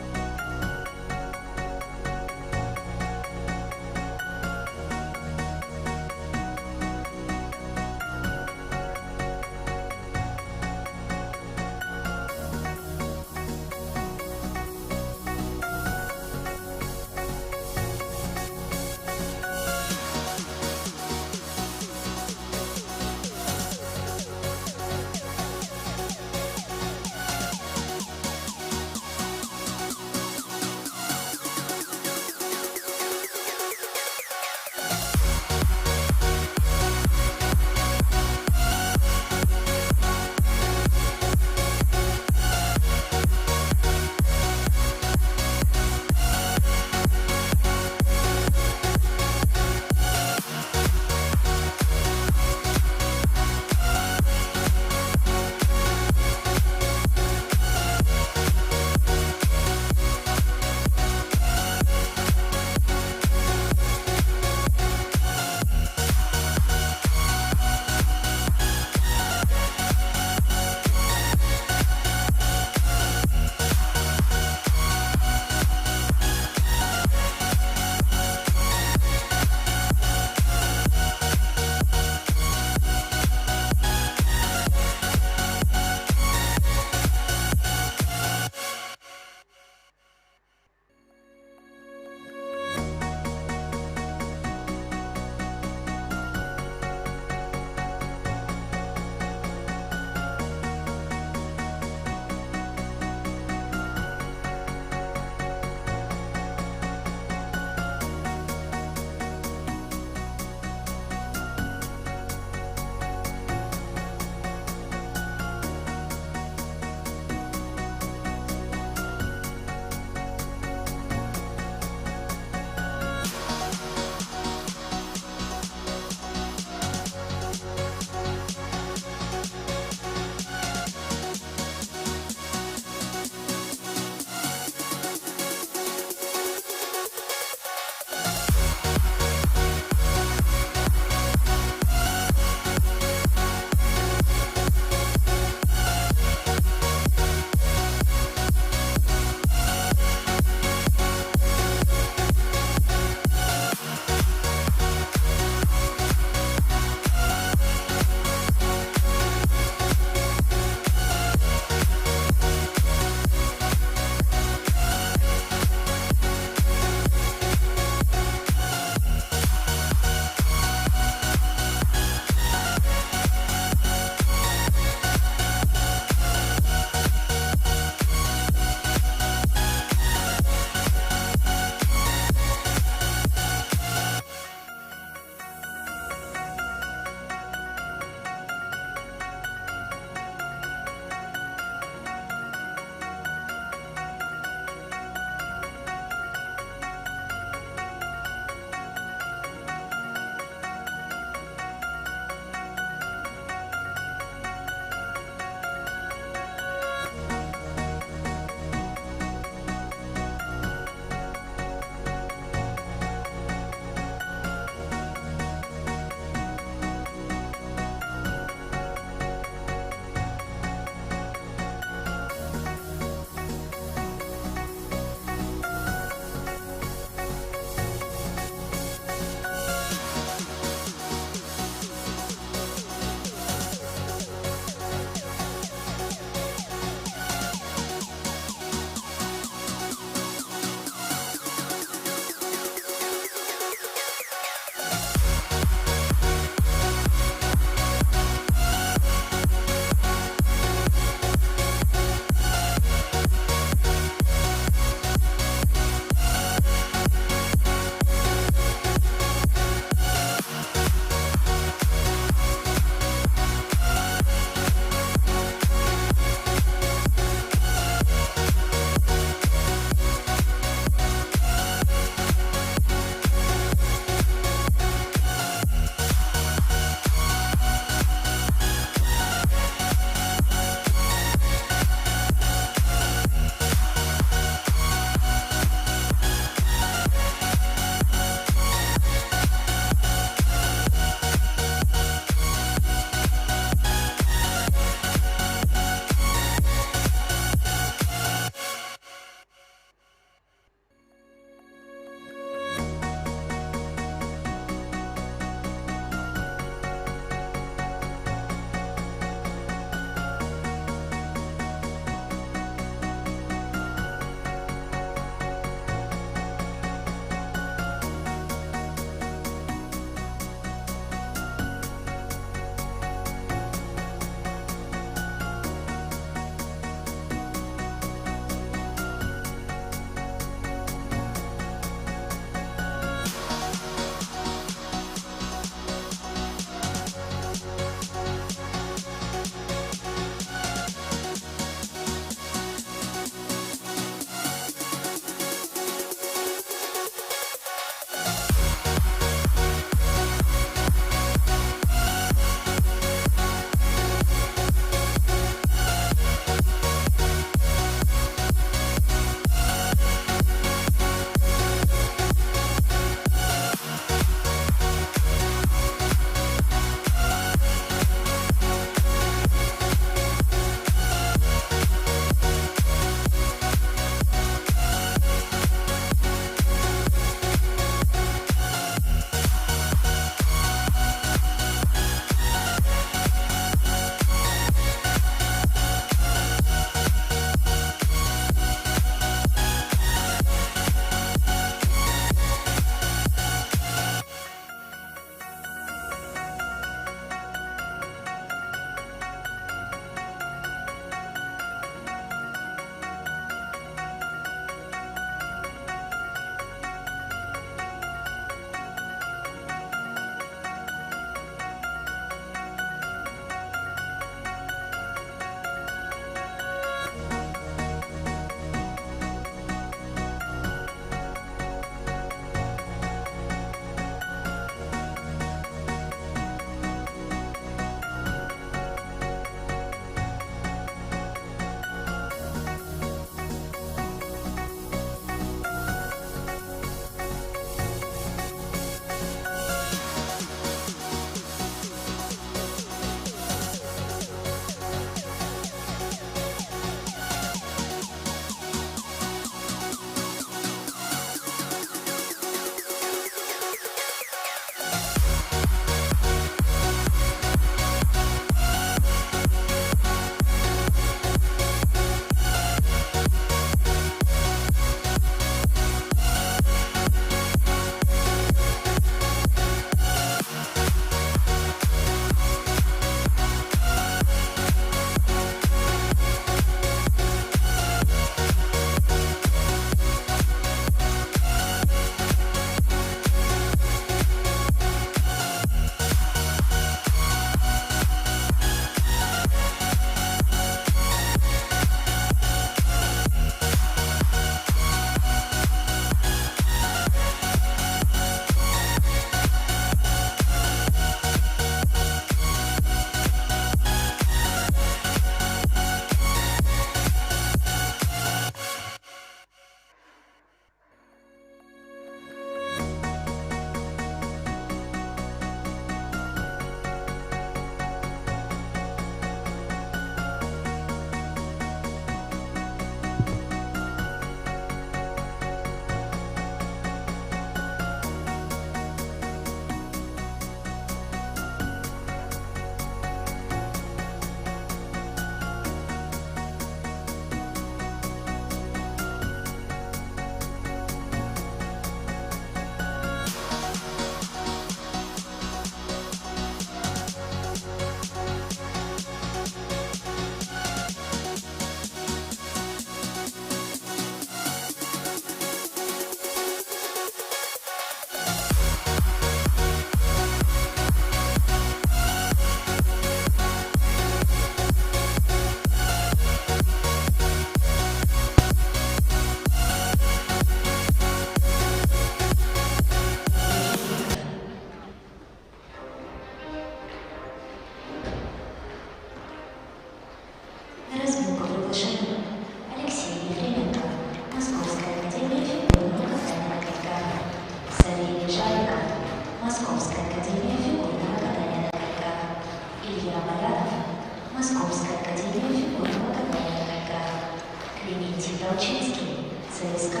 Толчинский, ЦСКА,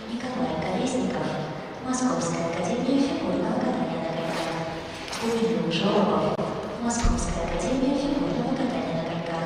Николай Колесников, Московская академия фигурного катания на коньках, Илья Жолобов, Московская академия фигурного катания на коньках.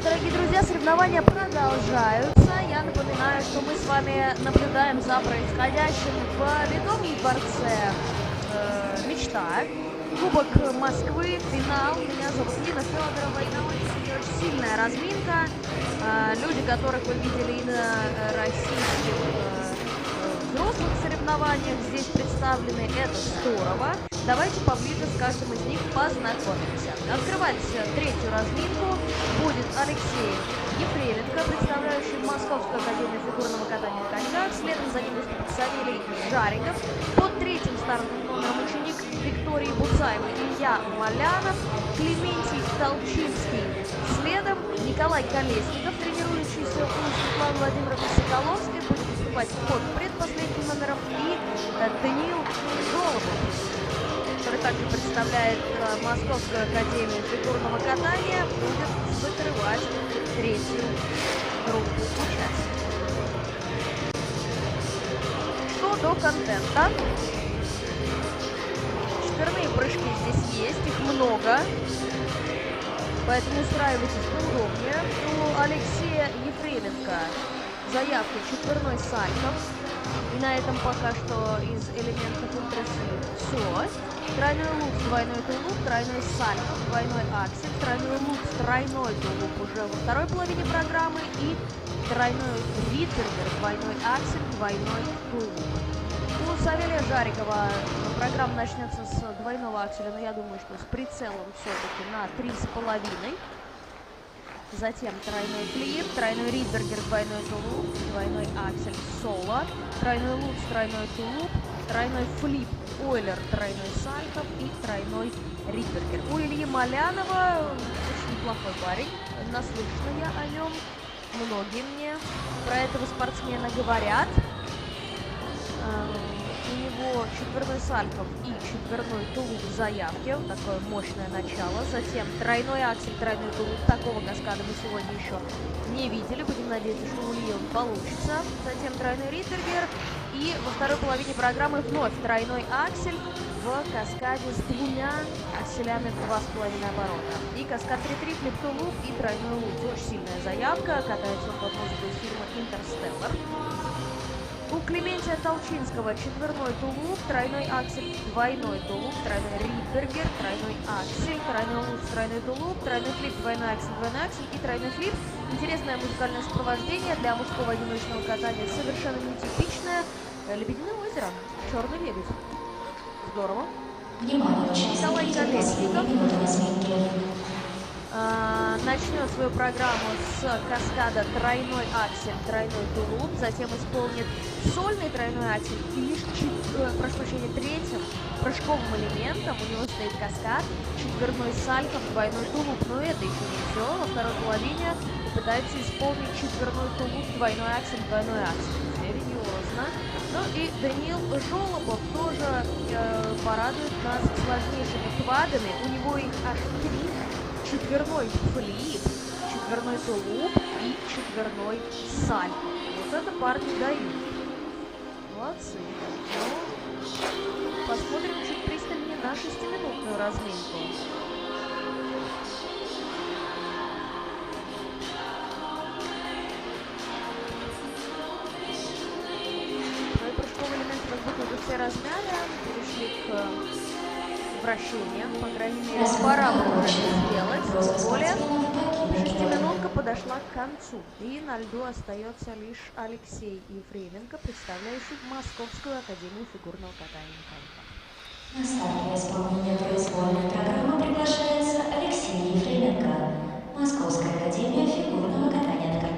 Дорогие друзья, соревнования продолжаются. Я напоминаю, что мы с вами наблюдаем за происходящим в Ледовом дворце «Мечта». Кубок Москвы, финал. Меня зовут Нина Федорова. И на улице очень сильная разминка. Люди, которых вы видели и на российских взрослых соревнованиях, здесь представлены. Это здорово. Давайте поближе с каждым из них познакомимся. Открывать третью разминку будет Алексей Ефременко, представляющий Московскую академию фигурного катания на коньках. Следом за ним выступит Савелий Жариков. Под третьим стартовым номером ученик Виктории Буцаевой Илья Малянов, Клементий Толчинский. Следом Николай Колесников, тренирующийся у Светланы Владимировны Соколовской, будет выступать под предпоследним номером, и Даниил Жолобов, который также представляет Московскую академию фигурного катания, будет закрывать третью группу участников. Что до контента. Четверные прыжки здесь есть, их много, поэтому устраивайтесь поудобнее. У Алексея Ефременко заявка четверной сальто. И на этом пока что из элементов интерслип все. Тройной луп, двойной тулуп, тройной сальто, двойной аксель, тройной луп, тройной тулуп уже во второй половине программы, и тройной ридбергер, двойной аксель, двойной тулуп. У Савелия Жарикова программа начнется с двойного акселя, но я думаю, что с прицелом все-таки на 3,5. Затем тройной флип, тройной ридбергер, двойной тулуп, двойной аксель, соло, тройной луп, тройной тулуп, тройной флип, ойлер, тройной сальто и тройной ридбергер. У Ильи Малянова очень неплохой парень, наслышана я о нем, многие мне про этого спортсмена говорят. У него четверной сальто и четверной тулуп в заявке, вот такое мощное начало. Затем тройной аксель, тройной тулуп. Такого каскада мы сегодня еще не видели. Будем надеяться, что у Ильи он получится. Затем тройной ридбергер. И во второй половине программы вновь тройной аксель в каскаде с двумя акселями в 2,5 оборота. И каскад 3-3, флип тулуп и тройной луп. Очень сильная заявка. Катается он под музыку из фильма «Интерстеллар». У Клементия Толчинского четверной тулуп, тройной аксель, двойной тулуп, тройной ридбергер, тройной аксель, тройной луп, тройной тулуп, тройной флип, двойной аксель и тройной флип. Интересное музыкальное сопровождение для мужского одиночного катания, совершенно нетипичное. Лебединое озеро, черный лебедь. Здорово. Внимание, Николай Колесников начнет свою программу с каскада тройной аксель, тройной тулуп, затем исполнит сольный тройной аксель и лишь, прошу прощения, третьим прыжковым элементом у него стоит каскад, четверной сальто, двойной тулуп, но это еще не все. Во второй половине пытается исполнить четверной тулуп, двойной аксель, серьезно. Ну и Даниил Жолобов тоже порадует нас сложнейшими квадами, у него их аж 3. Четверной флип, четверной тулуп и четверной сальто. Вот это парни дают. Молодцы. Ну, посмотрим чуть пристальнее на 6-минутную разминку. Свои прыжковые элементы как будто бы все размяли, перешли к вращением, по крайней мере, пора бы уже сделать. Тем более, 6-минутка подошла к концу. И на льду остается лишь Алексей Ефременко, представляющий Московскую академию фигурного катания на коньках. На старт для исполнения произвольной программы приглашается Алексей Ефременко, Московская академия фигурного катания на коньках.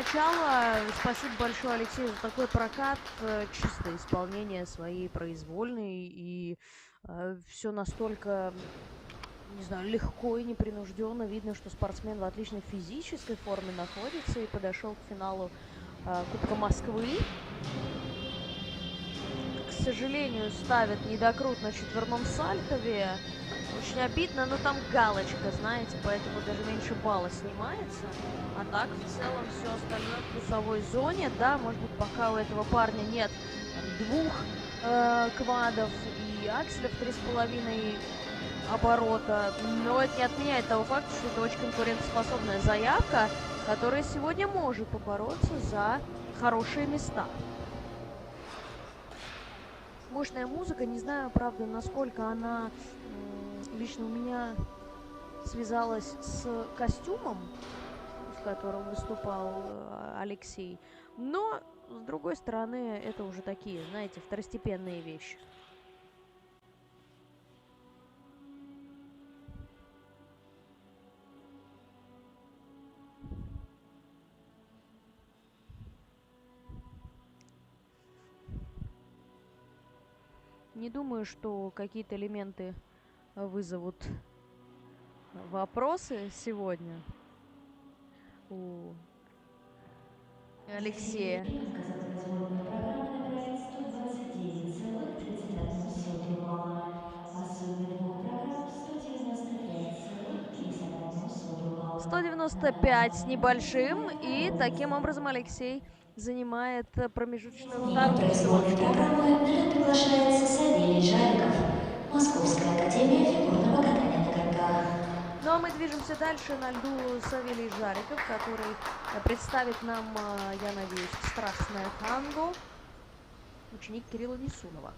начала. Спасибо большое, Алексей, за такой прокат. Чистое исполнение своей произвольной. И все настолько, не знаю, легко и непринужденно. Видно, что спортсмен в отличной физической форме находится и подошел к финалу Кубка Москвы. К сожалению, ставят недокрут на четверном сальтове. Очень обидно, но там галочка, знаете, поэтому даже меньше балла снимается. А так, в целом, все остальное в плюсовой зоне. Да, может быть, пока у этого парня нет двух квадов и акселев 3,5 оборота. Но это не отменяет того факта, что это очень конкурентоспособная заявка, которая сегодня может побороться за хорошие места. Мощная музыка, не знаю, правда, насколько она лично у меня связалась с костюмом, в котором выступал Алексей. Но, с другой стороны, это уже такие, знаете, второстепенные вещи. Не думаю, что какие-то элементы вызовут вопросы сегодня у Алексея. Произвольная программа набирает 129,31 балла, а сумма двух программ 195,31 балла. 195 с небольшим, и таким образом Алексей занимает промежуточную вторую Произвольной строчку. программы на лед приглашается Савелий Жариков, Московская академия фигурного катания на коньках. Ну а мы движемся дальше на льду Савелий Жариков, который представит нам, я надеюсь, страстное танго, ученик Кирилла Несунова.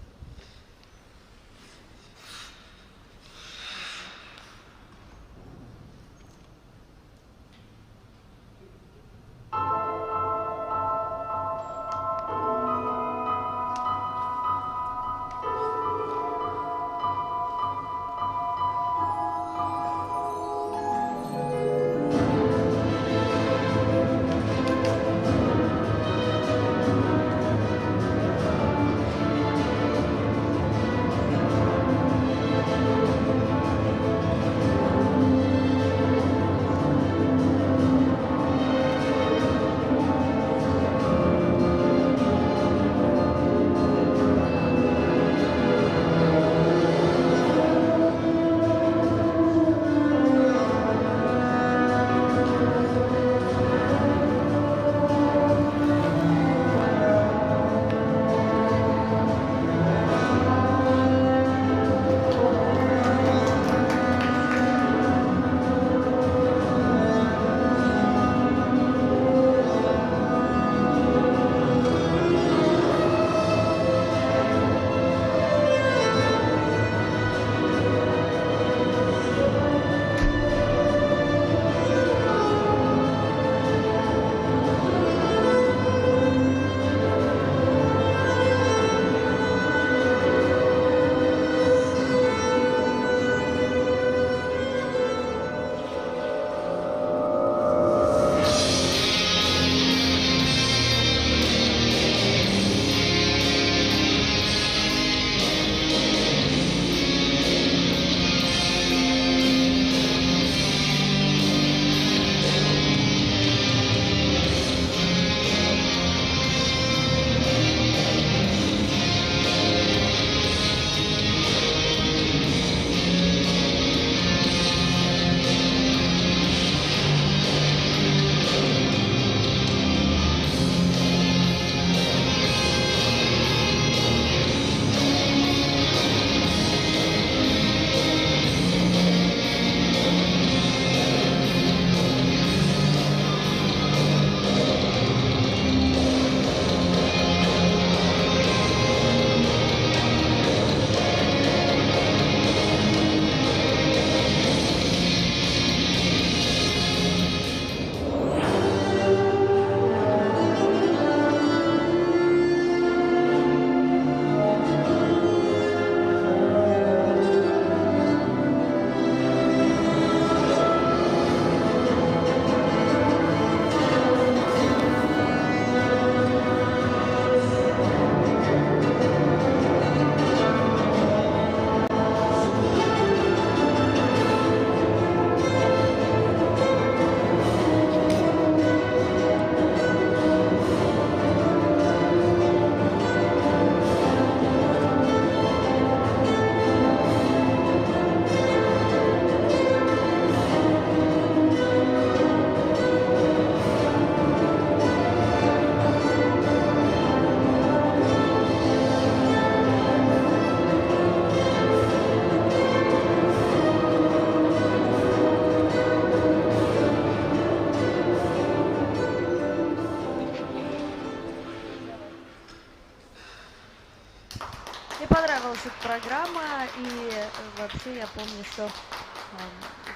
называлась эта программа, и вообще я помню, что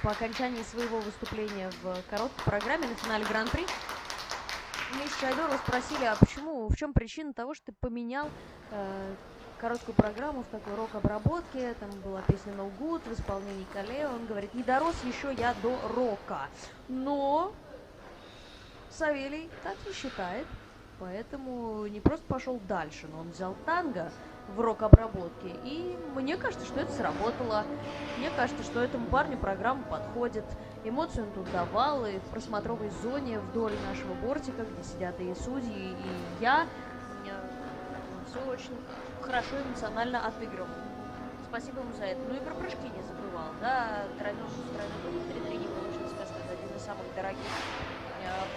по окончании своего выступления в короткой программе на финале Гран-при Мишу Шайдорова спросили, а почему, в чем причина того, что ты поменял короткую программу в такой рок-обработке, там была песня No Good в исполнении Калео, он говорит, не дорос еще я до рока, но Савелий так не считает, поэтому не просто пошел дальше, но он взял танго в рок-обработке, и мне кажется, что это сработало, мне кажется, что этому парню программа подходит, эмоции он тут давал, и в просмотровой зоне вдоль нашего бортика, где сидят и судьи, и я, все очень хорошо эмоционально отыгрывал. Спасибо ему за это. Ну и про прыжки не забывал, да, тройной 3-3 не получилось, так сказать, один из самых дорогих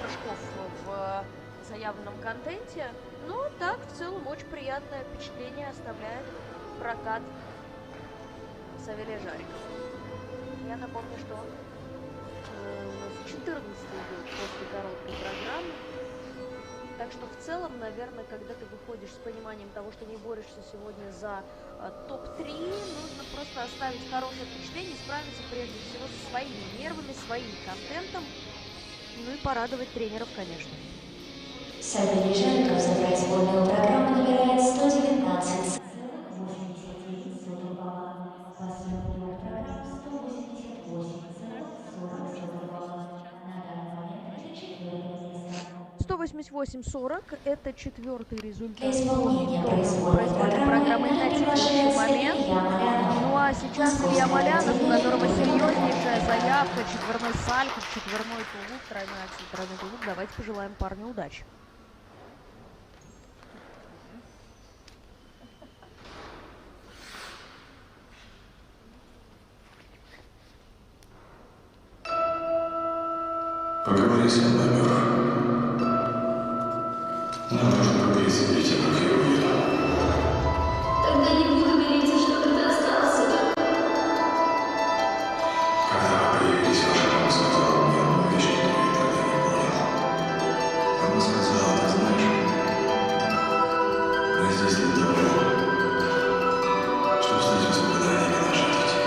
прыжков в заявленном контенте. Но так, в целом, очень приятное впечатление оставляет прокат Савелия Жарикова. Я напомню, что у нас 14 идет после короткой программы. Так что в целом, наверное, когда ты выходишь с пониманием того, что не борешься сегодня за топ-3, нужно просто оставить хорошее впечатление, справиться прежде всего со своими нервами, своим контентом, ну и порадовать тренеров, конечно. Савелий Жариков забрать сборную программу набирает 119. Это четвертый результат Для исполнения произвольной программы на текущий момент. Ну а сейчас Илья Малянов, у которого серьезнейшая заявка, четверной сальхов, четверной тулуп, тройной аксель, тройной тулуп. Давайте пожелаем парню удачи. Поговори со мной, Мюр. Нам нужно купить эти руки. Тогда не буду мириться, что ты остался. Когда вы появились, ваша мама сказала мне одну вещь, которую я тогда не понял. Она сказала, ты знаешь, мы здесь для того, чтобы стать воспоминаниями наших детей.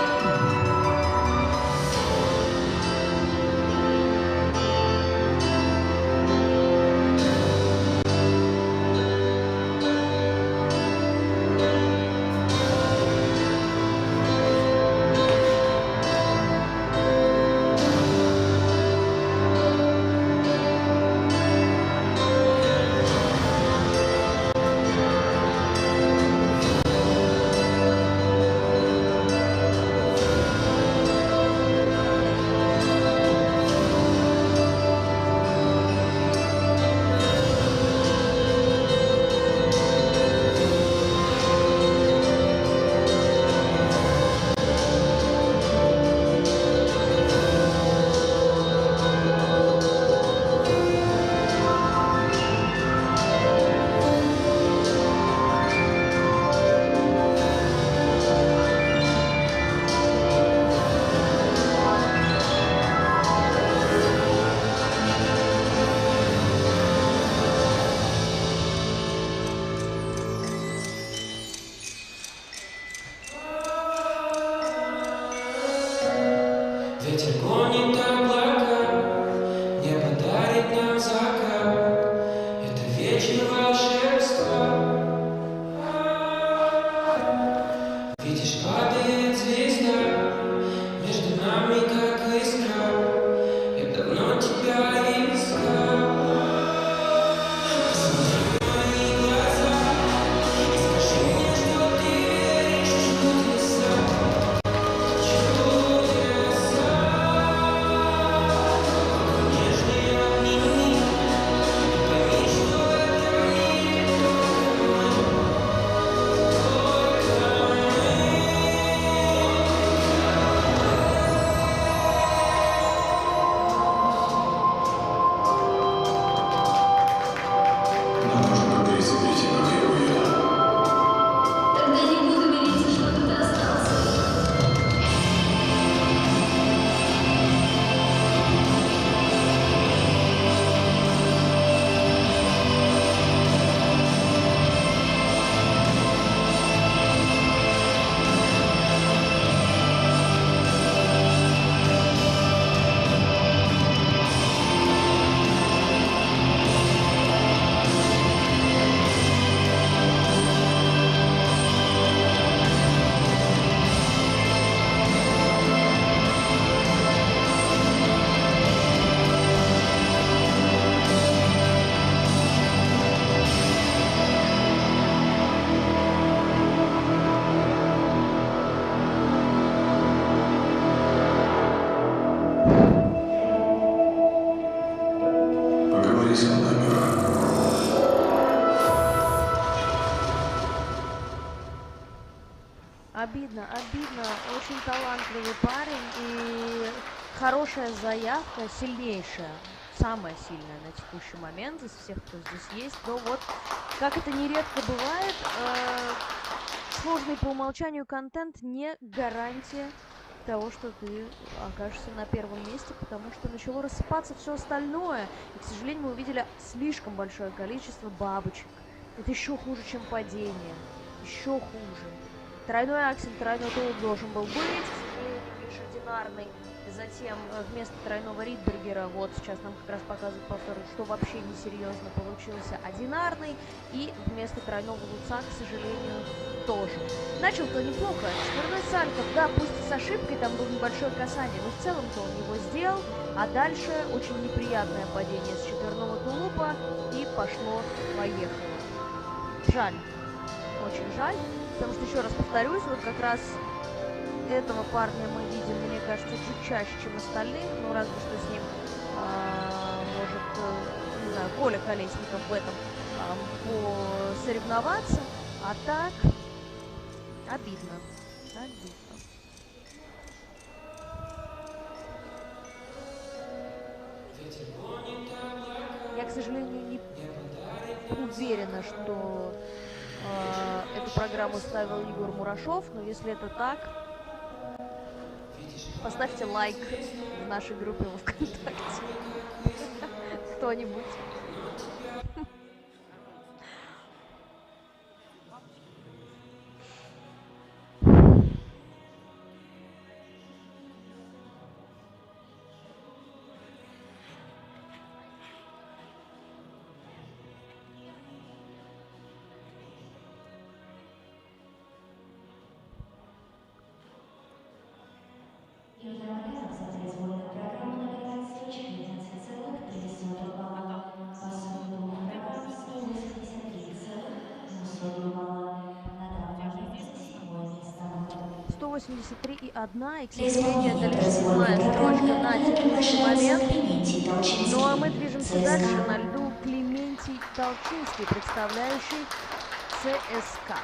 Ветер гонит облака, небо дарит нам закат. Это вечер волшебства. Видишь, падает звезда между нами, как искра. Я давно тебя искал. Посмотри в мои глаза и скажи мне, что ты веришь в чудеса. Чудеса. Обидно, обидно. Очень талантливый парень и хорошая заявка, сильнейшая. Самая сильная на текущий момент из всех, кто здесь есть. Но вот, как это нередко бывает, сложный по умолчанию контент не гарантия того, что ты окажешься на первом месте, потому что начало рассыпаться все остальное. И, к сожалению, мы увидели слишком большое количество бабочек. Это еще хуже, чем падение. Еще хуже. Тройной аксель, тройной тулуп должен был быть, к сожалению, лишь одинарный. Затем вместо тройного Ридбергера, вот сейчас нам как раз показывают повтор, что вообще несерьезно получился одинарный. И вместо тройного луца, к сожалению, тоже. Начал-то неплохо. Четверной сальто, да, пусть и с ошибкой, там было небольшое касание, но в целом-то он его сделал. А дальше очень неприятное падение с четверного тулупа, и пошло-поехало. Жаль. Очень жаль. Потому что, еще раз повторюсь, вот как раз этого парня мы видим, мне кажется, чуть чаще, чем остальных. Ну, разве что с ним может, не знаю, Коля Колесников в этом посоревноваться. А так, обидно. Обидно. Я, к сожалению, не уверена, что эту программу ставил Егор Мурашов, но если это так, поставьте лайк в нашей группе во ВКонтакте. Кто-нибудь. Европейская произвольная программа набирает 114,3 балла. Посудный программ 183,0 балла. На данный момент седьмое место. 183,1, и, к Для сожалению, это исполнения лишь произвольной седьмая строчка на программы текущий приглашается момент. Клементий Толчинский. Ну а мы движемся дальше ЦСКА. на льду Клементий Толчинский, представляющий ЦСКА.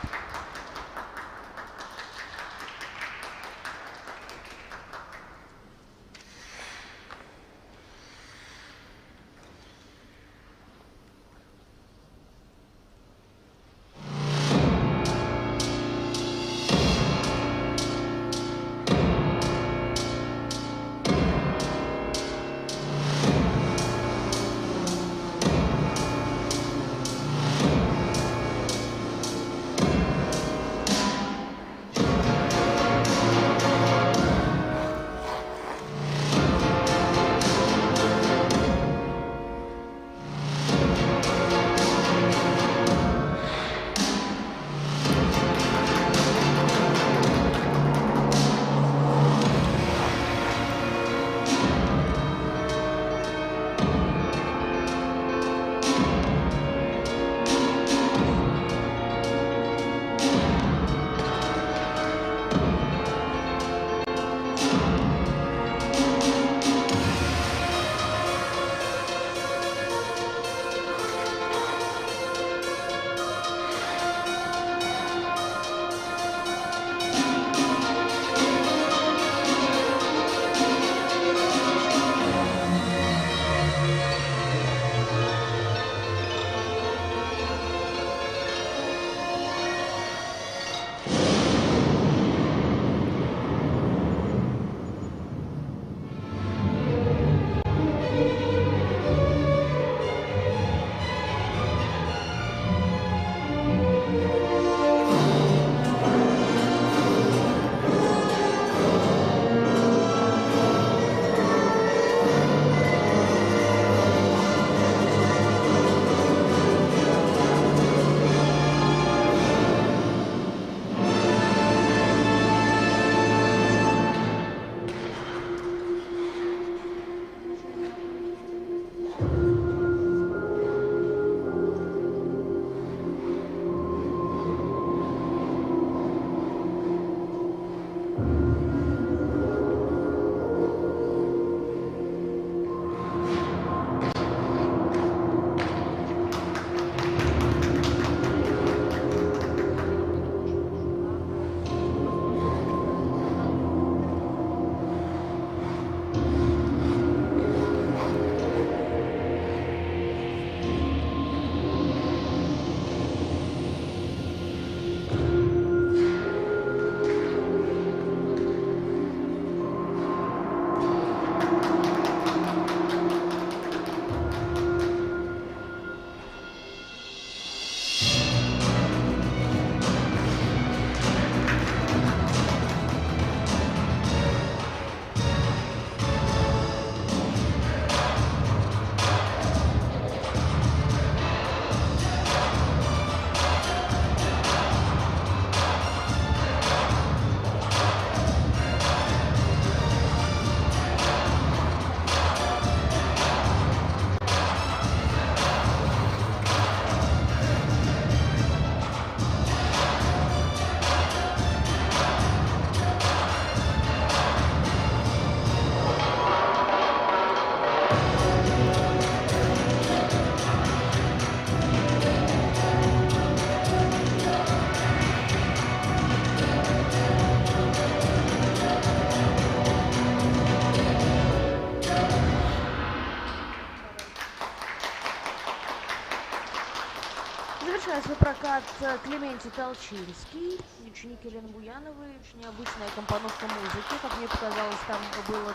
ребят Клементий Толчинский, ученик Елены Буяновой, очень необычная компоновка музыки. Как мне показалось, там было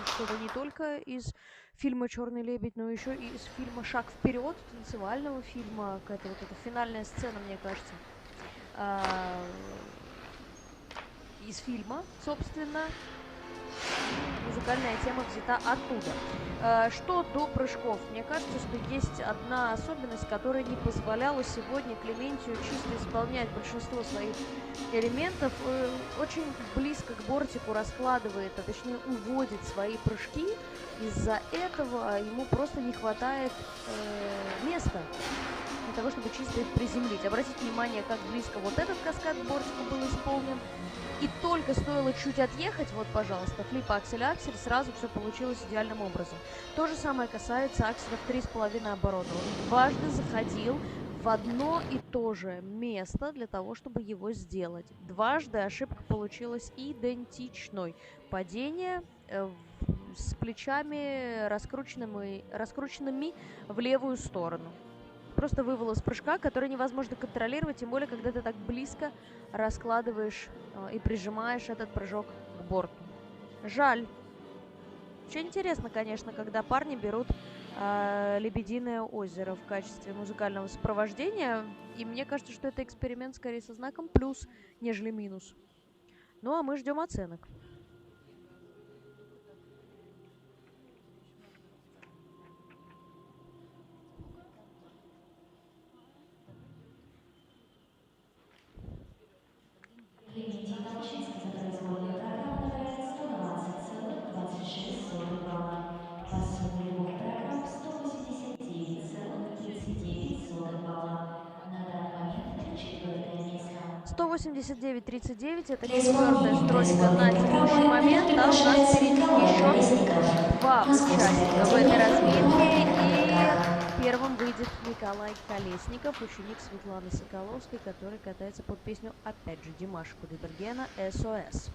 что-то не только из фильма «Черный лебедь», но еще и из фильма «Шаг вперед», танцевального фильма. Какая-то вот эта финальная сцена, мне кажется, из фильма, собственно. Музыкальная тема взята оттуда. Что до прыжков? Мне кажется, что есть одна особенность, которая не позволяла сегодня Клементию чисто исполнять большинство своих элементов. Очень близко к бортику раскладывает, а точнее уводит свои прыжки. Из-за этого ему просто не хватает места для того, чтобы чисто их приземлить. Обратите внимание, как близко вот этот каскад к бортику был исполнен. И только стоило чуть отъехать, вот, пожалуйста, флип, аксель, аксель, сразу все получилось идеальным образом. То же самое касается акселя в 3,5 оборота. Он дважды заходил в одно и то же место для того, чтобы его сделать. Дважды ошибка получилась идентичной. Падение с плечами раскрученными в левую сторону. Просто вывел из прыжка, который невозможно контролировать, тем более, когда ты так близко раскладываешь и прижимаешь этот прыжок к борту. Жаль. Очень интересно, конечно, когда парни берут «Лебединое озеро» в качестве музыкального сопровождения, и мне кажется, что это эксперимент скорее со знаком плюс, нежели минус. Ну, а мы ждем оценок. Клементий Толчинский за произвольную программу набирает 120,26 балла. По сумме двух программ 189,39 балла. На данный момент это 4-е место. 189,39 это Для 4-я исполнения строчка на произвольной текущий программы момент, а у нас приглашается впереди Николай еще Колесников. 2 Московская участника в академия этой разминке, фигурного и катания. первым выйдет Николай Колесников, ученик Светланы Соколовской, который катается под песню, опять же, Димаша Кудайбергена «СОС».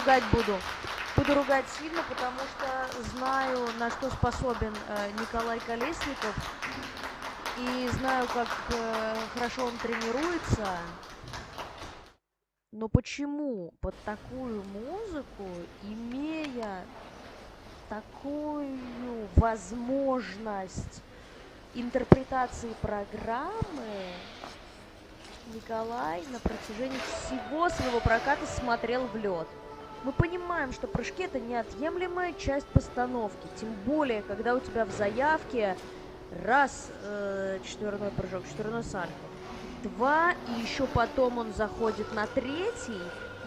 ругать буду. Буду ругать сильно, потому что знаю, на что способен Николай Колесников. И знаю, как хорошо он тренируется. Но почему под такую музыку, имея такую возможность интерпретации программы, Николай на протяжении всего своего проката смотрел в лед? Мы понимаем, что прыжки — это неотъемлемая часть постановки, тем более, когда у тебя в заявке раз четверной прыжок, четверной сальто, два, и еще потом он заходит на третий,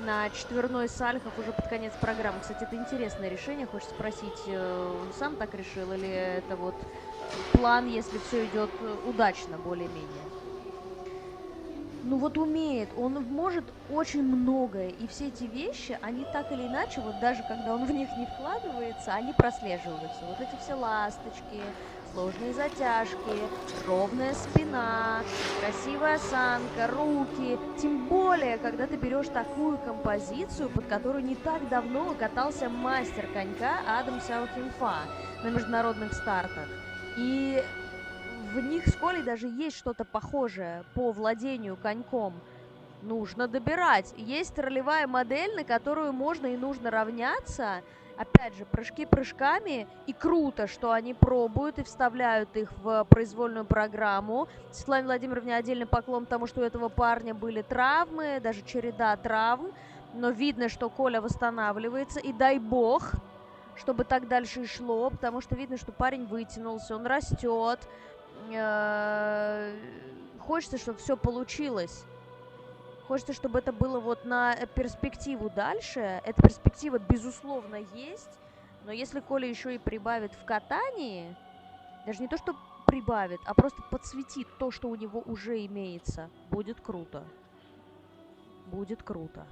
на четверной сальхов уже под конец программы. Кстати, это интересное решение. Хочется спросить, он сам так решил, или это вот план, если все идет удачно, более-менее? Ну вот умеет, он может очень многое, и все эти вещи, они так или иначе, вот даже когда он в них не вкладывается, они прослеживаются. Вот эти все ласточки, сложные затяжки, ровная спина, красивая осанка, руки. Тем более, когда ты берешь такую композицию, под которую не так давно катался мастер конька Адам Сяохинфа на международных стартах. И в них с Колей даже есть что-то похожее по владению коньком. Нужно добирать. Есть ролевая модель, на которую можно и нужно равняться. Опять же, прыжки прыжками. И круто, что они пробуют и вставляют их в произвольную программу. Светлане Владимировне отдельный поклон, потому что у этого парня были травмы, даже череда травм. Но видно, что Коля восстанавливается. И дай бог, чтобы так дальше и шло, потому что видно, что парень вытянулся, он растет. Хочется, чтобы все получилось. Хочется, чтобы это было вот на перспективу дальше. Эта перспектива, безусловно, есть. Но если Коля еще и прибавит в катании, даже не то, что прибавит, а просто подсветит то, что у него уже имеется, будет круто. Будет круто.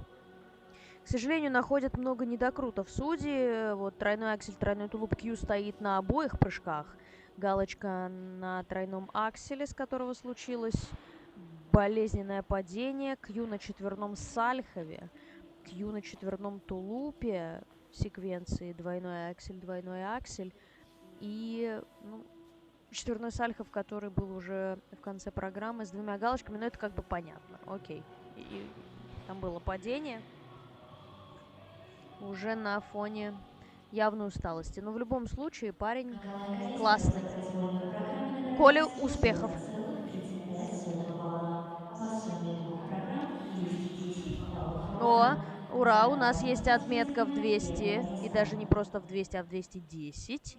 К сожалению, находят много недокрутов судьи. Вот тройной аксель, тройной тулуп Q стоит на обоих прыжках. Галочка на тройном акселе, с которого случилось болезненное падение. Q на четверном сальхове. Q на четверном тулупе в секвенции двойной аксель. И четверной сальхов, который был уже в конце программы с двумя галочками. Но это как бы понятно. Окей. И там было падение. Уже на фоне явной усталости. Но в любом случае парень классный. Коля, успехов! О, ура, у нас есть отметка в 200. И даже не просто в 200, а в 210.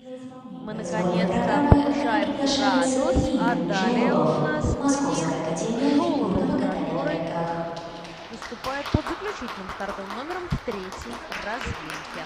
Мы наконец-то повышаем градус. А далее у нас Денис Жулов, который выступает под заключительным стартовым номером в третьей развилке.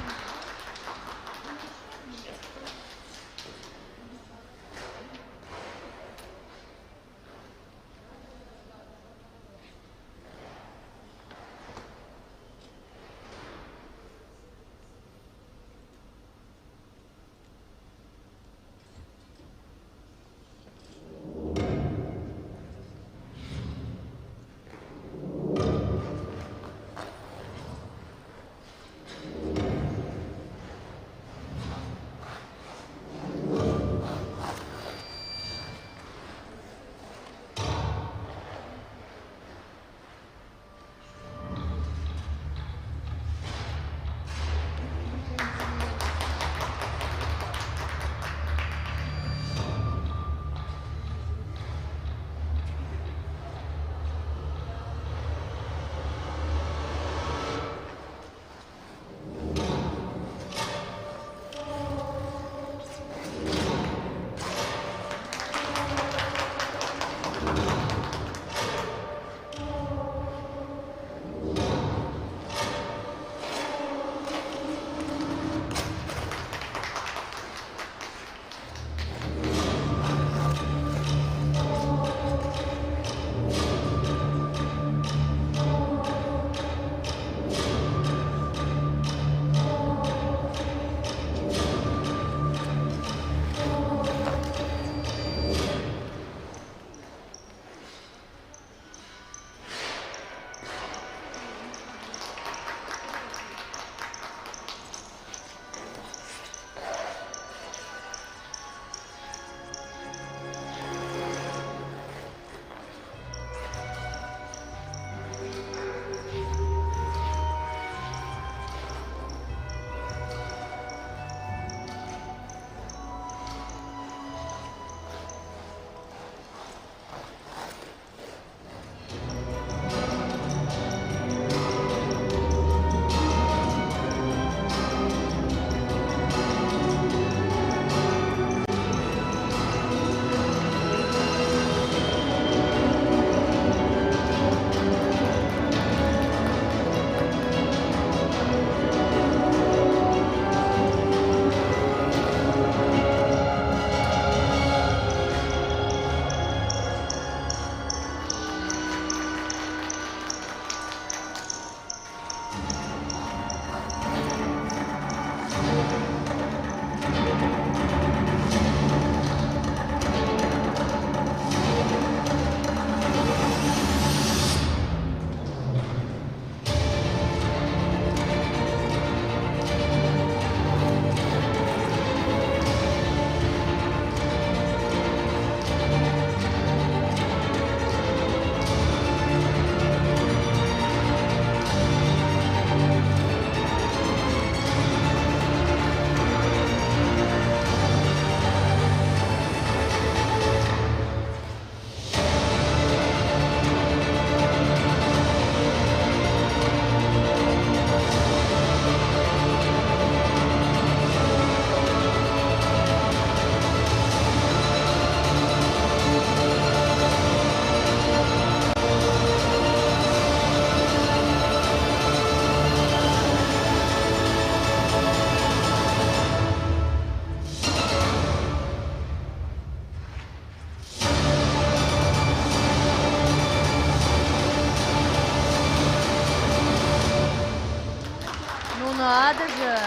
надо же!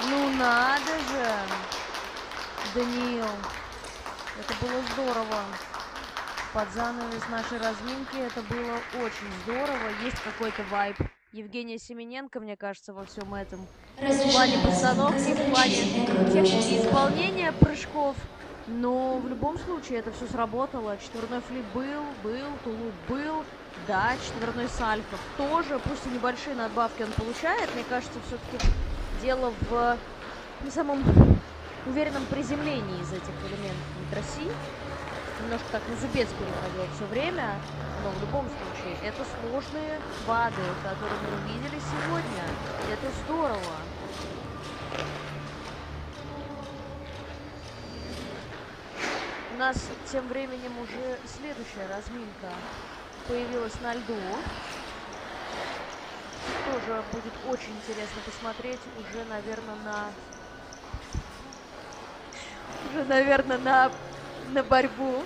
Ну надо же! Даниил, это было здорово. Под занавес нашей разминки это было очень здорово. Есть какой-то вайб. Евгения Семененко, мне кажется, во всем этом. В плане Разрешена разминка постановки, в плане заключительной группы техники участников. исполнения прыжков. Но в любом случае это все сработало. Четверной флип был, тулуп был. Да, четверной сальхов тоже. Пусть и небольшие надбавки он получает. Мне кажется, все-таки дело в не самом уверенном приземлении из этих элементов России. Немножко так на зубец переходил все время. Но в любом случае это сложные ВАДы, которые мы увидели сегодня. И это здорово. У нас тем временем уже следующая разминка появилась на льду. Тоже будет очень интересно посмотреть уже, наверное, на борьбу.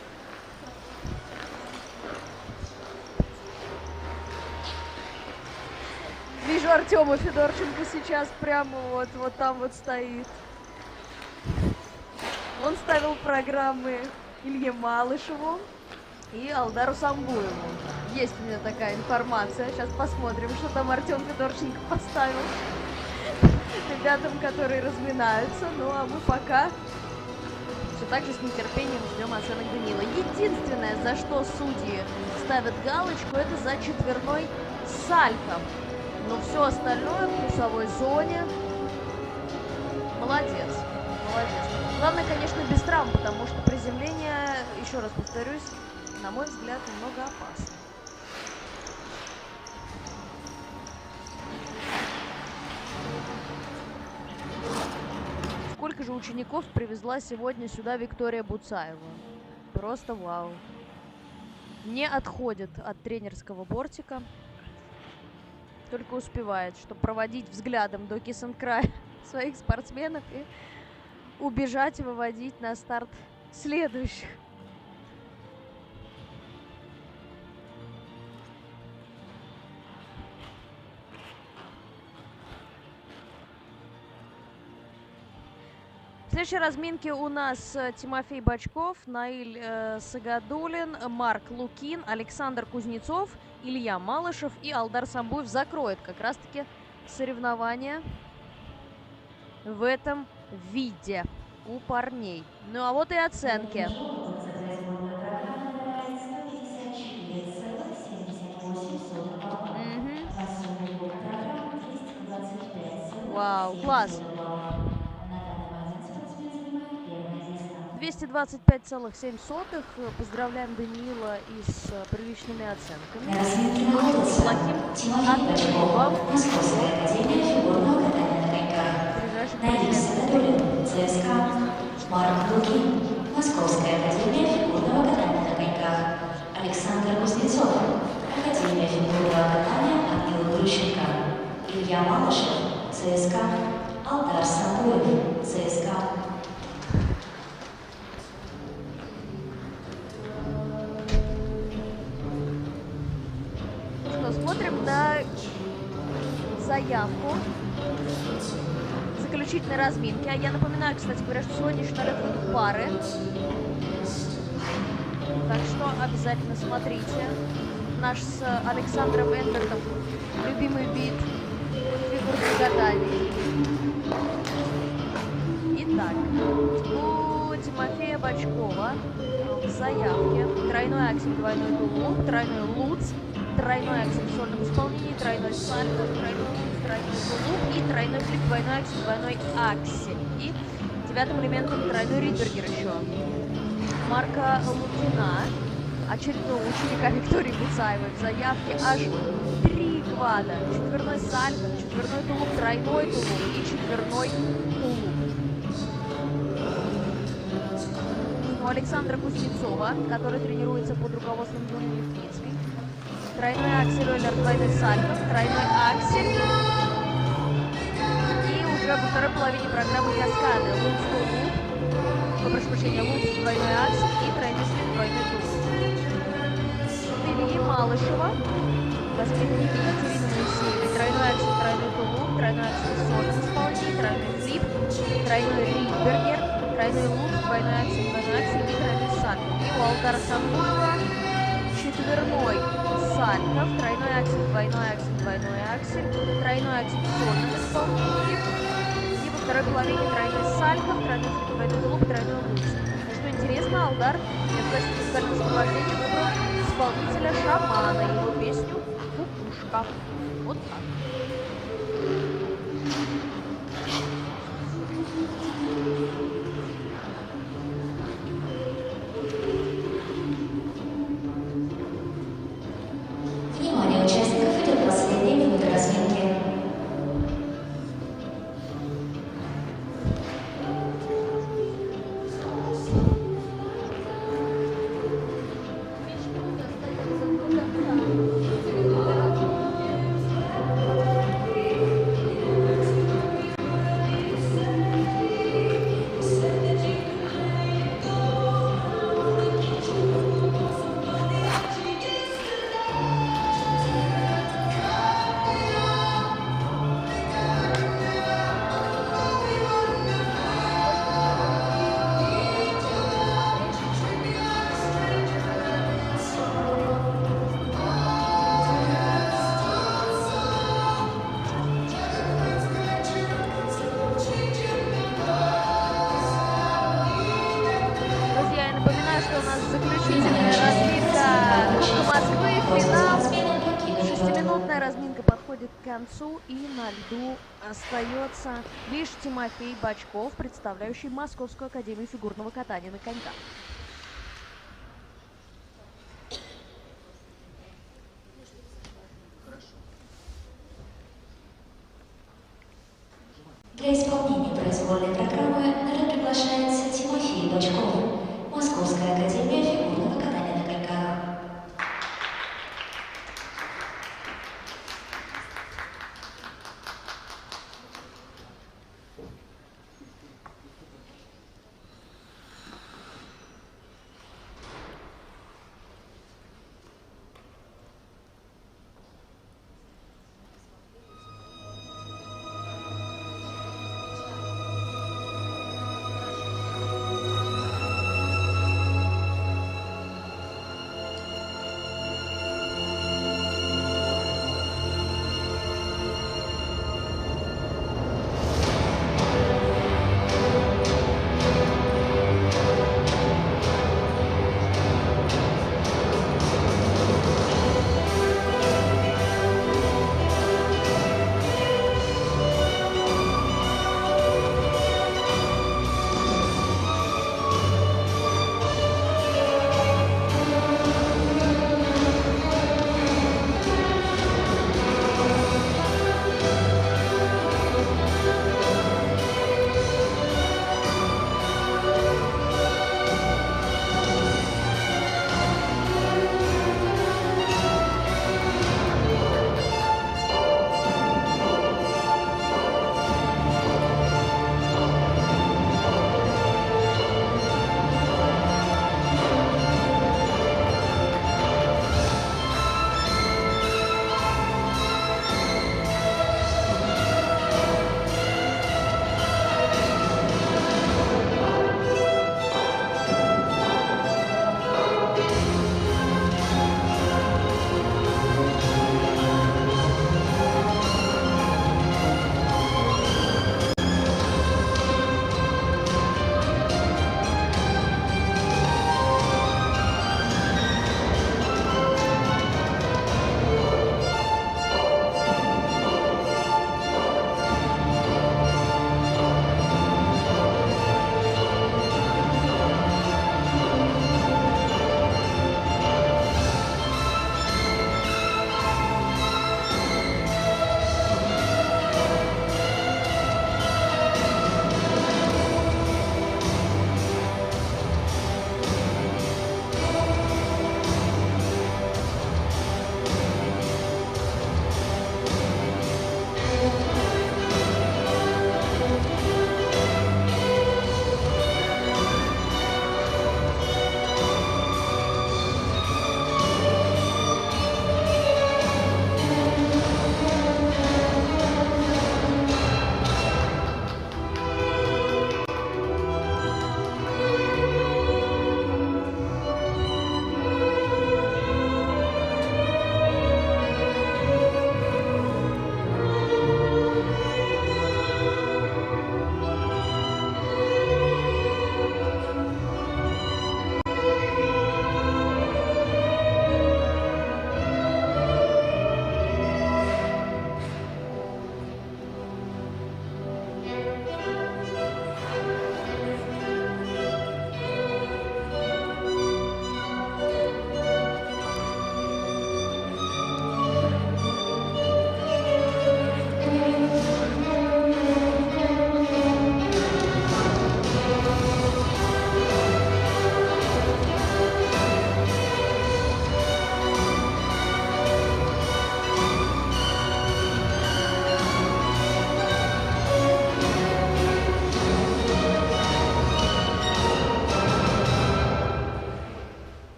Вижу Артема Федорченко сейчас прямо вот там вот стоит. Он ставил программы Илье Малышеву и Алдару Самбуеву. Есть у меня такая информация. Сейчас посмотрим, что там Артем Федорченко поставил ребятам, которые разминаются. Ну а мы пока все так же с нетерпением ждем оценок Данила. Единственное, за что судьи ставят галочку, это за четверной сальто. Но все остальное в плюсовой зоне. Молодец. Молодец. Главное, конечно, без травм, потому что приземление, еще раз повторюсь, на мой взгляд, немного опасно. Сколько же учеников привезла сегодня сюда Виктория Буцаева? Просто вау. Не отходит от тренерского бортика. Только успевает, чтобы проводить взглядом до киссинг-края своих спортсменов и убежать и выводить на старт следующих. В следующей разминке у нас Тимофей Бочков, Наиль Сагадулин, Марк Лукин, Александр Кузнецов, Илья Малышев и Алдар Самбуев закроют как раз-таки соревнования в этом виде у парней. Ну а вот и оценки. Вау, класс. 225,7. Поздравляем Даниила и с приличными оценками. На разминке находится Тимофей Бочков, Московская академия фигурного катания на коньках. Наиль Сагадулин, ЦСКА. Марк Лукин, Московская академия фигурного катания на коньках. Александр Кузнецов, Академия фигурного катания Ангела Плющенко. Илья Малышев, ЦСКА. Алдар Самбуев, ЦСКА. Смотрим на заявку заключительной разминки. А я напоминаю, кстати говоря, что сегодня еще на лед выйдут пары. Так что обязательно смотрите. Наш с Александром Эндертом любимый вид фигурных гаданий. Итак, у Тимофея Бочкова в заявке тройной аксель, двойной тулуп, тройной луц, тройной аксель в сольном исполнении, тройной сальто, тройной луц, тройной тулуп и тройной флип, двойной аксель, двойной аксель. И девятым элементом тройной ридбергер еще. Марка Лукина, очередного ученика Виктории Буцаевой в заявке аж 3 квада. Четверной сальто, четверной тулуп, тройной тулуп и четверной тулуп. У Александра Кузнецова, который тренируется под руководством Юлии Литвицкой. Тройной аксель Ойлер, двойной сальто, тройной аксель. И уже во второй половине программы каскады. Луц, тулуп, прошу прощения, луц, двойной аксель и тройной слив, двойной тулуп. Ильи Малышева, воспитанник Екатерины Моисеевой, тройной аксель, тройной тулуп, тройной аксель в сольном исполнении, тройной флип, тройной ридбергер, тройной луп, двойной аксель и тройной сальто. И у Алдара Шамбурова четверной сальто, тройной аксель, двойной аксель, тройной аксель в сольном исполнении. И во второй половине тройной сальто, тройной флип, тройной тулуп, тройной луп. Что интересно, Алдар в качестве музыкального сопровождения выбрал исполнителя Шамана, его песню «Кукушка». Вот так. Внимание участников, идет последняя минута разминки. Друзья, я напоминаю, что у нас заключительная разминка Кубка Москвы, финал. Шестиминутная разминка подходит к концу, и на льду остается лишь Тимофей Бочков, представляющий Московскую академию фигурного катания на коньках. Для исполнения произвольной программы на лед приглашается Тимофей Бочков, Московская академия фигурного катания на коньках.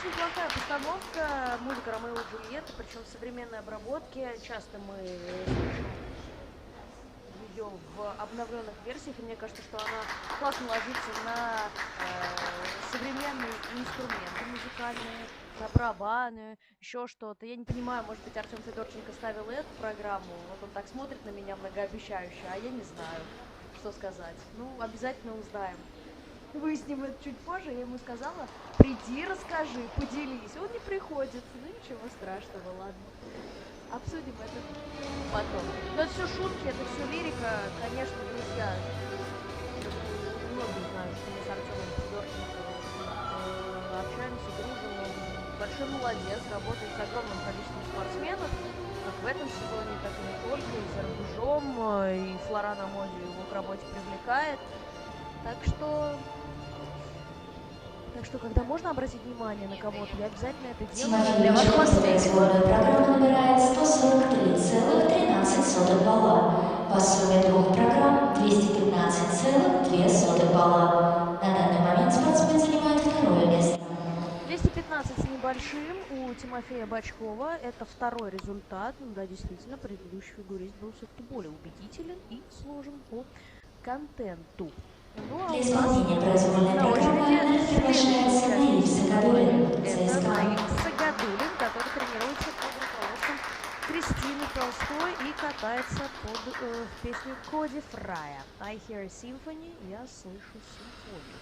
неплохая постановка, музыка Ромео и Джульетты, причем в современной обработке. Часто мы слышим ее в обновленных версиях, и мне кажется, что она классно ложится на современные инструменты музыкальные, на барабаны, еще что-то. Я не понимаю, может быть, Артем Федорченко ставил эту программу, вот он так смотрит на меня многообещающе, а я не знаю, что сказать. Ну, обязательно узнаем. Выясним это чуть позже. Я ему сказала, приди, расскажи, поделись. Он не приходит. Ну, ничего страшного, ладно. Обсудим это потом. Но это все шутки, это все лирика. Конечно, друзья, многие знают, что мы с Артемом Федорченко общаемся, дружим. Он большой молодец, работает с огромным количеством спортсменов. Как в этом сезоне, так и не только. И за рубежом, и Флоран Амоди его к работе привлекает. Так что, когда можно обратить внимание на кого-то, я обязательно это делаю. Тимофей Для вас Бочков за посмотрите. произвольную программу набирает 143,13 балла. По сумме двух программ 215,2 балла. На данный момент спортсмен занимает второе место. 215 с небольшим у Тимофея Бочкова. Это второй результат. Ну да, действительно, предыдущий фигурист был все-таки более убедителен и сложен по контенту. Ну, а Для у нас исполнения произвольной на программы очереди приглашается следующий Наиль участник Сагадуллин, это ЦСКА. Наиль Сагадуллин, который тренируется под руководством Кристины Толстой и катается под песню Коди Фрая. I hear a symphony, я слышу симфонию.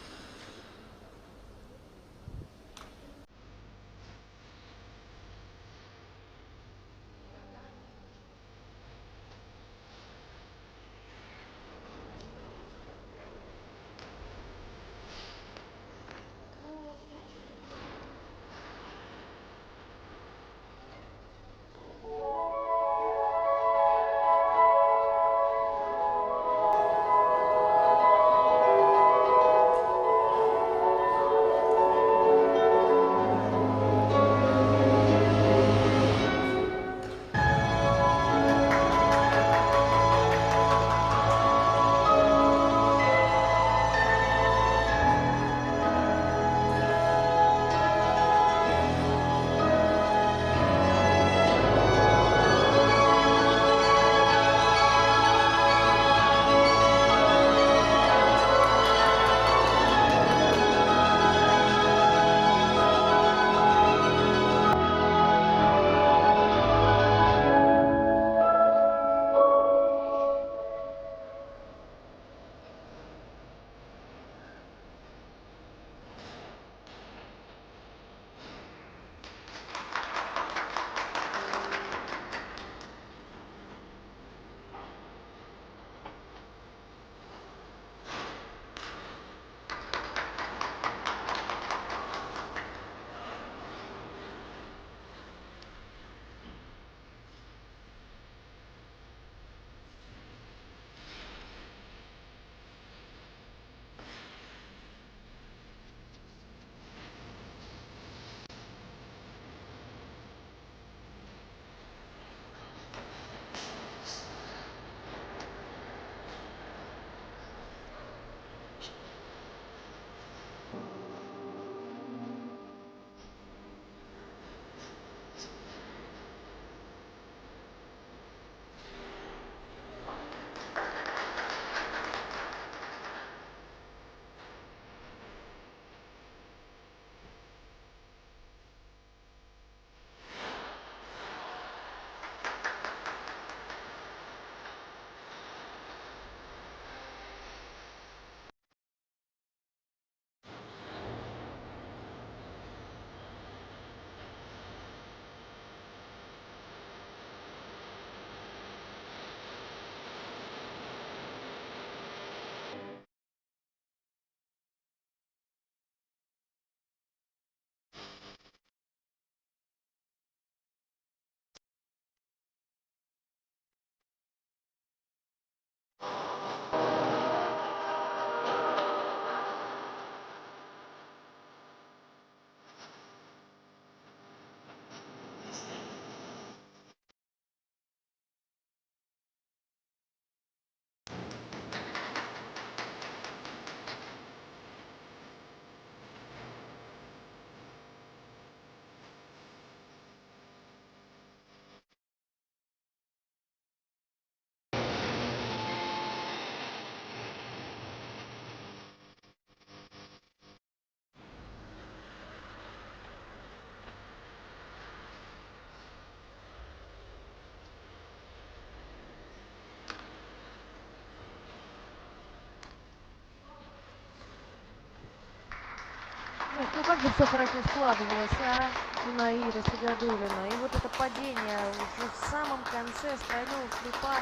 Ну как же все хорошо складывалось, а? У Наиля Сагадулина. И вот это падение уже в самом конце с тройного флипа,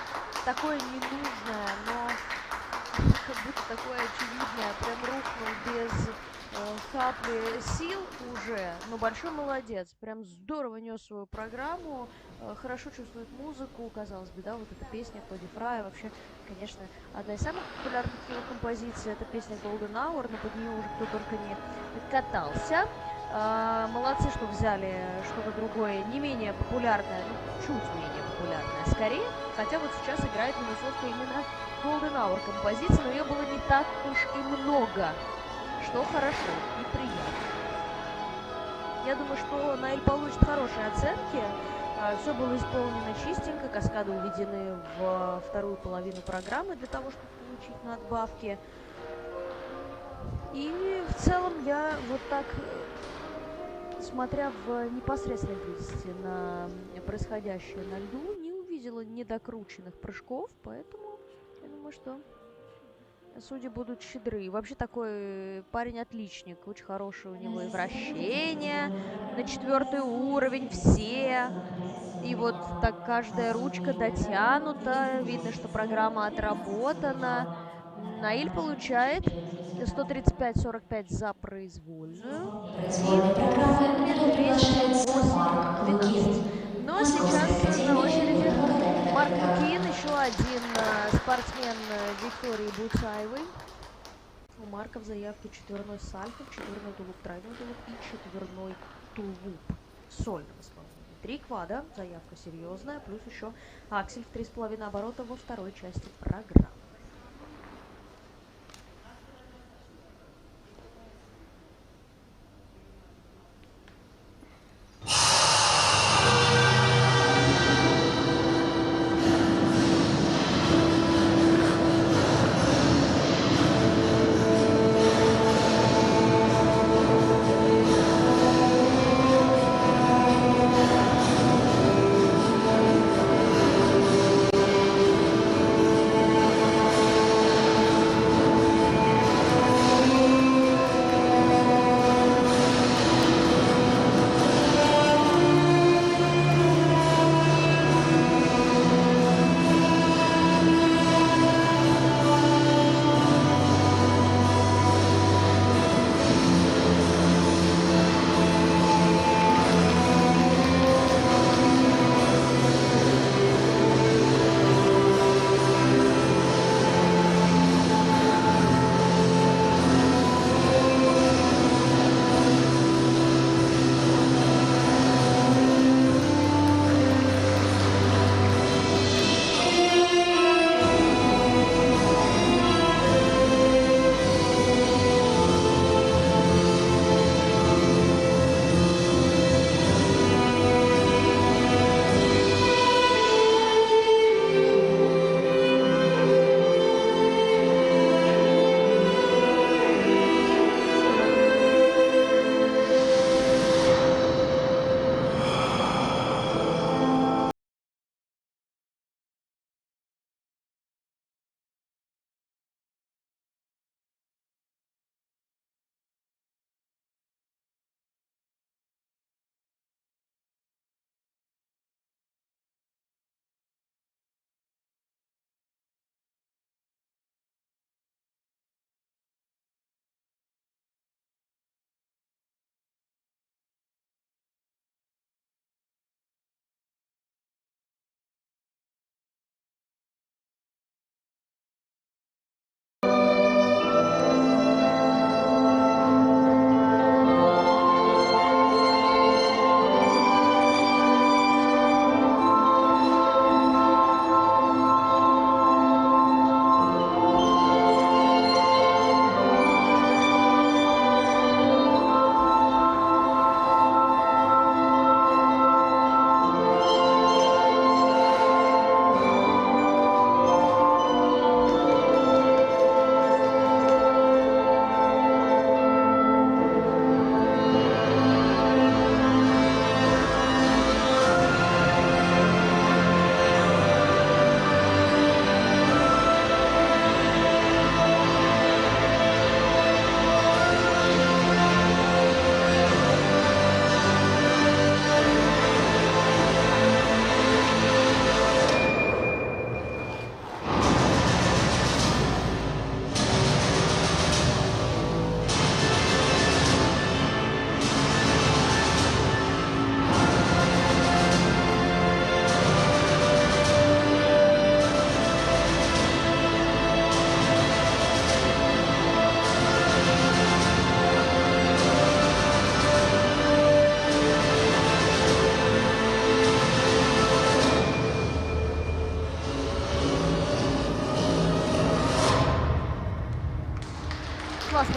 такое ненужное, но как будто такое очевидное, прям рухнул без капли сил уже, но большой молодец, прям здорово нес свою программу, хорошо чувствует музыку, казалось бы, да, вот эта песня Тоди Фрая, вообще, конечно, одна из самых популярных его композиций, это песня Golden Hour, но под нее уже кто только не катался. Молодцы, что взяли что-то другое, не менее популярное, ну, чуть менее популярное, скорее, хотя вот сейчас играет минусовка именно Golden Hour композиция, но ее было не так уж и много, что хорошо и приятно. Я думаю, что Наиль получит хорошие оценки. Все было исполнено чистенько, каскады уведены в вторую половину программы для того, чтобы получить надбавки. И в целом я вот так, смотря в непосредственной близости на происходящее на льду, не увидела недокрученных прыжков, поэтому я думаю, что судьи будут щедры. И вообще такой парень-отличник. Очень хорошее у него и вращение на 4-й уровень, все. И вот так каждая ручка дотянута. Видно, что программа отработана. Наиль получает 135,45 за произвольную. И Производной в программы сумме медаль приглашается Марк 208,12. Лукин, Ну а Московская сейчас на академия очереди фигурного катания на Марк коньках. Лукин, еще один спортсмен Виктории Буцаевой. У Марка в заявке четверной сальхов, четверной тулуп, тройной тулуп и четверной тулуп в сольном исполнении. 3 квада, заявка серьезная, плюс еще аксель в 3,5 оборота во второй части программы.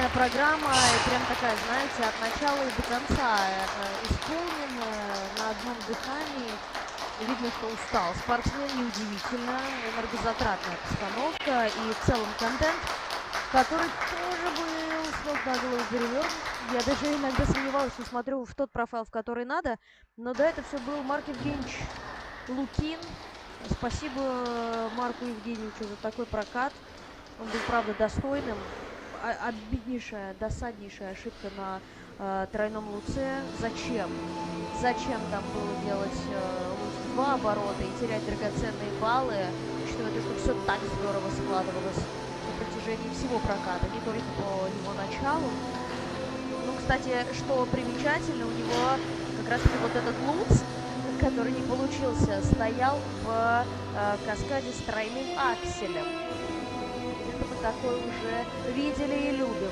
офигенная программа, и прям такая, знаете, от начала и до конца исполнена на одном дыхании. Видно, что устал спортсмен, неудивительно, энергозатратная постановка и в целом контент, который тоже был с ног на голову перевернут. Я даже иногда сомневалась, что смотрю в тот профайл, в который надо, но да, это все был Марк Евгеньевич Лукин. Спасибо Марку Евгеньевичу за такой прокат. Он был, правда, достойным. Обиднейшая, досаднейшая ошибка на тройном луце. Зачем? Зачем там было делать луц в 2 оборота и терять драгоценные баллы, учитывая то, что все так здорово складывалось на протяжении всего проката, не только по его началу. Ну, кстати, что примечательно, у него как раз-таки вот этот луц, который не получился, стоял в каскаде с тройным акселем. Это мы такое уже видели и любим.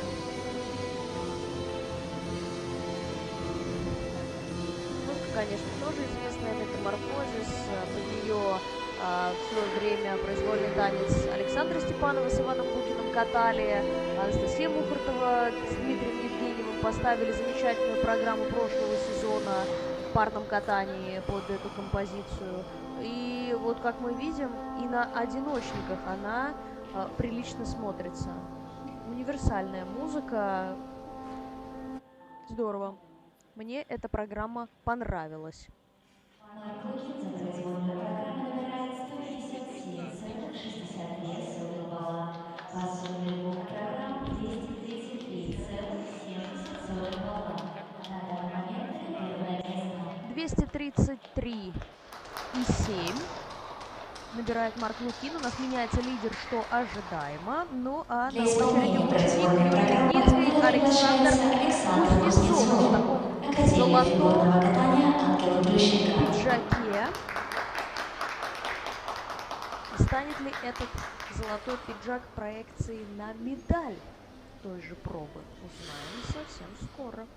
Музыка, конечно, тоже известная, Метаморфозис. Под нее в свое время произвольный танец Александра Степанова с Иваном Букиным катали. Анастасия Мухартова с Дмитрием Евгеньевым поставили замечательную программу прошлого сезона в парном катании под эту композицию. И вот как мы видим, и на одиночниках она прилично смотрится. Универсальная музыка. Здорово. Мне эта программа понравилась. Марк Лукин за произвольную программу набирает 167,62 балла. По сумме двух программ 233,70 балла. На данный момент это первое место. 233,7 набирает Марк Лукин. У нас меняется лидер, что ожидаемо. Ну а Для на очереди исполнения ученик произвольной Юрий программы Лепницкий Александр приглашается Александр Кузнецов в Кузнецов, таком Академия золотом фигурного катания «Ангелы Плющенко». пиджаке. Станет ли этот золотой пиджак проекцией на медаль той же пробы? Узнаем совсем скоро.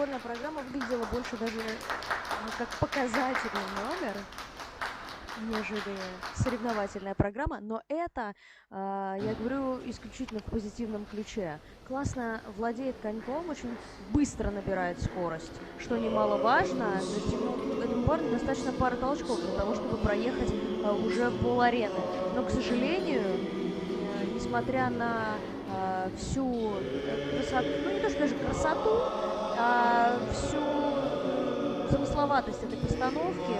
баскетбольная программа выглядела больше даже как показательный номер, нежели соревновательная программа, но это, я говорю, исключительно в позитивном ключе. Классно владеет коньком, очень быстро набирает скорость, что немаловажно. То есть этому парню достаточно пары толчков для того, чтобы проехать уже пол-арены. Но, к сожалению, несмотря на всю красоту, ну не то, что даже красоту, а всю замысловатость этой постановки,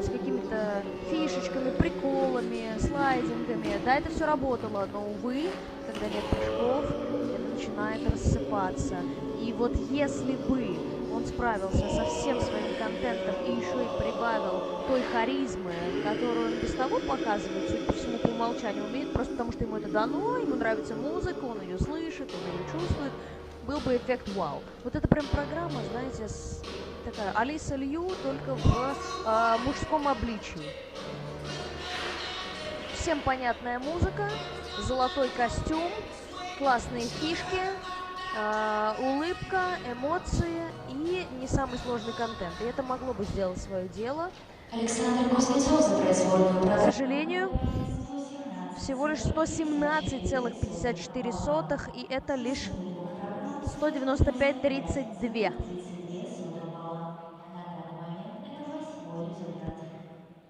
с какими-то фишечками, приколами, слайдингами. Да, это все работало, но, увы, когда нет прыжков, это начинает рассыпаться. И вот если бы он справился со всем своим контентом и еще и прибавил той харизмы, которую он без того показывает, судя по всему, по умолчанию умеет, просто потому что ему это дано, ему нравится музыка, он ее слышит, он ее чувствует, был бы эффект вау. Вот это прям программа, знаете, такая Алиса Лью, только в мужском обличии. Всем понятная музыка, золотой костюм, классные фишки, улыбка, эмоции и не самый сложный контент. И это могло бы сделать свое дело. Александр Кузнецов за произвольную К программу. сожалению, всего лишь 117,54, и это лишь 195,32.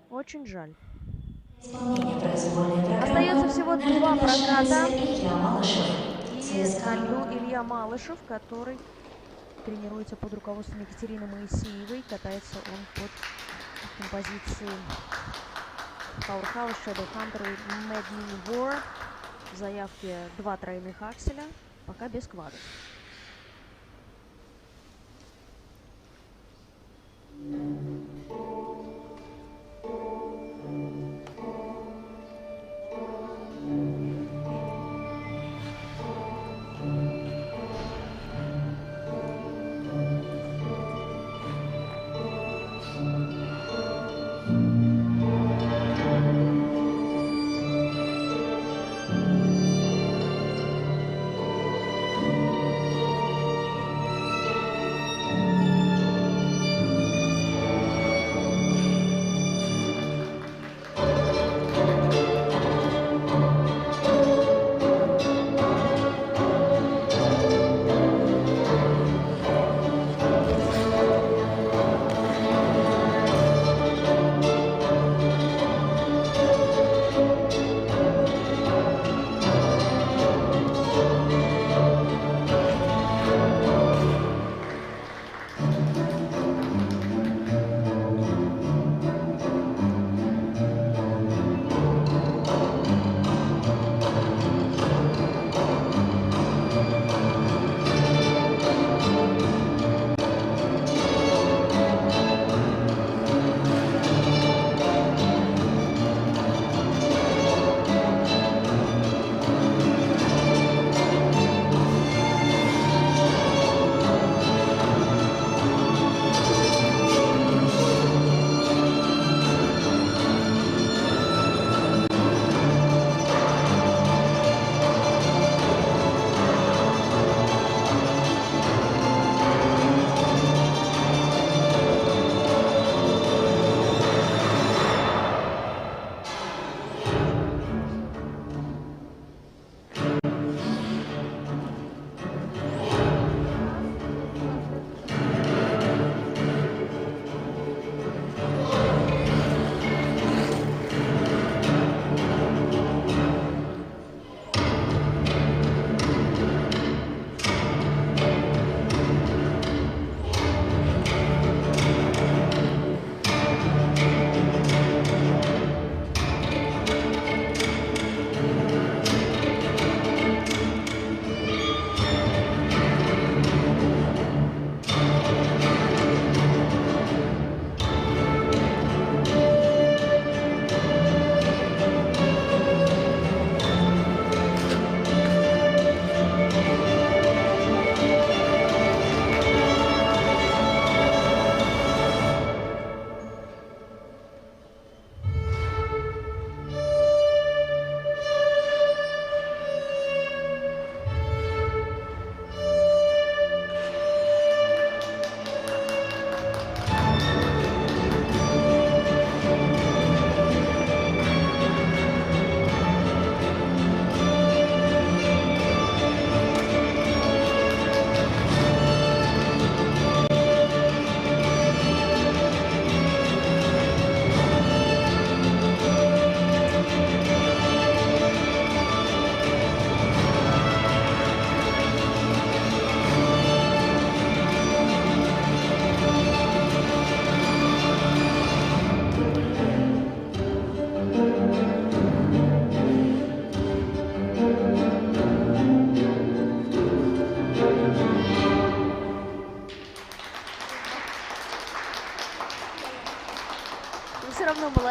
Очень жаль. Исполнение произвольной программы Остается всего на льду два нашелся проката. Илья Малышев. И ЦСКА. на льду Илья Малышев, который тренируется под руководством Екатерины Моисеевой. Катается он под композиции Powerhouse, Shadowhunter и Mad Mini War. В заявке 2 тройных акселя, пока без квадов.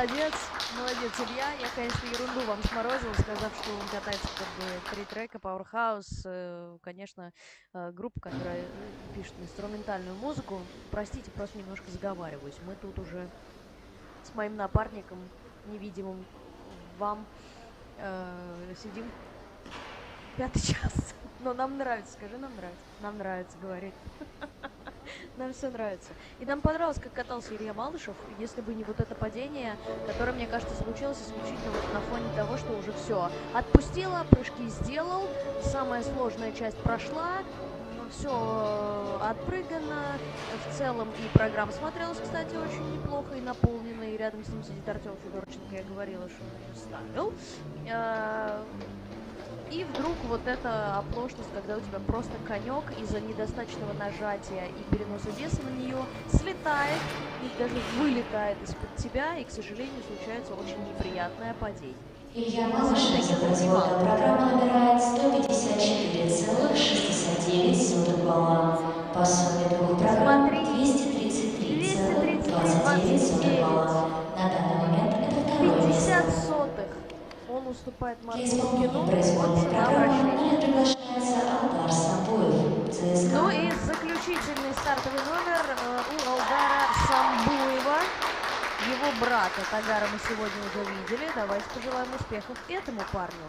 Молодец, молодец, Илья. Я, конечно, ерунду вам сморозил, сказав, что он катается как бы 3 трека, Powerhouse, конечно, группа, которая пишет инструментальную музыку. Простите, просто немножко заговариваюсь. Мы тут уже с моим напарником, невидимым вам, сидим 5-й час. Но нам нравится, скажи, нам нравится. Нам нравится говорить. Нам все нравится. И нам понравилось, как катался Илья Малышев, если бы не вот это падение, которое, мне кажется, случилось исключительно вот на фоне того, что уже все отпустила, прыжки сделал, самая сложная часть прошла, все отпрыгано. В целом и программа смотрелась, кстати, очень неплохо и наполнена. И рядом с ним сидит Артем Федорченко, я говорила, что он ее ставил. И вдруг вот эта оплошность, когда у тебя просто конек из-за недостаточного нажатия и переноса веса на нее слетает и даже вылетает из-под тебя, и, к сожалению, случается очень неприятное падение. Илья Малышев за производную программу набирает 154,69 балла. По сумме двух программ 233,29 балла. На данный момент это второе 50 место. сотых. Он уступает Для Марку исполнения Лукину производной от программы обращения. приглашается Алдар Самбуев, ЦСКА. Ну и заключительный стартовый номер у Алдара Самбуева. Его брата Тагара мы сегодня уже видели. Давайте пожелаем успехов этому парню.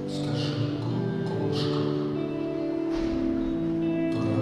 Скажи, кукушка, твоя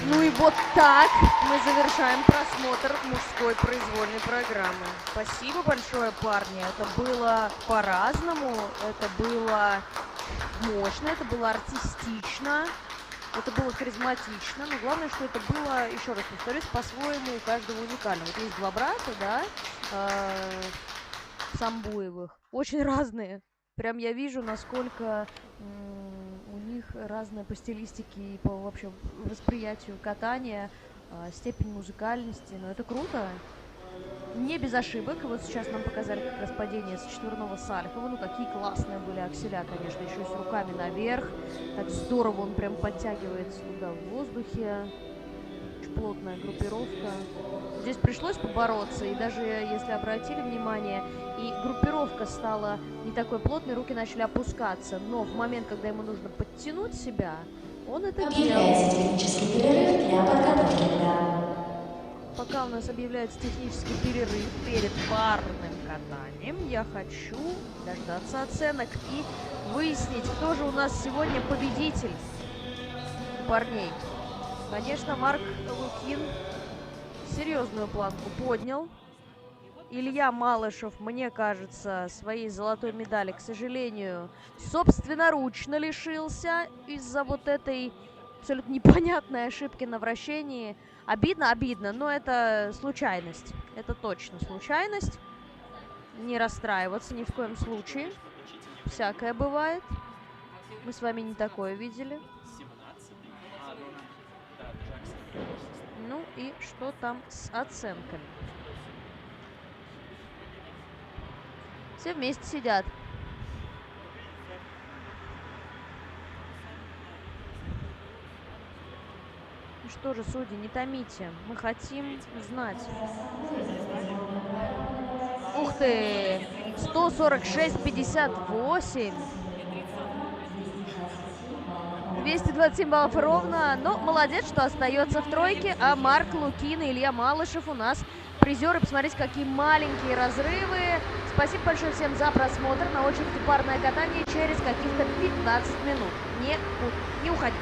Ну и вот так мы завершаем просмотр мужской произвольной программы. Спасибо большое, парни. Это было по-разному, это было мощно, это было артистично, это было харизматично, но главное, что это было, еще раз повторюсь, по-своему у каждого уникально. Вот есть два брата, да, Самбуевых, очень разные. Прям я вижу, насколько у них разная по стилистике и по вообще восприятию катания, степень музыкальности. Но это круто. Не без ошибок. Вот сейчас нам показали как раз падение с четверного Сальхова. Ну, какие классные были акселя, конечно, еще и с руками наверх. Так здорово он прям подтягивается туда в воздухе. Очень плотная группировка. Здесь пришлось побороться, и даже если обратили внимание, и группировка стала не такой плотной, руки начали опускаться. Но в момент, когда ему нужно подтянуть себя, он это делал. Объявляется технический перерыв для подготовки льда. Пока у нас объявляется технический перерыв перед парным катанием, я хочу дождаться оценок и выяснить, кто же у нас сегодня победитель парней. Конечно, Марк Лукин серьезную планку поднял. Илья Малышев, мне кажется, своей золотой медали, к сожалению, собственноручно лишился из-за вот этой абсолютно непонятной ошибки на вращении. Обидно, обидно, но это случайность. Это точно случайность. Не расстраиваться ни в коем случае. Всякое бывает. Мы с вами не такое видели. Ну и что там с оценками? Все вместе сидят. Ну что же, судьи, не томите. Мы хотим знать. Ух ты! 146,58. 227 баллов ровно. Но молодец, что остается в тройке. А Марк Лукин и Илья Малышев у нас призеры. Посмотрите, какие маленькие разрывы. Спасибо большое всем за просмотр. На очереди парное катание через каких-то 15 минут. Не уходите.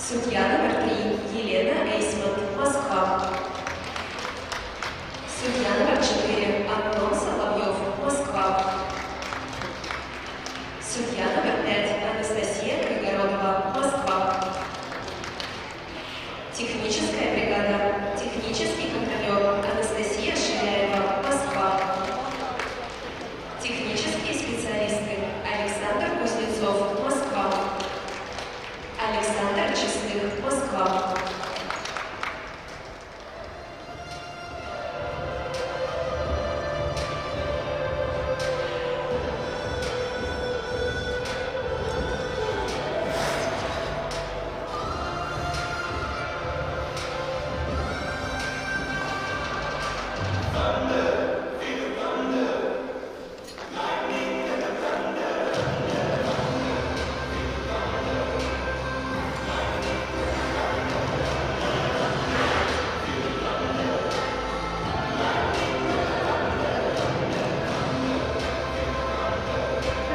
Судья номер 3 Елена Эйсмонт, Москва. Судья номер 4 Антон Соловьев, Москва. Судья номер 5 Анастасия Крыгородова, Москва. Техническая бригада. Технический контролер Анастасия Ширяева, Москва. Технические специалисты Александр Кузнецов, Москва. Александр Чистых, Москва.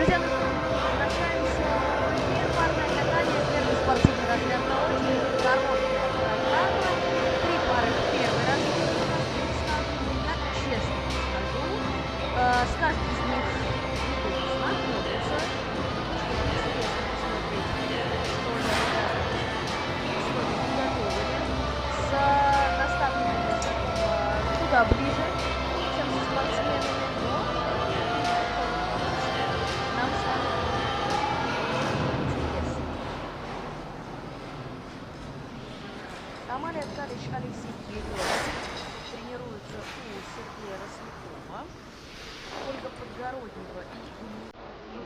Друзья, ну что, мы возвращаемся в эфир. Парное катание, первый спортивный разряд на очереди, короткая программа. 3 пары в первый разряд у нас представлены, как честно скажу. С каждой из них будет знакомиться. Интересно посмотреть, что же ребята приготовили. С наставниками куда ближе, чем со спортсменами, но нам с вами интересно. Амалия Ткалич, Алексей Егоров тренируется у Сергея Рослякова, Ольга Подгороднева и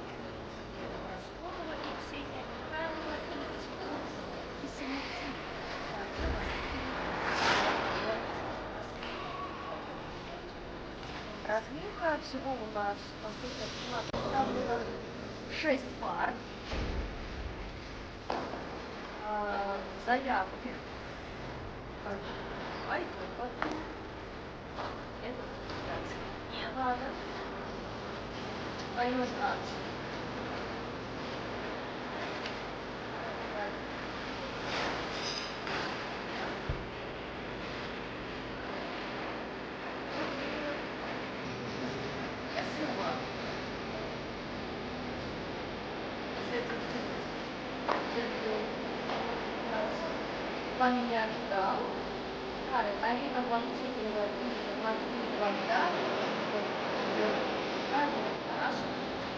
Расколова, и Ксения Михайлова, и Тимур Исамуддинов. Разминка. Всего у нас представлено 6 пар. Заявки. Ай, потом. Это не надо. Поймет нацию. Ваня ждал. Арина Ванцилова и Матвей Ванда.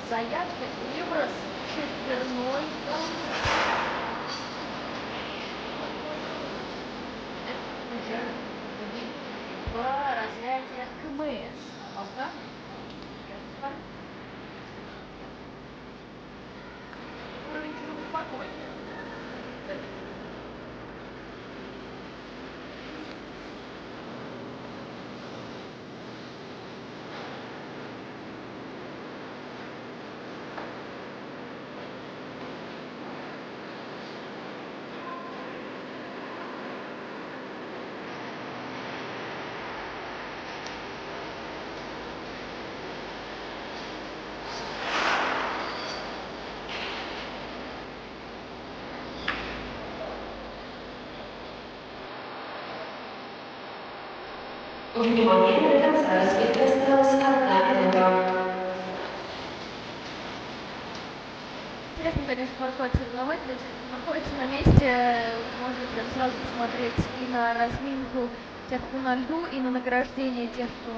Заявка евро с четверной. Это уже в разряде КМС. Можно? Уровень чуть спокойнее. Внимание, до конца разминки осталась 1 минута. Интересно, конечно, подход соревнователей. Находится на месте, можно прям сразу посмотреть и на разминку тех, кто на льду, и на награждение тех, кто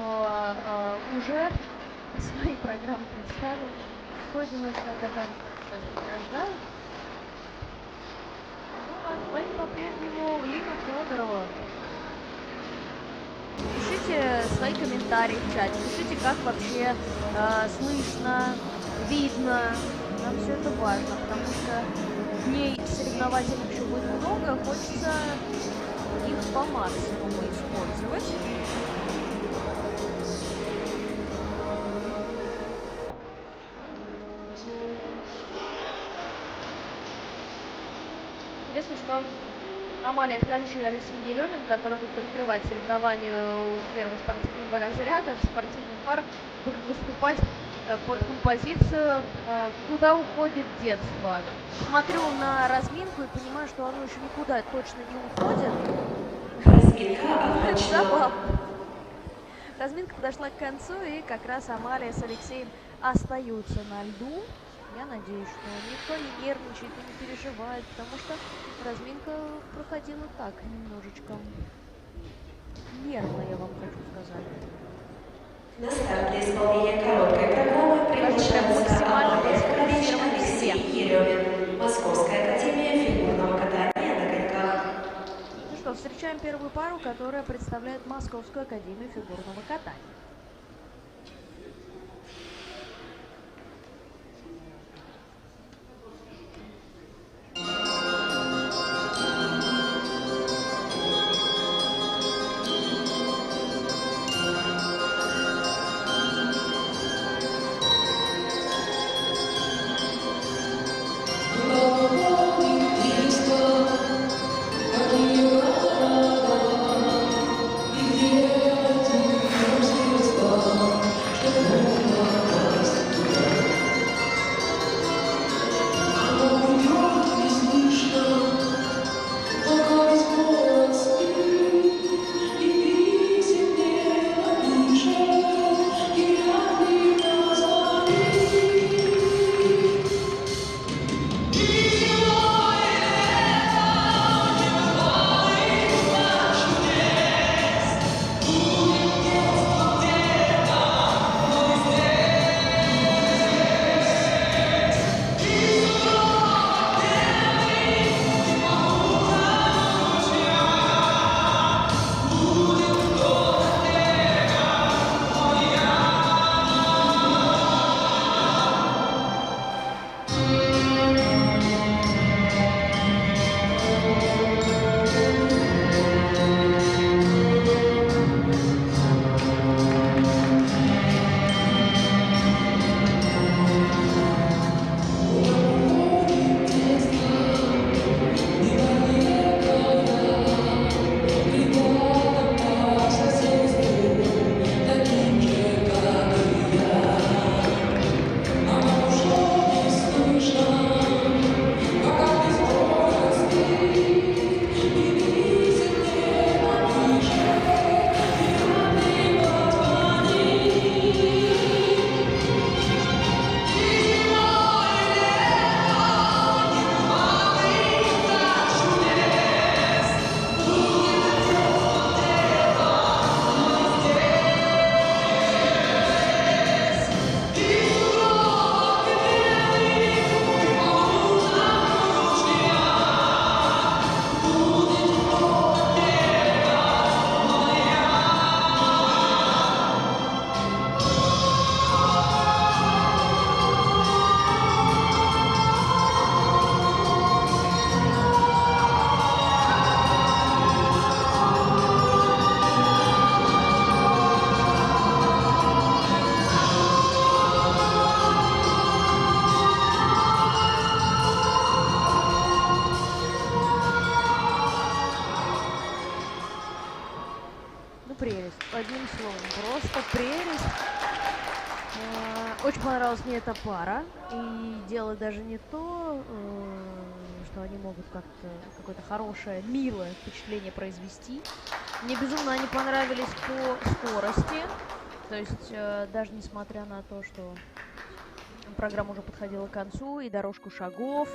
уже свои программы представил. Ходим, когда там награждают. Ну, а своим по-прежнему Лина Федорова. Пишите свои комментарии в чате, пишите, как вообще слышно, видно. Нам все это важно, потому что дней соревновательных еще будет много, хочется их по максимуму использовать. Интересно, что Амалия Ткалич и Алексей Еремин, которые будут открывать соревнования в первом спортивном разряде, в спортивных парах, будут выступать под композицию «Куда уходит детство». Смотрю на разминку и понимаю, что оно еще никуда точно не уходит. Разминка Это окончена. забавно. Разминка подошла к концу, и как раз Амалия с Алексеем остаются на льду. Я надеюсь, что никто не нервничает и не переживает, потому что разминка проходила так, немножечко нервно, я вам хочу сказать. На старт для исполнения короткой программы приглашаются максимально Амалия Кравич, концентрированы Алексей все. Еремин, Московская академия фигурного катания на коньках. Ну что, встречаем первую пару, которая представляет Московскую академию фигурного катания. Прелесть, одним словом, просто прелесть. Очень понравилась мне эта пара, и дело даже не то, что они могут как-то какое-то хорошее, милое впечатление произвести. Мне безумно они понравились по скорости, то есть даже несмотря на то, что программа уже подходила к концу, и дорожку шагов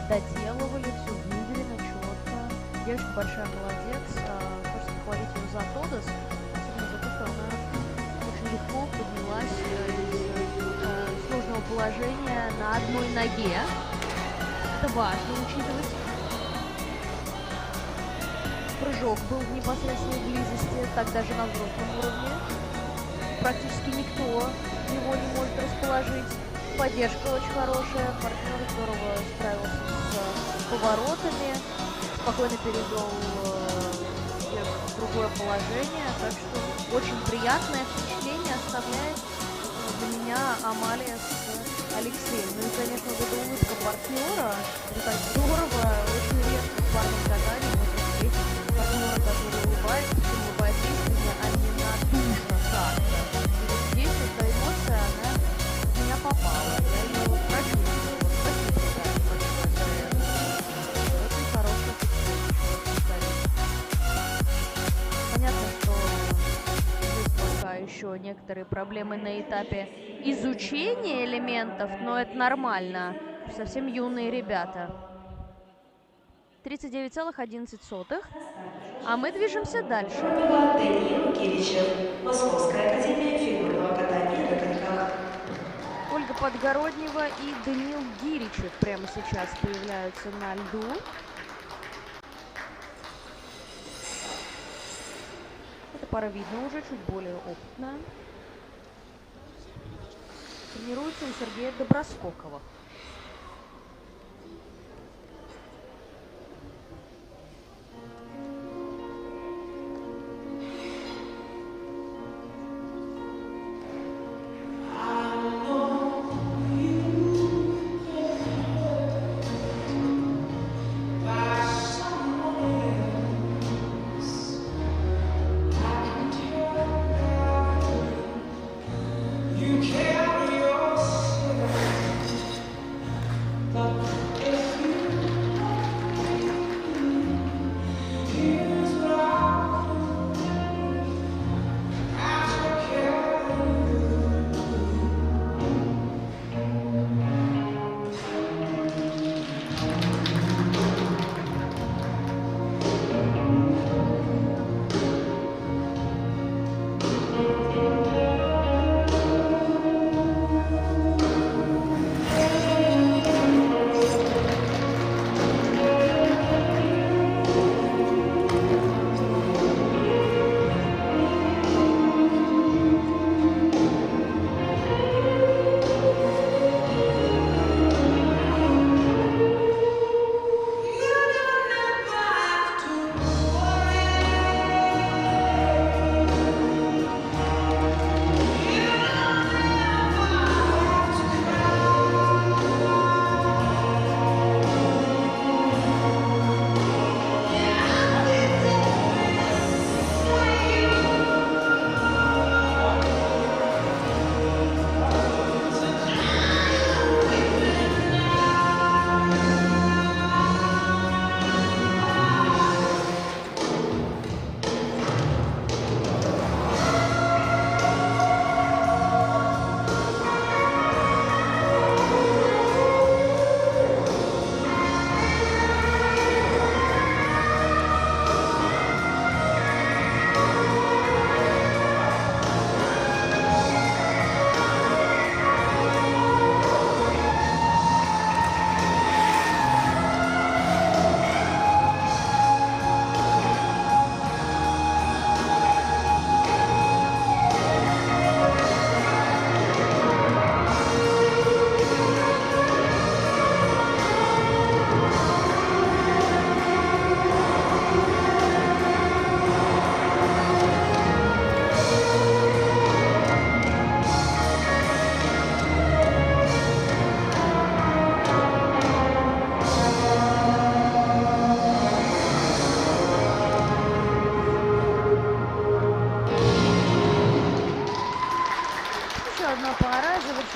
доделывали, все выверено, четко. Девочка большая молодец. Хочется похвалить ее за Тодос, особенно за то, что она очень легко поднялась из сложного положения на одной ноге. Это важно учитывать. Прыжок был в непосредственной близости, так даже на взрослом уровне. Практически никто его не может расположить. Поддержка очень хорошая, партнер здорово справился с поворотами, спокойно перевел в другое положение, так что очень приятное впечатление оставляет для меня Амалия с Алексеем. Ну и, конечно, вот эта улыбка партнера, это так здорово, очень редко в парном катании можно встретить партнера, который улыбается, причем улыбается искренне, а не надушно как-то. И вот здесь эта эмоция, она еще некоторые проблемы на этапе изучения элементов, но это нормально. Совсем юные ребята. 39,11. А мы движемся дальше. Даниил Киричев, Московская академия фигурного катания на коньках. Ольга Подгороднева и Даниил Гиричев прямо сейчас появляются на льду. Эта пара видно уже, чуть более опытная. Тренируется у Сергея Доброскокова.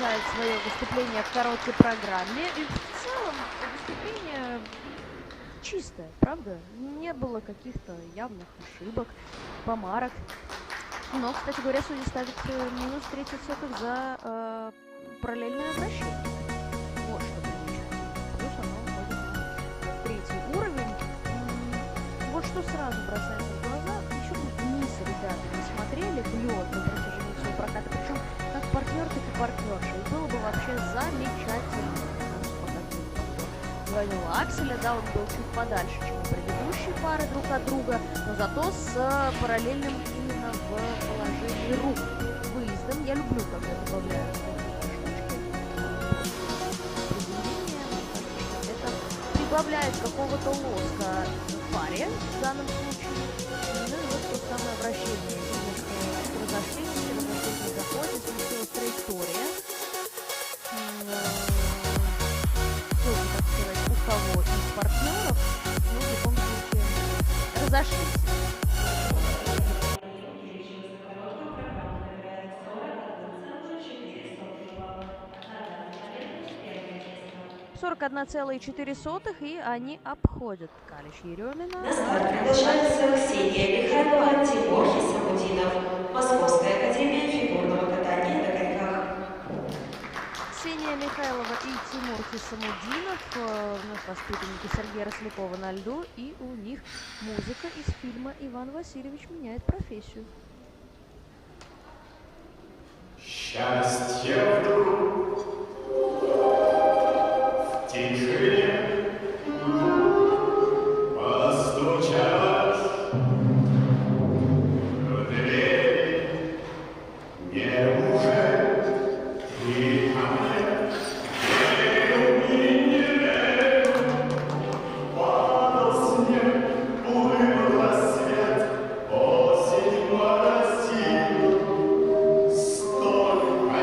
завершает свое выступление в короткой программе. И в целом выступление чистое, правда? Не было каких-то явных ошибок, помарок. Но, кстати говоря, судьи ставят минус 30 сотых за параллельное вращение. Вот что замечательно. Плюс оно входит на третий уровень. Вот что сразу бросается в глаза. Еще бы вниз ребята не смотрели в лед на протяжении всего проката. Причем как партнер, так и партнерша. И было бы вообще замечательно. Звонил Акселя, да, он был чуть подальше, чем предыдущие пары друг от друга, но зато с параллельным именно в положении рук выездом. Я люблю, когда добавляют это прибавляет какого-то лоска в паре в данном случае. Ну и вот то самое вращение. Немножко разошлись, заходит, сместилась траектория. Так сказать, у кого из партнеров, ну, в любом случае, разошлись. 41,4, и они обходят Калиш Еремина. На старт приглашаются Ксения Михайлова, Тимур Хисамудинов. Московская академия фигурного катания на коньках. Ксения Михайлова и Тимур Хисамудинов, вновь воспитанники Сергея Рослякова на льду, и у них музыка из фильма «Иван Васильевич меняет профессию». Счастье вдруг в тишине постучалось в дверь. Неужели ты ко мне верю и не верю? Падал снег, плыл рассвет, осень моросила. Столько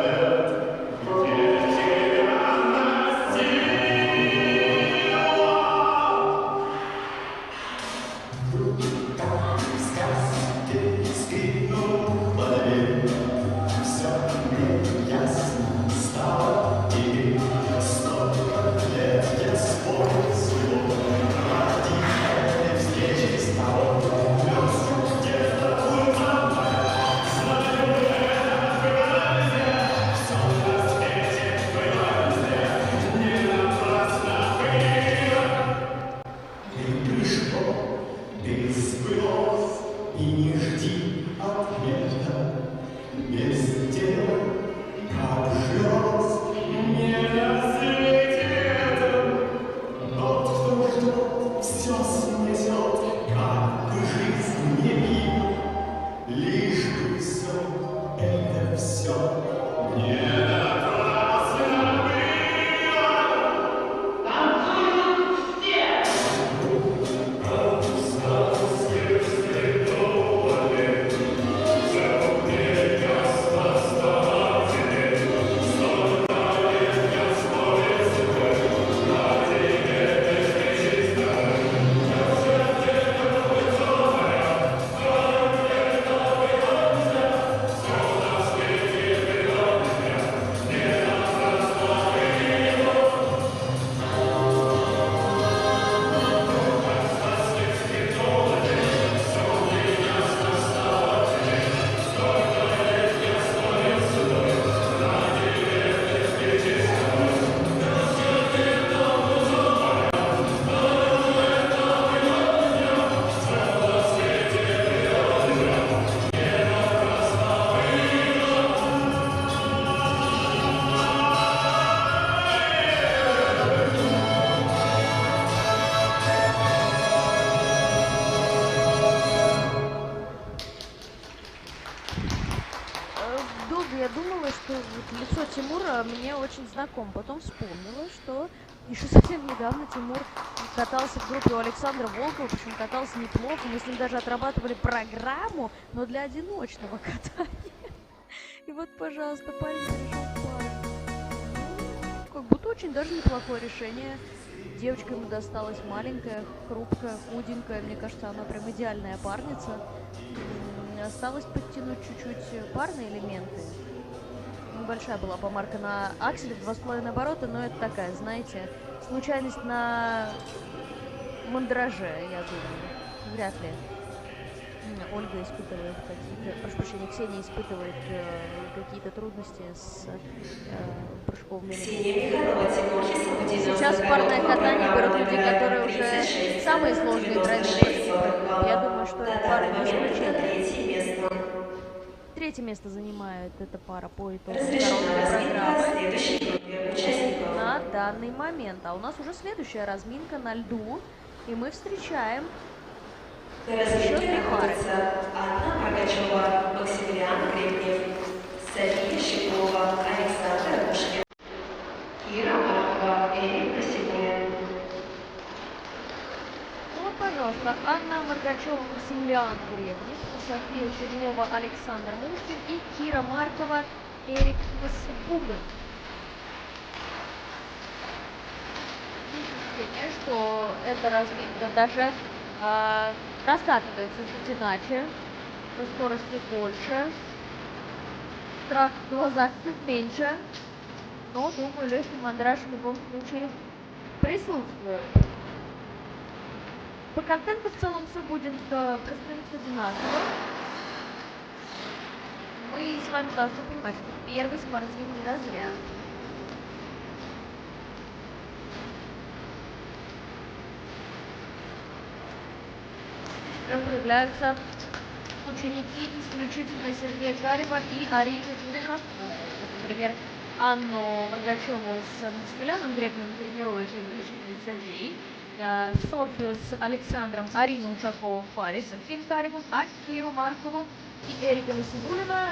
лет, где тебя носила. Как в сказке скрипнул водопад, всё мне ясно стало теперь. Столько лет я спорил с любовью ради этой встречи с тобой. Вёз где-то плыл. Без слез и не жди ответа, без дела, как жрет не светит. Тот, кто ждет, все снесет, как бы жизнь не била, лишь бы все это все не напрасно было. Долго я думала, что вот лицо Тимура мне очень знакомо. Потом вспомнила, что еще совсем недавно Тимур катался в группе у Александра Волкова, причем катался неплохо. Мы с ним даже отрабатывали программу, но для одиночного катания. И вот, пожалуйста, парень решил пару. Как будто очень даже неплохое решение. Девочка ему досталась маленькая, хрупкая, худенькая. Мне кажется, она прям идеальная парница. Осталось подтянуть чуть-чуть парные элементы. Небольшая была помарка на акселе в 2,5 оборота, но это такая, знаете, случайность на мандраже, я думаю. Вряд ли Ольга испытывает какие-то, прошу прощения, Ксения испытывает какие-то трудности с прыжковыми элементами. Сейчас в парное катание берут людей, которые уже самые сложные тройные прыжки прыгают. Я думаю, что это пара не исключение. Третье место занимает эта пара по итогам программы на данный момент. А у нас уже следующая разминка на льду, и мы встречаем еще три пары. Анна Рогачева, Максимилиан Гребнев, София Щеглова, Александр Пушкин, Кира Маркова, Эрик Просипулин. Ну вот, пожалуйста, Анна Маргачева, Максимилиан Гребнев, София Щеглова, Александр Мушкин и Кира Маркова, Эрик Просипулин. Ощущение, что эта разминка даже раскатывается чуть иначе, скорости больше, страх в глазах чуть меньше. Но, думаю, легкий мандраж в любом случае присутствует. По контенту в целом все будет плюс-минус одинаково. Мы с вами должны понимать, что первый спортивный разряд проявляются ученики исключительно Сергея Карева и Арины Юрина. Например, Анну Моргачеву с Максимилианом Гребнем тренирует Сергей, Софию с Александром, Арину Ушакову в паре с Альфией Каревым, а Киру Маркову и Эрика Васибулина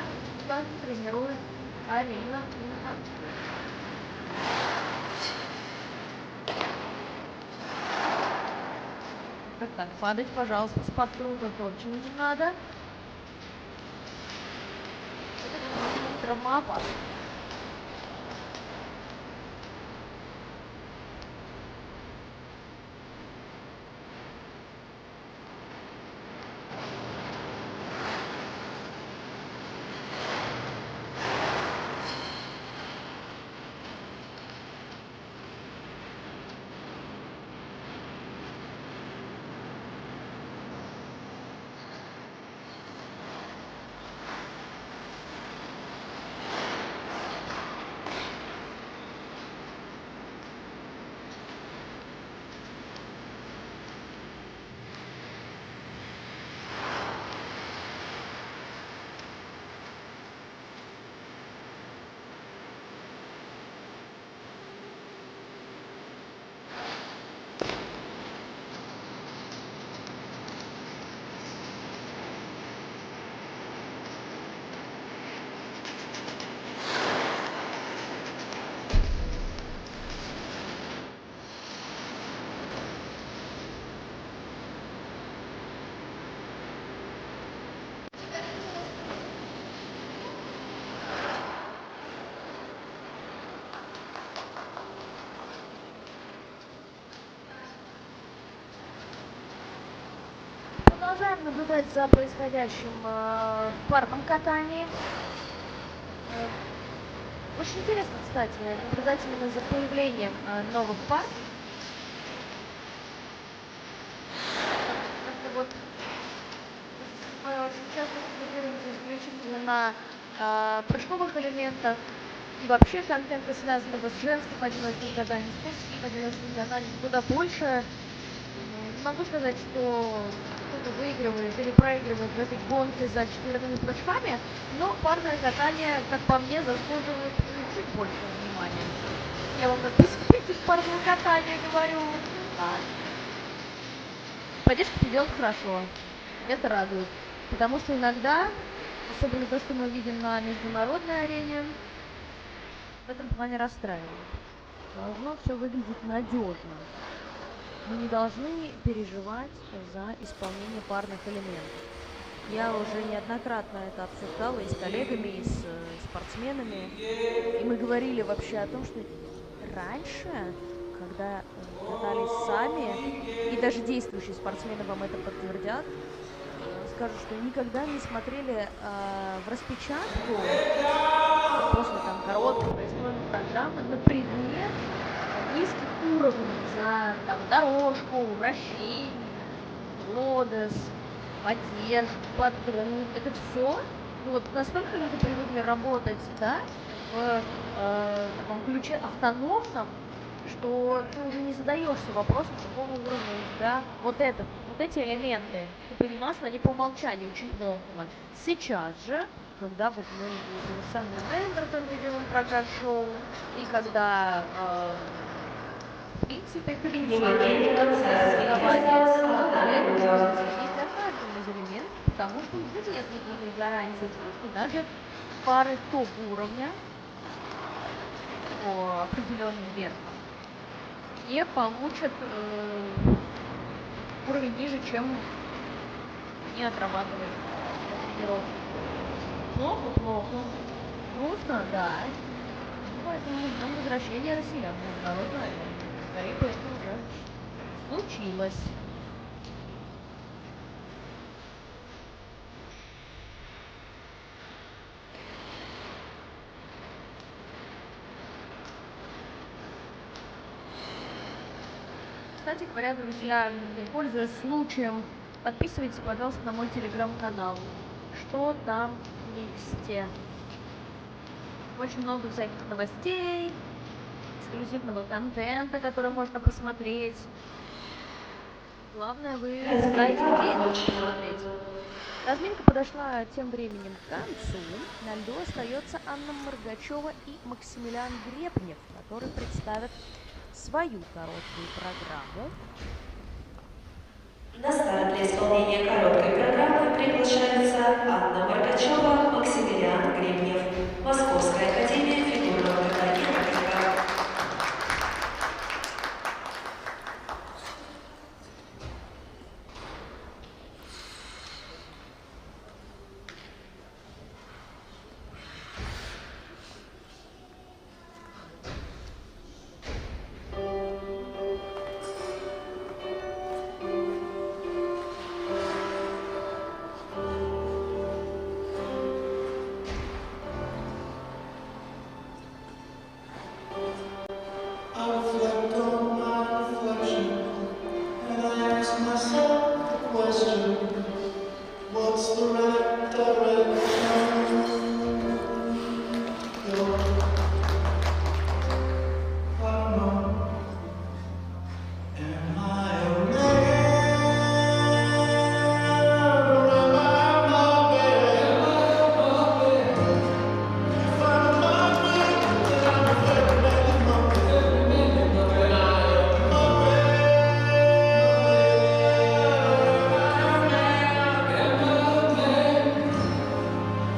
тренирует Арина Ушакова. Так, падать, пожалуйста, с подругой точно не надо. Это травмоопасно. Продолжаем наблюдать за происходящим в парном катании. Очень интересно, кстати, наблюдать именно за появлением новых пар. Как-то вот мы очень часто фокусируемся исключительно на прыжковых элементах. И вообще контента, связанного с женским одиночным катанием, с мужским одиночным катанием, куда больше. Не могу сказать, что кто-то выигрывает или проигрывает в этой гонке за четверными прыжками, но парное катание, как по мне, заслуживает чуть большего внимания. Я вам как представитель парного катания говорю, да. Поддержка идет хорошо. Это радует. Потому что иногда, особенно то, что мы видим на международной арене, в этом плане расстраивает. Должно все выглядеть надежно. Мы не должны переживать за исполнение парных элементов. Я уже неоднократно это обсуждала и с коллегами, и с спортсменами. И мы говорили вообще о том, что раньше, когда катались сами, и даже действующие спортсмены вам это подтвердят, скажут, что никогда не смотрели в распечатку после там короткой происходной программы на предмет низких уровней за там, дорожку, вращение, лодос, поддержку, подгрузку. Это все вот настолько люди привыкли работать, да, в таком ключе автономном, что ты уже не задаешься вопросом, какого уровня у тебя вот эти элементы. Ты понимаешь, что они по умолчанию очень плохо. Сейчас же, когда вот мы и универсальный менеджер ведем прокат-шоу, и когда в принципе коллективный процесс соревнования, мы должны следить за каждым из элементов, потому что уже нет никаких гарантий, что даже пары топ-уровня по определенным меркам не получат уровень ниже, чем не отрабатывают тренировки. Плохо. Грустно, да. Поэтому мы ждем возвращения россиян на международную арену. Скорее бы это уже случилось. Кстати говоря, друзья, пользуясь случаем, подписывайтесь, пожалуйста, на мой телеграм-канал. Что там есть? Очень много всяких новостей, эксклюзивного контента, который можно посмотреть. Главное, вы знаете, где это посмотреть. Разминка подошла тем временем к концу. На льду остается Анна Моргачева и Максимилиан Гребнев, которые представят свою короткую программу. На старт для исполнения короткой программы приглашаются Анна Моргачева, Максимилиан Гребнев, Московская академия фигурного катания на коньках. I reflect on my reflection, and I ask myself the question, what's the right direction? Yo, I don't know. Am I a man, or am I a Muppet? If I'm a Muppet, then I'm a very bad Muppet.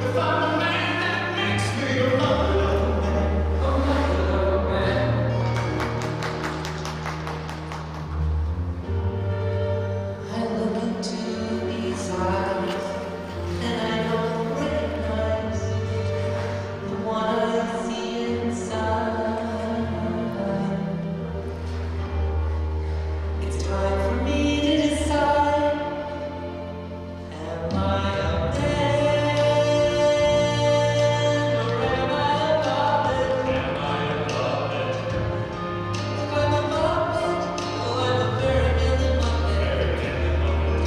If I'm a man, that makes me a Muppet. I look into these eyes, and I don't recognize the one I see inside. It's time for me to decide. Am I a man, or am I a puppet? Am I a puppet? If I'm a puppet, oh, I'm a very million Muppet.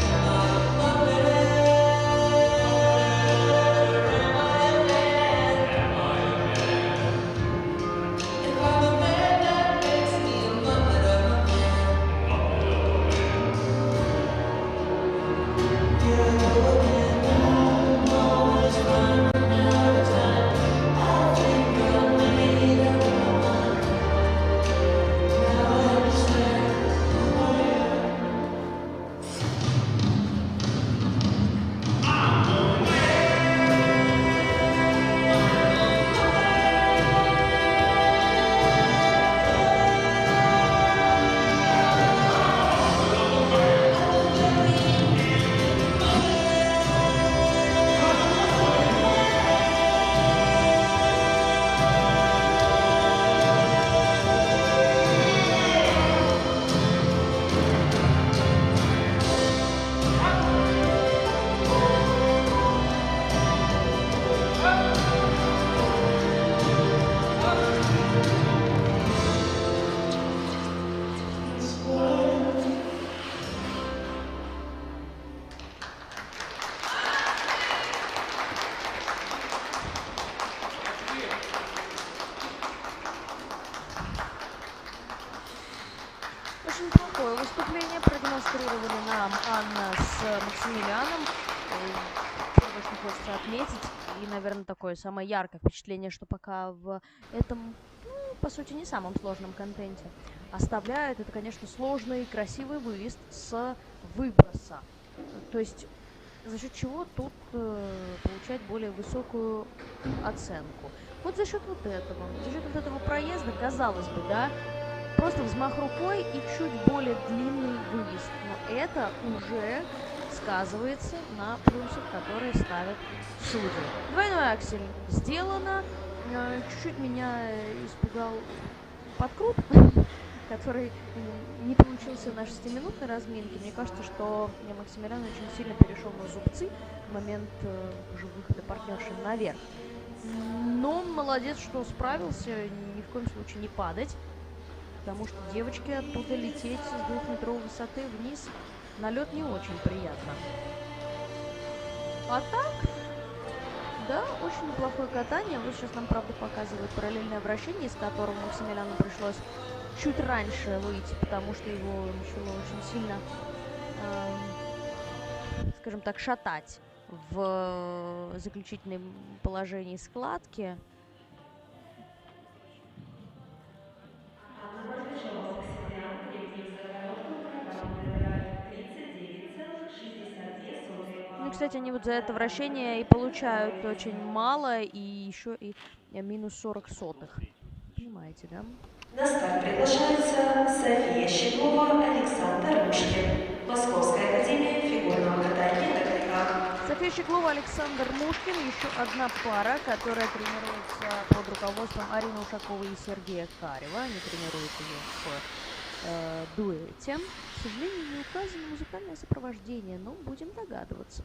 Am I a puppet, or am I a man? If I'm a man, that makes me a Muppet of a man. I'm always running out of time. I think I made up my mind. Now I understand who I am. Очень плохое выступление продемонстрировали нам Анна с Максимилианом. Что очень хочется отметить. И, наверное, такое самое яркое впечатление, что пока в этом, по сути, не самом сложном контенте оставляет, это, конечно, сложный и красивый выезд с выброса. То есть за счет чего тут получать более высокую оценку. Вот за счет вот этого проезда, казалось бы, да, просто взмах рукой и чуть более длинный выезд. Но это уже сказывается на плюсах, которые ставят судьи. Двойной аксель сделано. Чуть-чуть меня испугал подкрут, который не получился на 6-минутной разминке. Мне кажется, что Максимилиан очень сильно перешел на зубцы в момент уже выхода партнерши наверх. Но он молодец, что справился, ни в коем случае не падать. потому что девочке оттуда лететь с 2-метровой высоты вниз на лед не очень приятно. А так, да, очень неплохое катание. Вот сейчас нам, правда, показывают параллельное вращение, из которого Максимилиану пришлось чуть раньше выйти, потому что его начало очень сильно, скажем так, шатать в заключительном положении складки. Ну, и, кстати, они вот за это вращение и получают очень мало, и еще и минус 40 сотых. Понимаете, да? На старт приглашаются София Щеглова, Александр Мушкин. Московская академия фигурного катания на коньках. София Щеглова, Александр Мушкин, еще одна пара, которая тренируется под руководством Арины Ушаковой и Сергея Карева. Они тренируют ее в дуэте. К сожалению, не указано музыкальное сопровождение, но будем догадываться.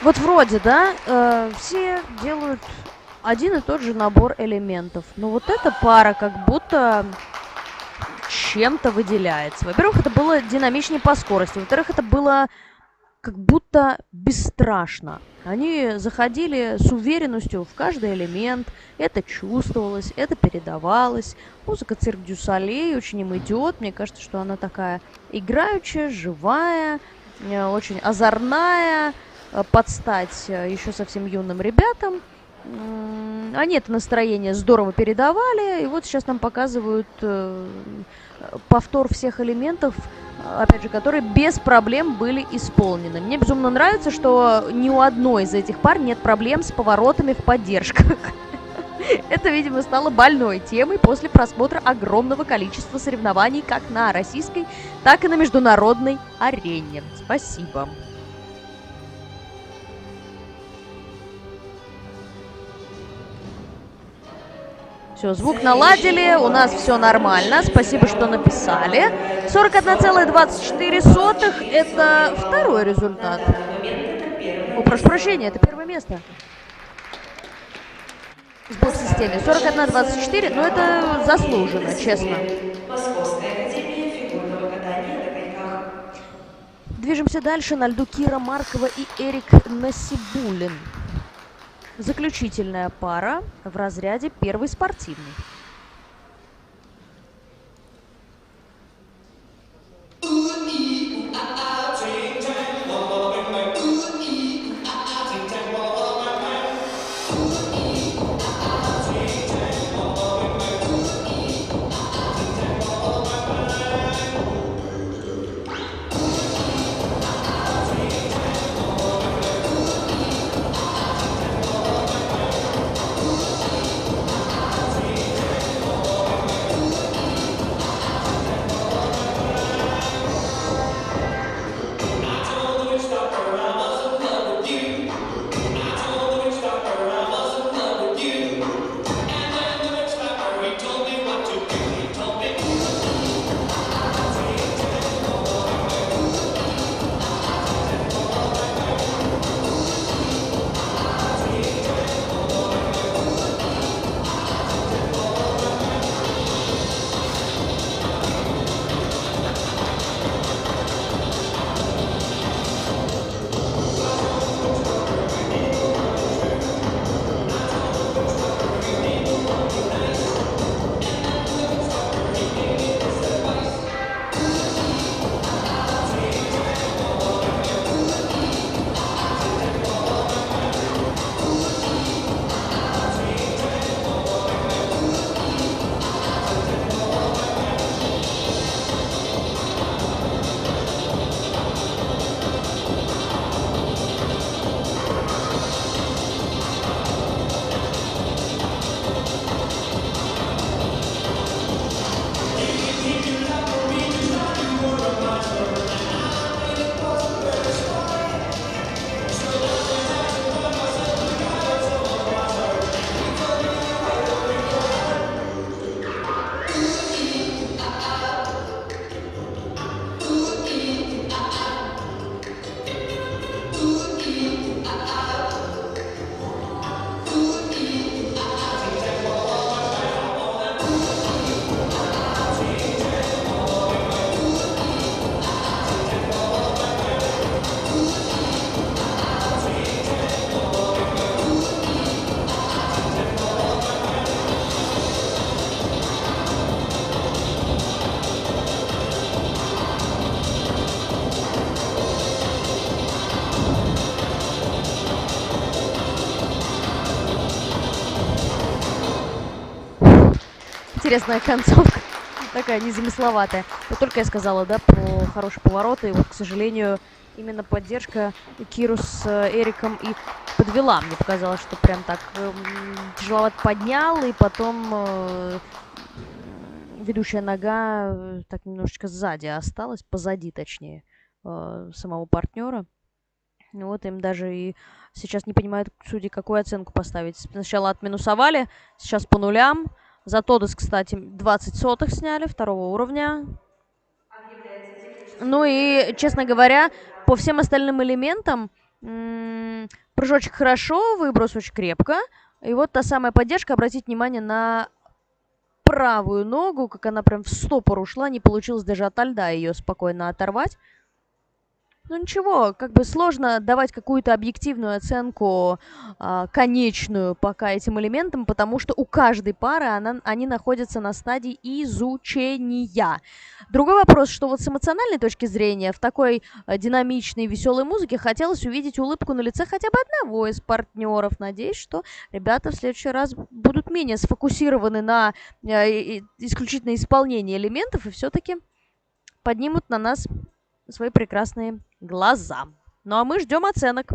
Вот вроде, да, все делают один и тот же набор элементов. Но вот эта пара как будто чем-то выделяется. Во-первых, это было динамичнее по скорости. Во-вторых, это было как будто бесстрашно. Они заходили с уверенностью в каждый элемент. Это чувствовалось, это передавалось. Музыка Цирк дю Солей очень им идет. Мне кажется, что она такая играющая, живая, очень озорная, под стать еще совсем юным ребятам. Они это настроение здорово передавали. И вот сейчас нам показывают повтор всех элементов, опять же, которые без проблем были исполнены. Мне безумно нравится, что ни у одной из этих пар нет проблем с поворотами в поддержках. Это, видимо, стало больной темой после просмотра огромного количества соревнований как на российской, так и на международной арене. Спасибо. Все, звук наладили, у нас все нормально, спасибо, что написали. 41,24 это второй результат. На данный момент это первое. О, прошу прощения, это первое место. Сбой в системе 41,24, но это заслуженно, честно. Московская академия фигурного катания на коньках. Движемся дальше. На льду Кира Маркова и Эрик Насибуллин. Заключительная пара в разряде первый спортивный. Интересная концовка. Такая незамысловатая. Вот только я сказала, да, про хорошие повороты. И вот, к сожалению, именно поддержка Киру с Эриком и подвела. Мне показалось, что прям так тяжеловато поднял, и потом ведущая нога так немножечко сзади осталась, позади точнее, самого партнера. Вот им даже и сейчас не понимают, судьи, какую оценку поставить. Сначала отминусовали, сейчас по нулям. За Тодос, кстати, 20 сотых сняли, второго уровня. Ну и, честно говоря, по всем остальным элементам прыжочек хорошо, выброс очень крепко. И вот та самая поддержка, обратите внимание на правую ногу, как она прям в стопор ушла, не получилось даже ото льда ее спокойно оторвать. Ну ничего, как бы сложно давать какую-то объективную оценку, конечную пока этим элементам, потому что у каждой пары они находятся на стадии изучения. Другой вопрос, что вот с эмоциональной точки зрения в такой динамичной, веселой музыке хотелось увидеть улыбку на лице хотя бы одного из партнеров. Надеюсь, что ребята в следующий раз будут менее сфокусированы на исключительно исполнении элементов и все-таки поднимут на нас свои прекрасные глаза. Ну а мы ждем оценок.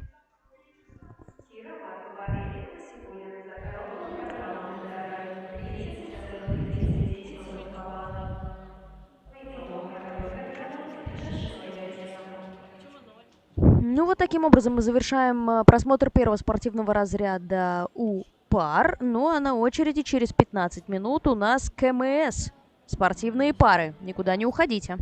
Ну вот таким образом мы завершаем просмотр первого спортивного разряда у пар. Ну а на очереди через 15 минут у нас КМС. Спортивные пары. Никуда не уходите.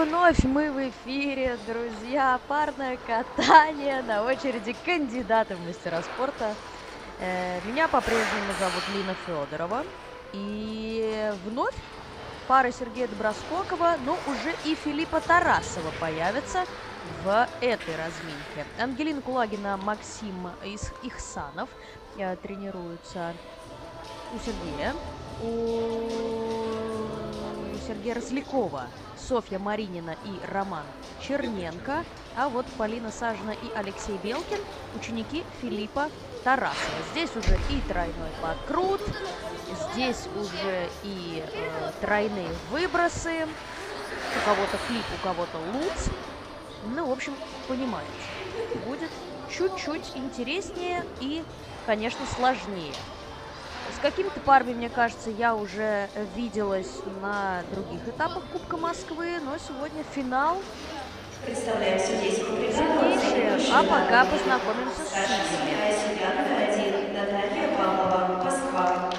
вновь мы в эфире, друзья. Парное катание, на очереди кандидаты в мастера спорта. Меня по-прежнему зовут Лина Федорова. И вновь пара Сергея Доброскокова, но уже и Филиппа Тарасова появятся в этой разминке. Ангелина Кулагина, Максим Ихсанов тренируются у Сергея. У Сергея Рослякова Софья Маринина и Роман Черненко. А вот Полина Сажина и Алексей Белкин – ученики Филиппа Тарасова. Здесь уже и тройной подкрут, здесь уже и тройные выбросы. У кого-то флип, у кого-то луц. Ну, в общем, понимаете, будет чуть-чуть интереснее и, конечно, сложнее. С какими-то парами, мне кажется, я уже виделась на других этапах Кубка Москвы, но сегодня финал. Представляем судейскую бригаду. Сильнейшие. А пока познакомимся с судьями. Судья номер 1 Наталья Павлова, Москва.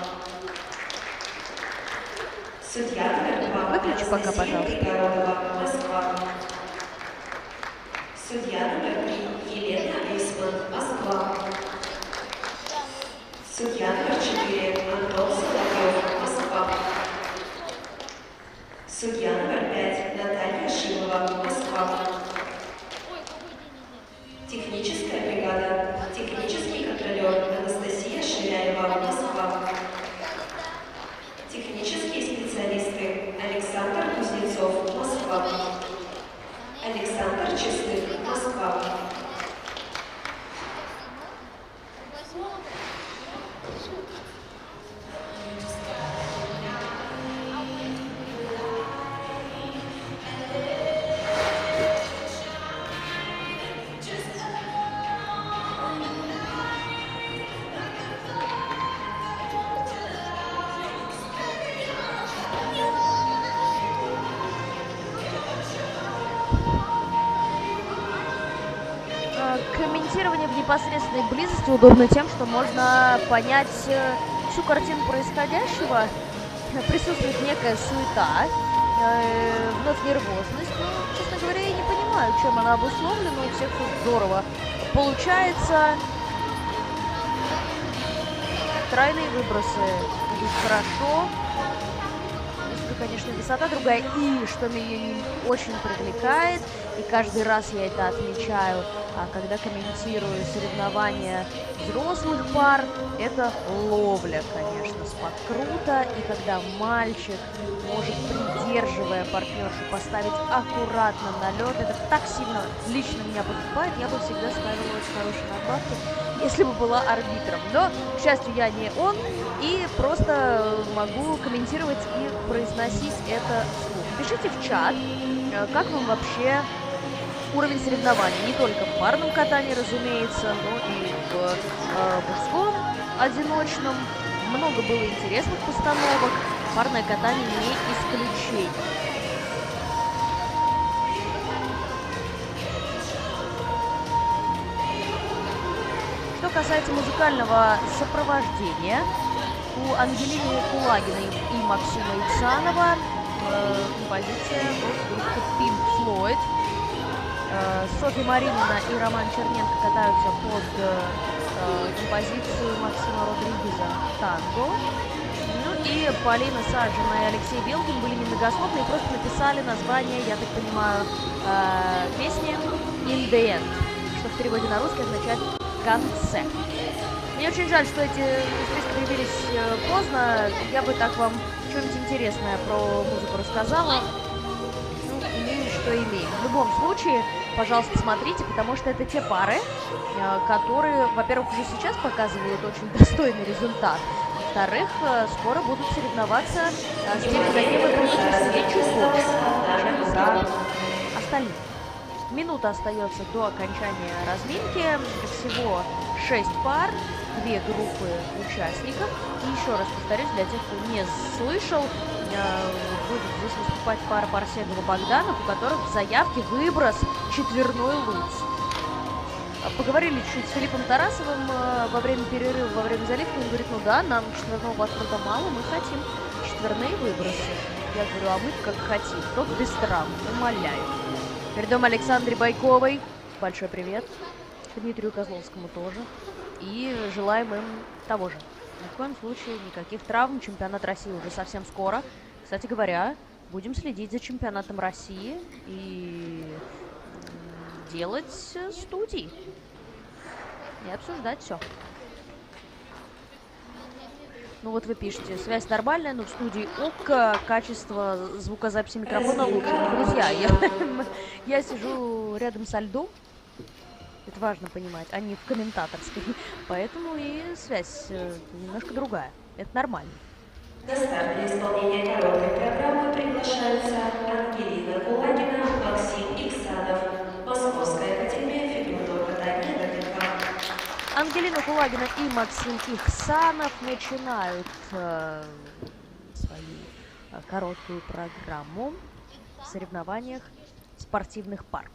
Судья номер 2 Выключи пока, пожалуйста. Пригородова, Москва. Судья номер 3 Елена Эйсман, Москва. Судья номер 4 Антон Соловьев, Москва. Судья номер 5 Наталья Шилова, Москва. Техническая бригада. Технический контролер Анастасия Ширяева, Москва. Технические специалисты Александр Кузнецов, Москва. Александр Честных, Москва. Комментирование в непосредственной близости удобно тем, что можно понять всю картину происходящего. Присутствует некая суета, вновь нервозность. Но, честно говоря, я не понимаю, чем она обусловлена. У всех все здорово получается. Тройные выбросы идут хорошо. Конечно, высота другая, и что меня очень привлекает, и каждый раз я это отмечаю, когда комментирую соревнования взрослых пар, это ловля, конечно, с подкрута, и когда мальчик может, придерживая партнершу, поставить аккуратно на лед, это так сильно лично меня подкупает, я бы всегда ставила очень хорошие надбавки, если бы была арбитром. Но, к счастью, я не он, и просто могу комментировать и произносить это вслух. Пишите в чат, как вам вообще уровень соревнований. Не только в парном катании, разумеется, но и в мужском одиночном. Много было интересных постановок. Парное катание не исключение. Что касается музыкального сопровождения, у Ангелины Кулагиной и Максима Иксанова композиция от группы Pink Floyd. Софья Маринина и Роман Черненко катаются под композицию Максима Родригеза «Танго». Ну и Полина Сажина и Алексей Белкин были немногословны и просто написали название, я так понимаю, песни «In the End», что в переводе на русский означает «в конце». Мне очень жаль, что эти списки появились поздно. Я бы так вам что-нибудь интересное про музыку рассказала. Ну, имеем, что имеем. В любом случае, пожалуйста, смотрите, потому что это те пары, которые, во-первых, уже сейчас показывают очень достойный результат. Во-вторых, скоро будут соревноваться с теми, за кем вы будете сидеть чуть больше, чем за остальных. Минута остается до окончания разминки. Всего 6 пар, 2 группы участников. И еще раз повторюсь, для тех, кто не слышал, будет здесь выступать пара Парсегова-Богданов, у которых в заявке выброс четверной луц. Поговорили чуть с Филиппом Тарасовым во время перерыва, во время заливки. Он говорит, ну да, нам четверного подкрута мало, мы хотим четверные выбросы. Я говорю, а мы как хотим, только без травм, умоляю. Передаем Александре Байковой большой привет. Дмитрию Козловскому тоже. И желаем им того же. Ни в коем случае никаких травм. Чемпионат России уже совсем скоро. Кстати говоря, будем следить за чемпионатом России и делать студии. И обсуждать все. Ну вот вы пишете, связь нормальная, но в студии ок, качество звукозаписи микрофона лучше. Друзья, я сижу рядом со льдом. Это важно понимать, а не в комментаторской. Поэтому и связь немножко другая. Это нормально. На старт для исполнения короткой программы приглашаются Ангелина Кулагина, Максим Иксанов, Московская академия фигурного катания на коньках. Ангелина Кулагина и Максим Ихсанов начинают свою короткую программу в соревнованиях спортивных пар.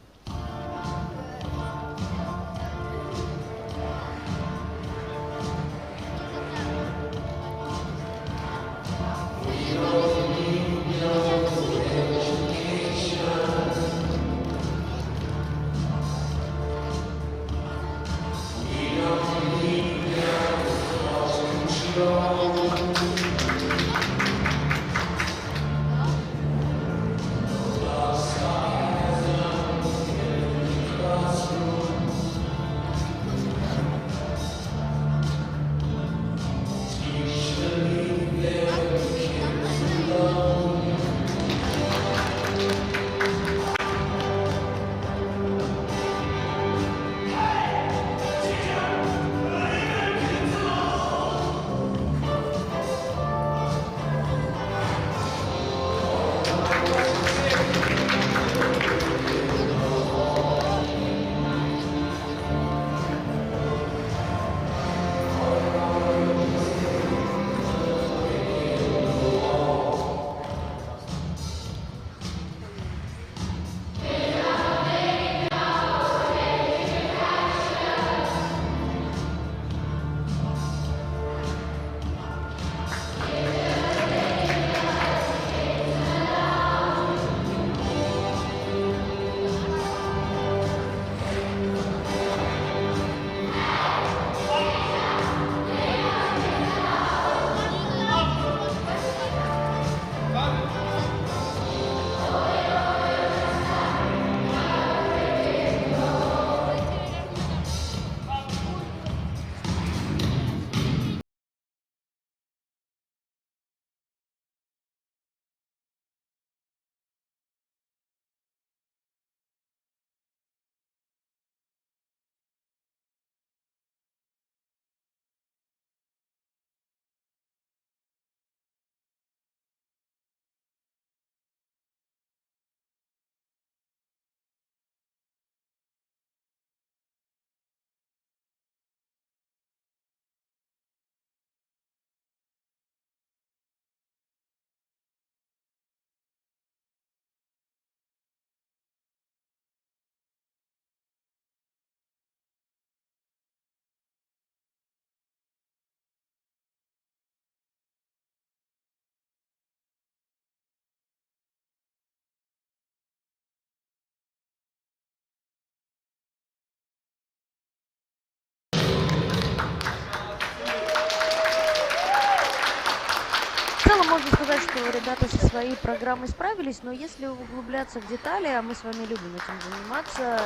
В целом можно сказать, что ребята со своей программой справились, но если углубляться в детали, а мы с вами любим этим заниматься,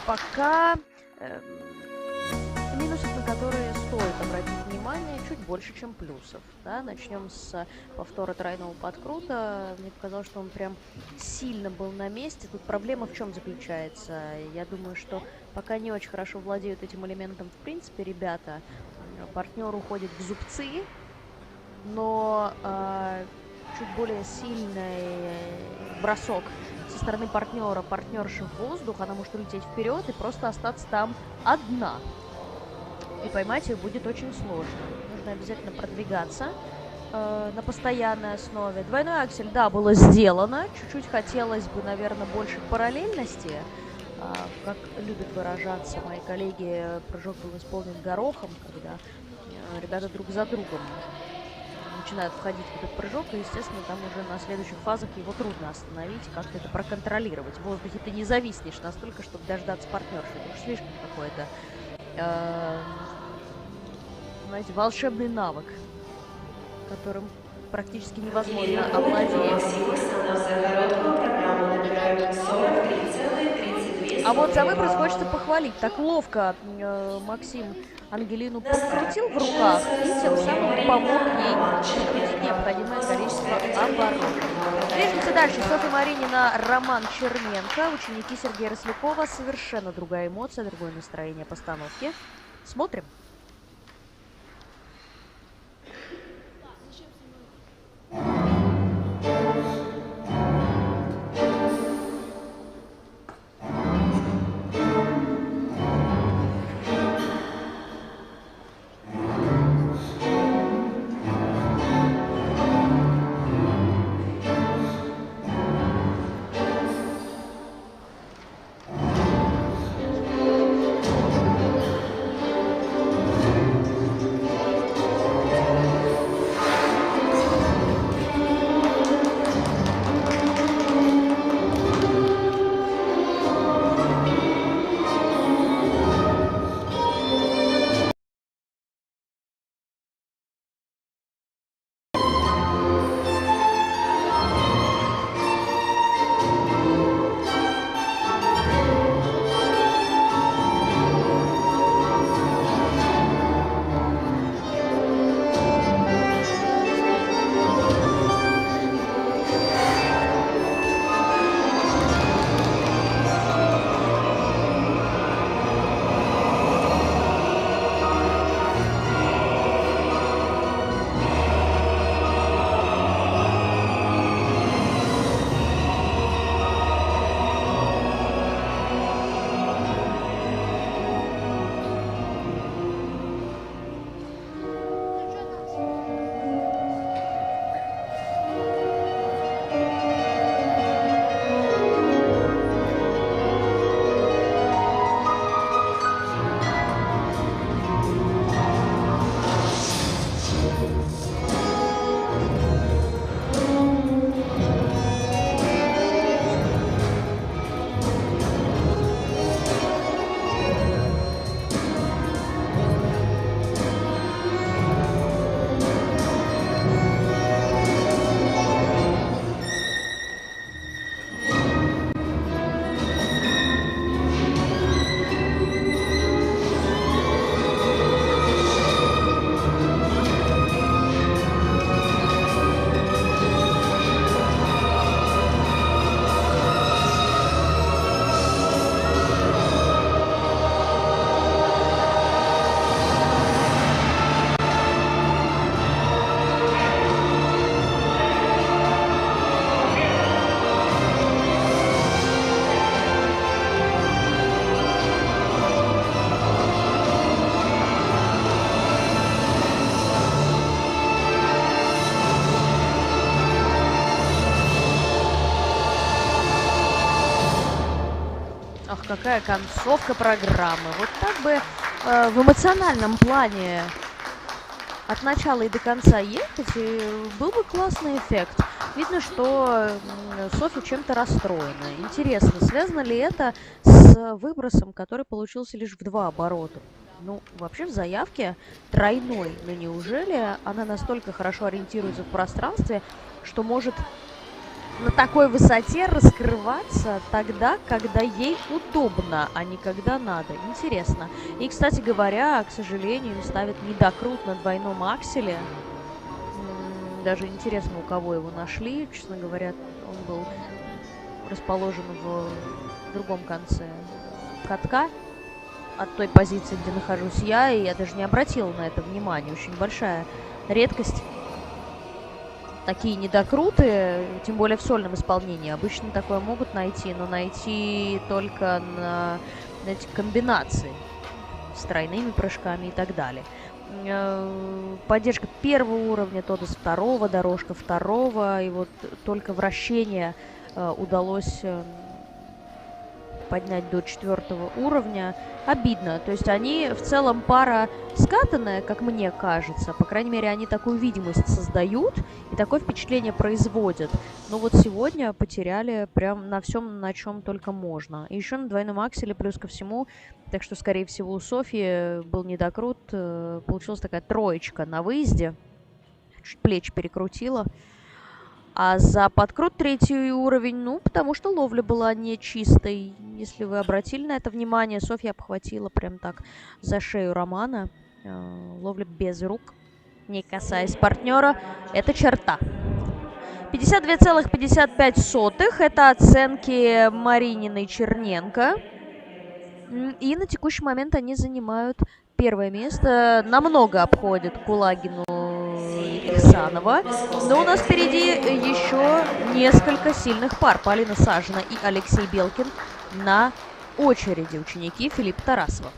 пока минусов, на которые стоит обратить внимание, чуть больше, чем плюсов. Да? Начнем с повтора тройного подкрута. Мне показалось, что он прям сильно был на месте. Тут проблема в чем заключается? Я думаю, что пока не очень хорошо владеют этим элементом, в принципе, ребята, партнер уходит в зубцы, но чуть более сильный бросок со стороны партнера, партнерши в воздух, она может улететь вперед и просто остаться там одна. И поймать ее будет очень сложно. Нужно обязательно продвигаться на постоянной основе. Двойной аксель, да, было сделано. Чуть-чуть хотелось бы, наверное, больше параллельности. Как любят выражаться мои коллеги, прыжок был исполнен горохом, когда ребята друг за другом начинают входить в этот прыжок, и, естественно, там уже на следующих фазах его трудно остановить, как-то это проконтролировать. В воздухе ты не зависнешь настолько, чтобы дождаться партнерши. Это уж слишком какой-то, знаете, волшебный навык, которым практически невозможно овладеть. А вот за выброс хочется похвалить. Так ловко Максим Ангелину подкрутил в руках и тем самым помог ей скрутить необходимое количество оборотов. Движемся дальше. Софья Маринина, Роман Черненко, ученики Сергея Рослякова. Совершенно другая эмоция, другое настроение постановки. Смотрим. Ах, какая концовка программы. Вот так бы в эмоциональном плане от начала и до конца ехать, и был бы классный эффект. Видно, что Софья чем-то расстроена. Интересно, связано ли это с выбросом, который получился лишь в 2 оборота? Ну, вообще в заявке тройной. Но неужели она настолько хорошо ориентируется в пространстве, что может на такой высоте раскрываться тогда, когда ей удобно, а не когда надо? Интересно. И, кстати говоря, к сожалению, им ставят недокрут на двойном акселе. Даже интересно, у кого его нашли. Честно говоря, он был расположен в другом конце катка от той позиции, где нахожусь я, и я даже не обратила на это внимания. Очень большая редкость. Такие недокруты, тем более в сольном исполнении. Обычно такое могут найти, но найти только на эти комбинации с тройными прыжками и так далее. Поддержка 1-го уровня, Тодос 2-го, дорожка 2-го, и вот только вращение удалось поднять до 4-го уровня. Обидно. То есть они в целом пара скатанная, как мне кажется. По крайней мере, они такую видимость создают и такое впечатление производят. Но вот сегодня потеряли прям на всем, на чем только можно. И еще на двойном акселе плюс ко всему. Так что, скорее всего, у Софьи был недокрут. Получилась такая троечка на выезде. Чуть плечи перекрутила. А за подкрут 3-й уровень, ну, потому что ловля была нечистой. Если вы обратили на это внимание, Софья обхватила прям так за шею Романа. Ловля без рук, не касаясь партнера. Это черта. 52,55 это оценки Марининой Черненко. И на текущий момент они занимают первое место. Намного обходят Кулагину и Ихсанова. Но у нас впереди еще несколько сильных пар. Полина Сажина и Алексей Белкин на очереди, ученики Филиппа Тарасова.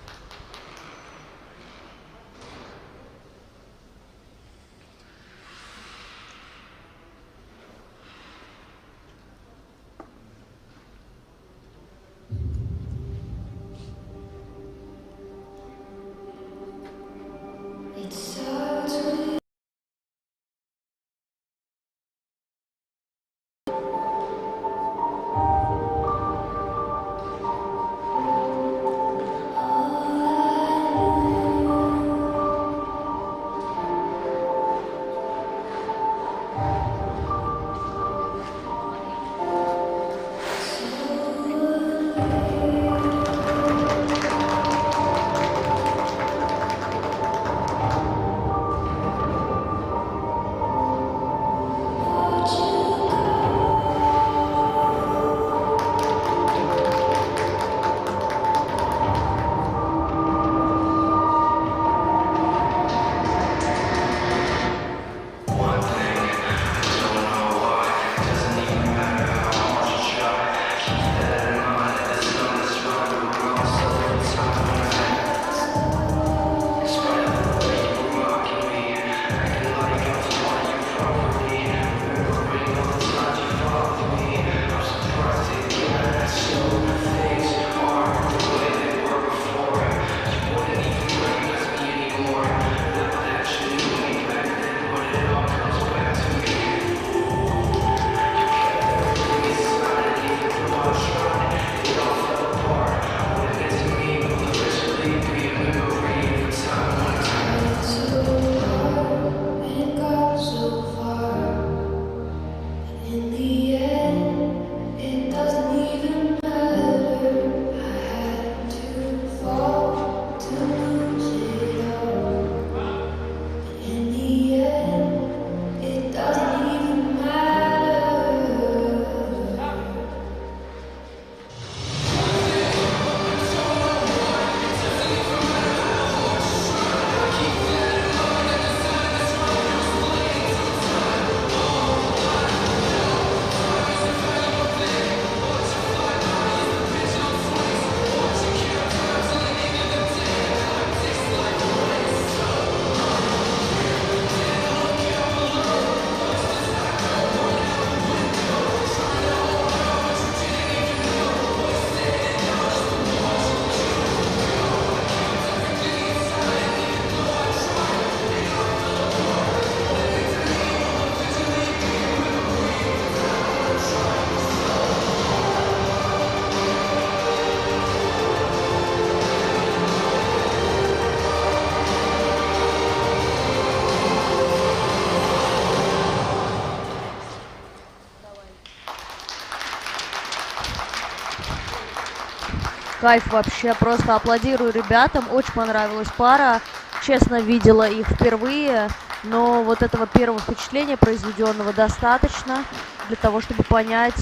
Кайф вообще, просто аплодирую ребятам, очень понравилась пара, честно, видела их впервые, но вот этого первого впечатления произведенного достаточно для того, чтобы понять,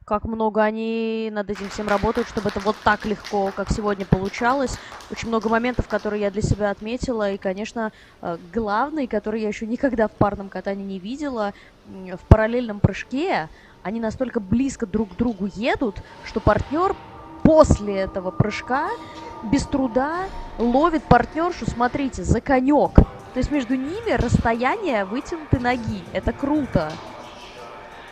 как много они над этим всем работают, чтобы это вот так легко, как сегодня получалось. Очень много моментов, которые я для себя отметила, и, конечно, главный, который я еще никогда в парном катании не видела, в параллельном прыжке они настолько близко друг к другу едут, что партнер после этого прыжка без труда ловит партнершу, смотрите, за конек. То есть между ними расстояние вытянутой ноги. Это круто.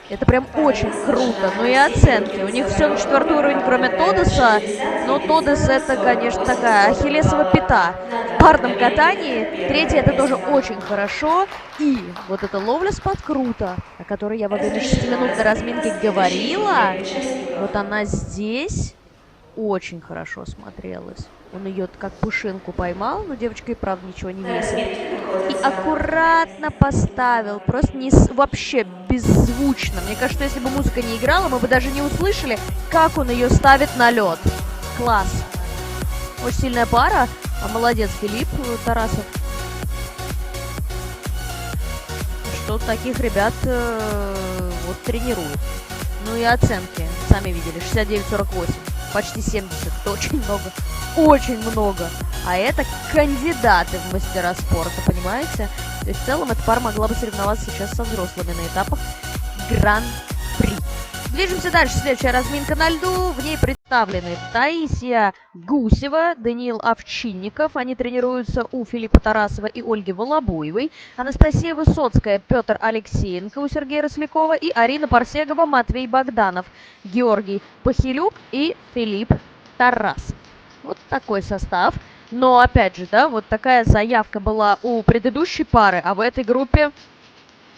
Это прям очень круто. Ну и оценки. У них все на 4-й уровень, кроме Тодоса. Но Тодос это, конечно, такая ахиллесова пята. В парном катании 3-й это тоже очень хорошо. И вот эта ловля спад круто, о которой я во время 6-минутной разминки говорила, вот она здесь очень хорошо смотрелась. Он ее как пушинку поймал, но девочка и правда ничего не На весит. разметке И находится аккуратно поставил, просто вообще беззвучно. Мне кажется, если бы музыка не играла, мы бы даже не услышали, как он ее ставит на лед. Класс. Очень сильная пара. А молодец Филипп Тарасов. Что таких ребят вот тренируют. Ну и оценки, сами видели, 69-48. Почти 70. Это очень много. Очень много. А это кандидаты в мастера спорта, понимаете? То есть в целом эта пара могла бы соревноваться сейчас со взрослыми на этапах Гран-при. Движемся дальше. Следующая разминка на льду. В ней представлены Таисия Гусева, Даниил Овчинников. Они тренируются у Филиппа Тарасова и Ольги Волобуевой. Анастасия Высоцкая, Петр Алексеенко у Сергея Рослякова. И Арина Парсегова, Матвей Богданов, Георгий Пахилюк и Филипп Тарасов. Вот такой состав. Но, опять же, да, вот такая заявка была у предыдущей пары, а в этой группе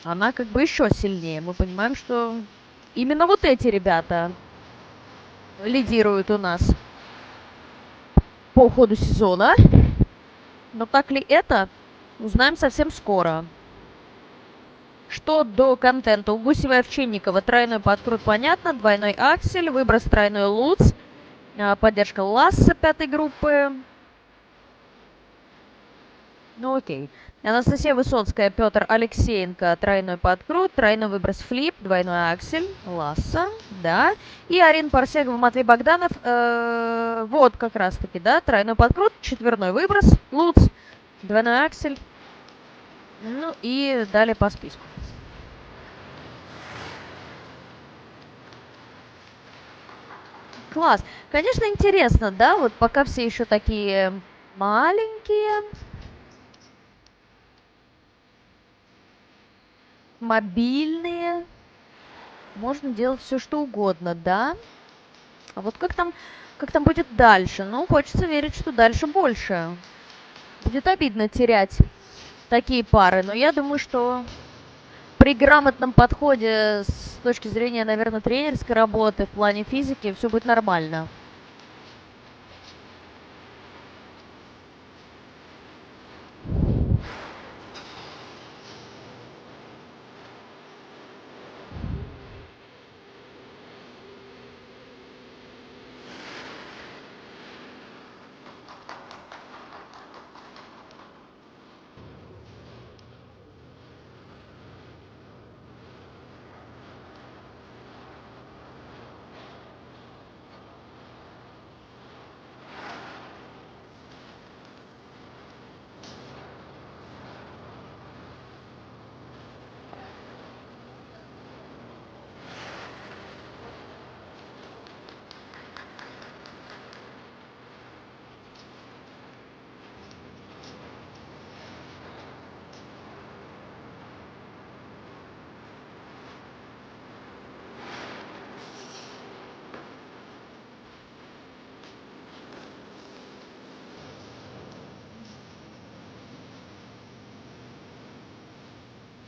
она как бы еще сильнее. Мы понимаем, что именно вот эти ребята лидируют у нас по ходу сезона. Но так ли это, узнаем совсем скоро. Что до контента. У Гусева и Овчинникова тройной подкрут понятно, двойной аксель, выброс тройной луц, поддержка Ласса 5-й группы. Ну окей. Анастасия Высоцкая, Петр Алексеенко, тройной подкрут, тройной выброс флип, двойной аксель, Ласса, да. И Арина Парсегова, Матвей Богданов, вот как раз таки, да, тройной подкрут, четверной выброс, луц, двойной аксель, ну и далее по списку. Класс. Конечно, интересно, да, вот пока все еще такие маленькие, мобильные, можно делать все что угодно, да? А вот как там будет дальше? Ну, хочется верить, что дальше больше. Будет обидно терять такие пары, но я думаю, что при грамотном подходе с точки зрения, наверное, тренерской работы в плане физики все будет нормально.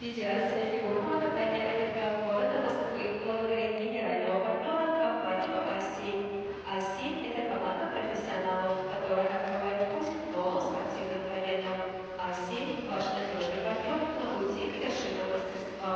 Федерация фигурного катания на коньках города Москвы благодарит генерального партнера компанию А7. А7– это команда профессионалов, которая открывает путь к новым спортивным победам. А7– ваш надежный партнер на пути к вершинам мастерства.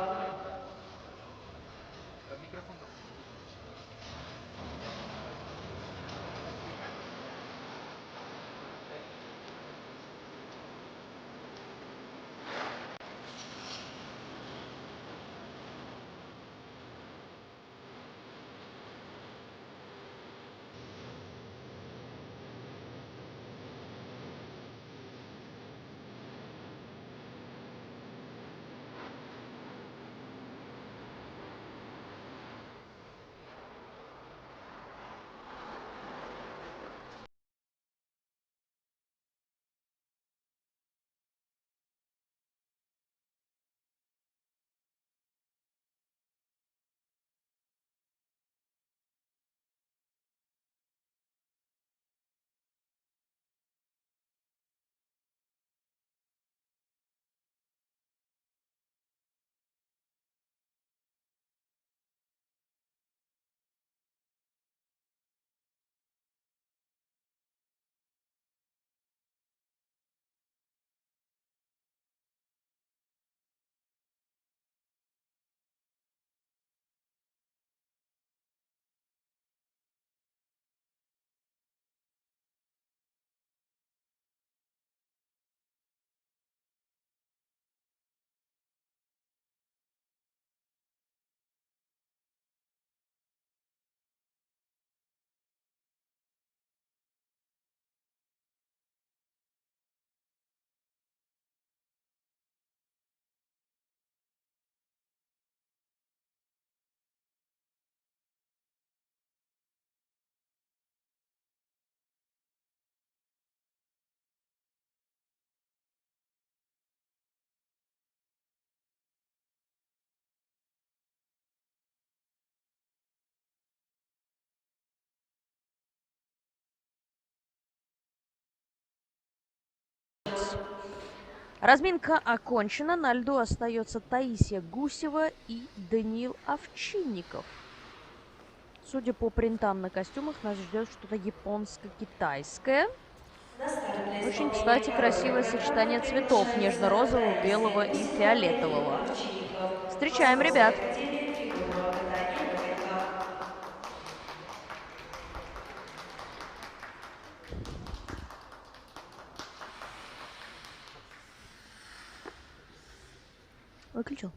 Икс. Разминка окончена. На льду остается Таисия Гусева и Даниил Овчинников. Судя по принтам на костюмах, нас ждет что-то японско-китайское. Очень, кстати, красивое сочетание цветов нежно-розового, белого и фиолетового. Встречаем ребят. Выключил.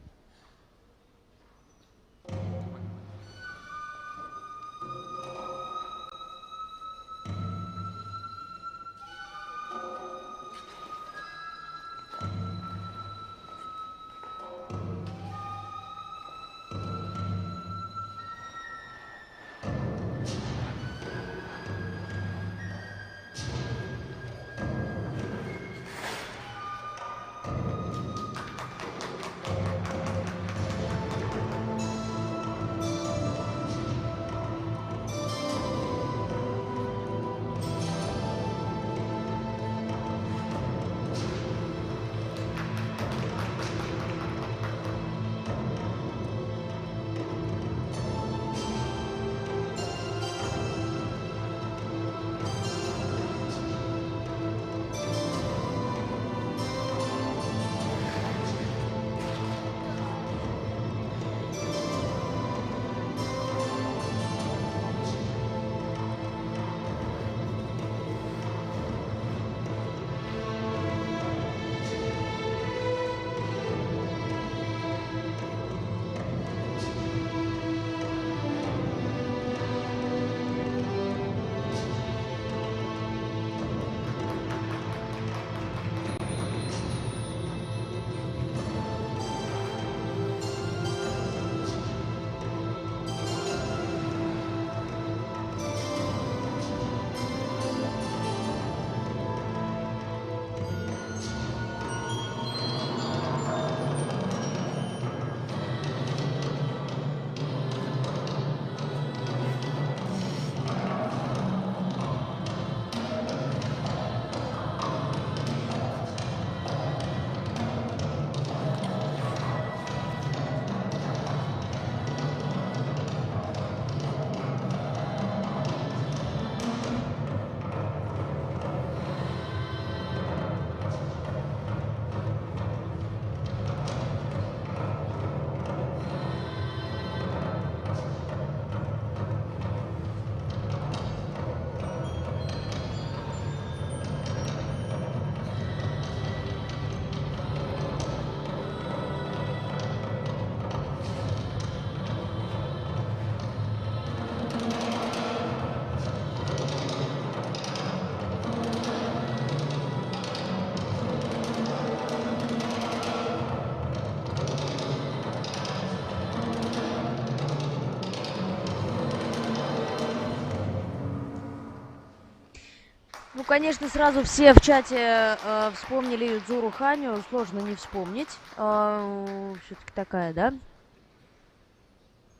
Ну, конечно, сразу все в чате вспомнили Юдзуру Ханю, сложно не вспомнить. Все-таки такая, да?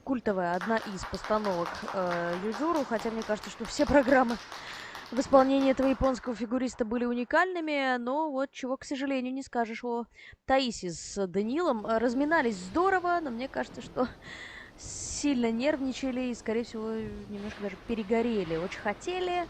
Культовая, одна из постановок Юдзуру, хотя мне кажется, что все программы в исполнении этого японского фигуриста были уникальными, но вот чего, к сожалению, не скажешь о Таисе с Данилом. Разминались здорово, но мне кажется, что сильно нервничали и, скорее всего, немножко даже перегорели. Очень хотели.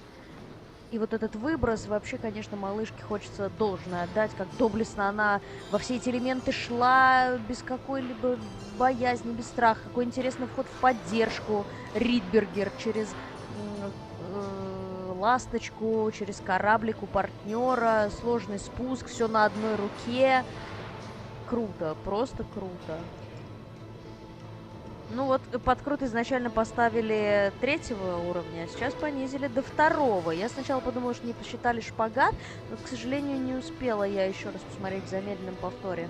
И вот этот выброс, вообще, конечно, малышке хочется должное отдать, как доблестно она во все эти элементы шла, без какой-либо боязни, без страха. Какой интересный вход в поддержку. Ридбергер через ласточку, через кораблик у партнера, сложный спуск, все на одной руке. Круто, просто круто. Ну вот, под крут изначально поставили 3-го уровня, а сейчас понизили до 2-го. Я сначала подумала, что не посчитали шпагат, но, к сожалению, не успела я еще раз посмотреть в замедленном повторе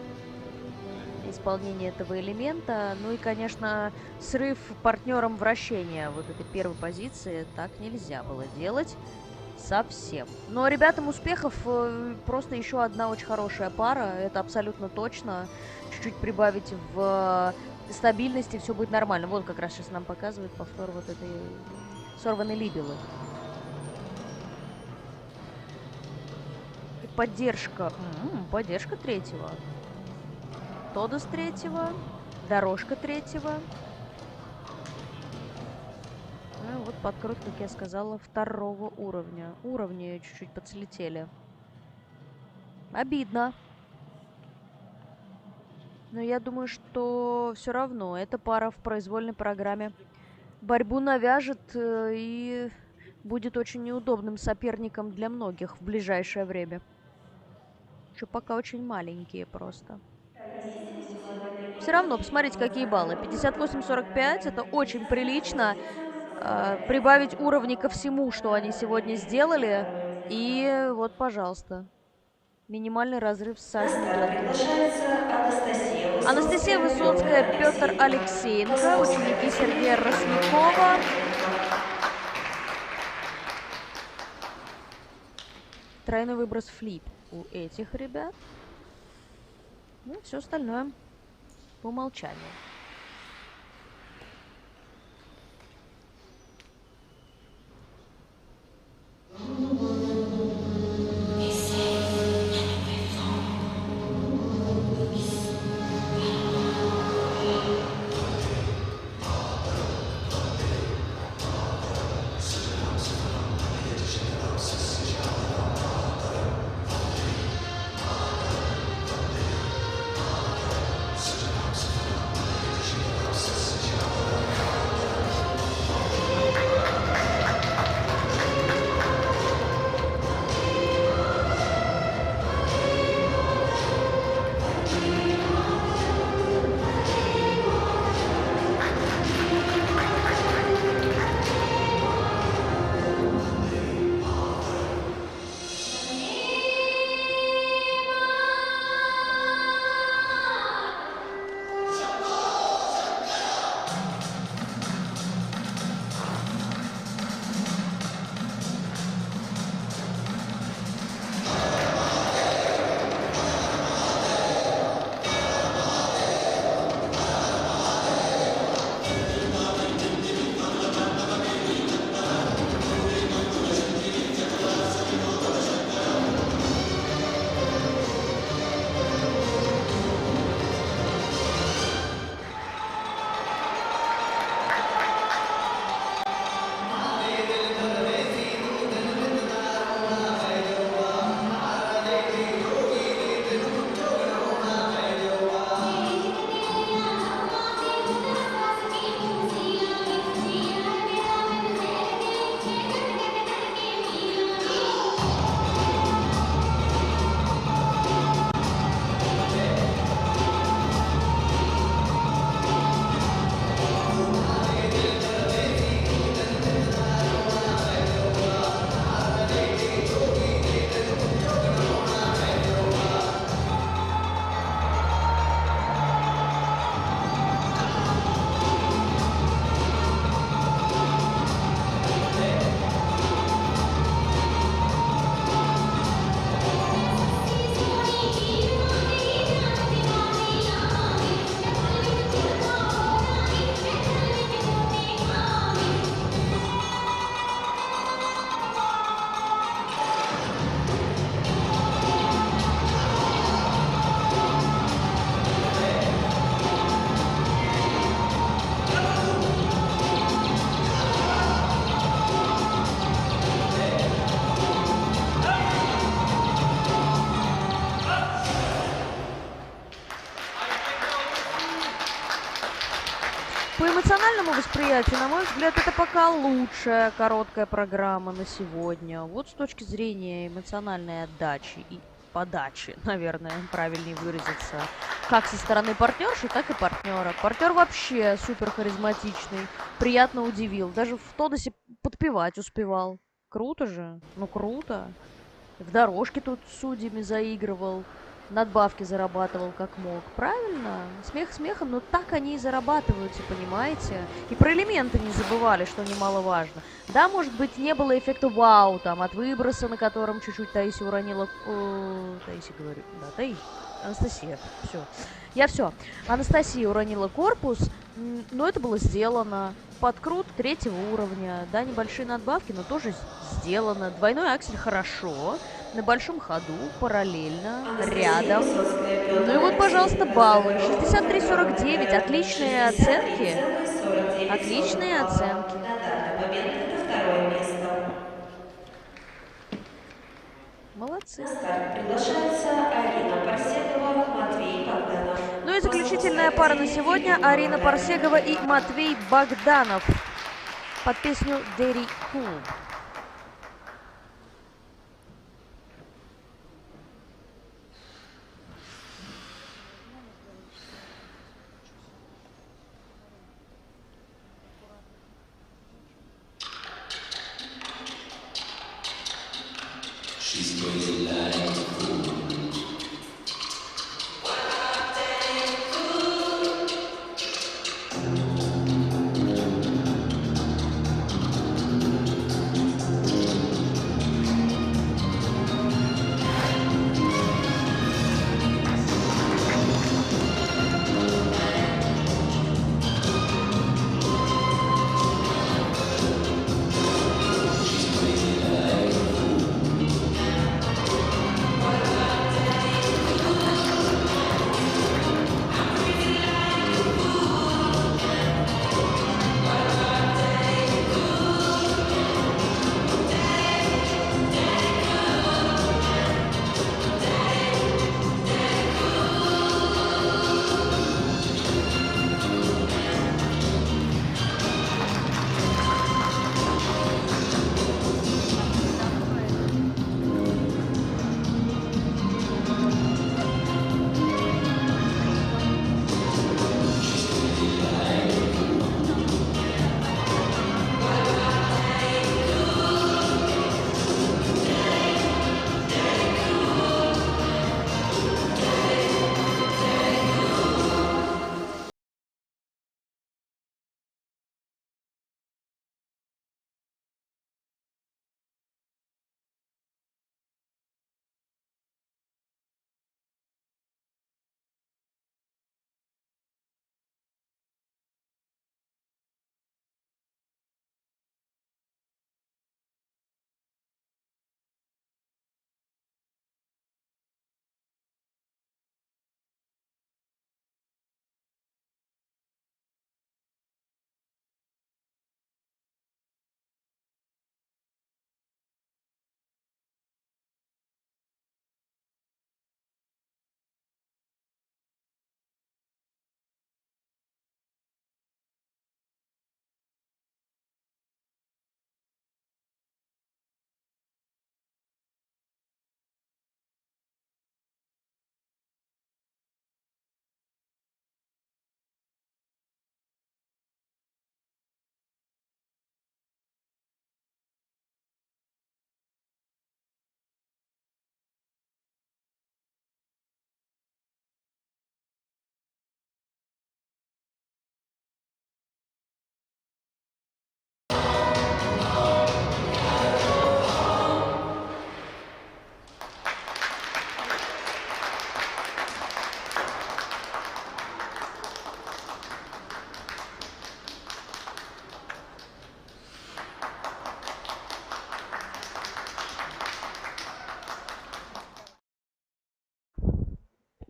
исполнение этого элемента. Ну и, конечно, срыв партнером вращения вот этой первой позиции так нельзя было делать совсем. Но ребятам успехов, просто еще одна очень хорошая пара, это абсолютно точно. Чуть-чуть прибавить в стабильности, все будет нормально. Вот как раз сейчас нам показывает повтор вот этой сорванной либелы. поддержка. Поддержка третьего. Тодос третьего. Дорожка третьего. Ну, вот подкрут, как я сказала, 2-го уровня. Уровни чуть-чуть подслетели. Обидно. Но я думаю, что все равно эта пара в произвольной программе борьбу навяжет и будет очень неудобным соперником для многих в ближайшее время. Еще пока очень маленькие просто. Все равно, посмотрите, какие баллы. 58-45, это очень прилично. Прибавить уровни ко всему, что они сегодня сделали. И вот, пожалуйста. Минимальный разрыв с На Сашей старт Недёлкиной. приглашается Анастасия Высоцкая, Петр Алексеенко, ученики Сергея Роснякова. Тройной выброс флип у этих ребят. Ну и все остальное по умолчанию. По эмоциональному восприятию, на мой взгляд, это пока лучшая короткая программа на сегодня. Вот с точки зрения эмоциональной отдачи и подачи, наверное, правильнее выразиться, как со стороны партнерши, так и партнера. Партнер вообще супер харизматичный, приятно удивил. Даже в Тодосе подпевать успевал. Круто же, ну круто. В дорожке тут с судьями заигрывал. Надбавки зарабатывал как мог. Правильно? Смех смехом, но так они и зарабатываются, понимаете? И про элементы не забывали, что немаловажно. Да, может быть, не было эффекта вау, там, от выброса, на котором чуть-чуть Таиси уронила... Таиси, говорю. Да, Таиси. Анастасия, все. Я все. Анастасия уронила корпус, но это было сделано. Подкрут 3-го уровня, да, небольшие надбавки, но тоже сделано. Двойной аксель хорошо, на большом ходу, параллельно, рядом. Ну и вот, пожалуйста, баллы. 63-49, отличные оценки. Отличные оценки. На данный момент это второе место. Молодцы. На старт приглашается Арина Парсегова, Матвей Богданов. Ну и заключительная пара на сегодня. Арина Парсегова и Матвей Богданов. Под песню «Daddy Cool». She's crazy like a fool.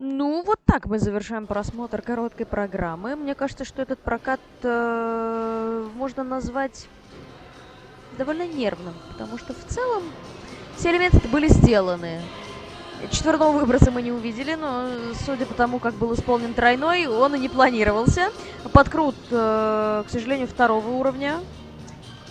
Ну, вот так мы завершаем просмотр короткой программы. Мне кажется, что этот прокат можно назвать довольно нервным, потому что в целом все элементы были сделаны. Четверного выброса мы не увидели, но судя по тому, как был исполнен тройной, он и не планировался. Подкрут, к сожалению, 2-го уровня.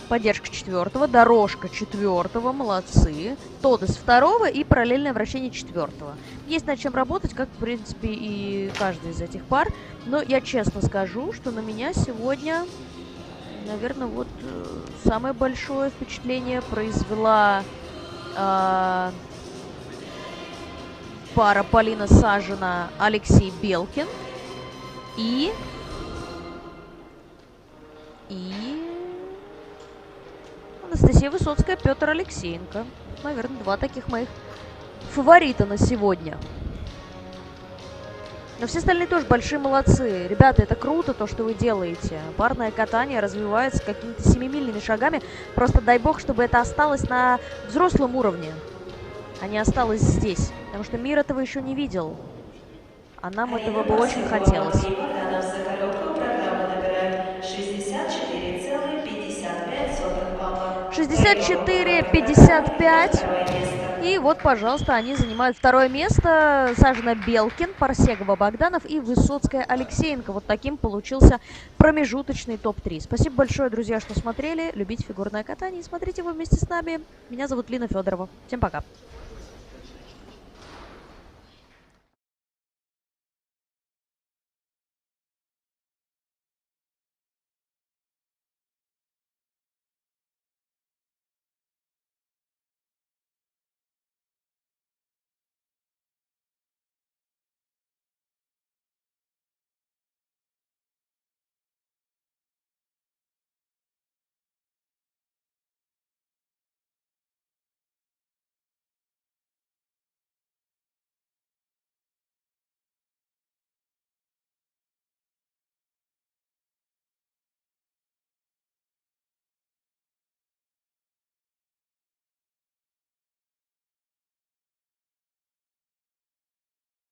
Поддержка 4-го, дорожка 4-го, молодцы. Тодес 2-го и параллельное вращение 4-го. Есть над чем работать, как, в принципе, и каждый из этих пар. Но я честно скажу, что на меня сегодня, наверное, вот самое большое впечатление произвела пара Полина Сажина, Алексей Белкин и Анастасия Высоцкая, Петр Алексеенко. Наверное, два таких моих фаворита на сегодня. Но все остальные тоже большие молодцы. Ребята, это круто, то, что вы делаете. Парное катание развивается какими-то семимильными шагами. Просто дай бог, чтобы это осталось на взрослом уровне, а не осталось здесь. Потому что мир этого еще не видел. А нам этого бы очень хотелось. Богданов за короткую программу набирает 64,55 баллов. 64-55. Второе место. И вот, пожалуйста, они занимают второе место. Сажена Белкин, Парсегова Богданов и Высоцкая Алексеенко. Вот таким получился промежуточный топ-3. Спасибо большое, друзья, что смотрели. Любите фигурное катание и смотрите его вместе с нами. Меня зовут Лина Федорова. Всем пока.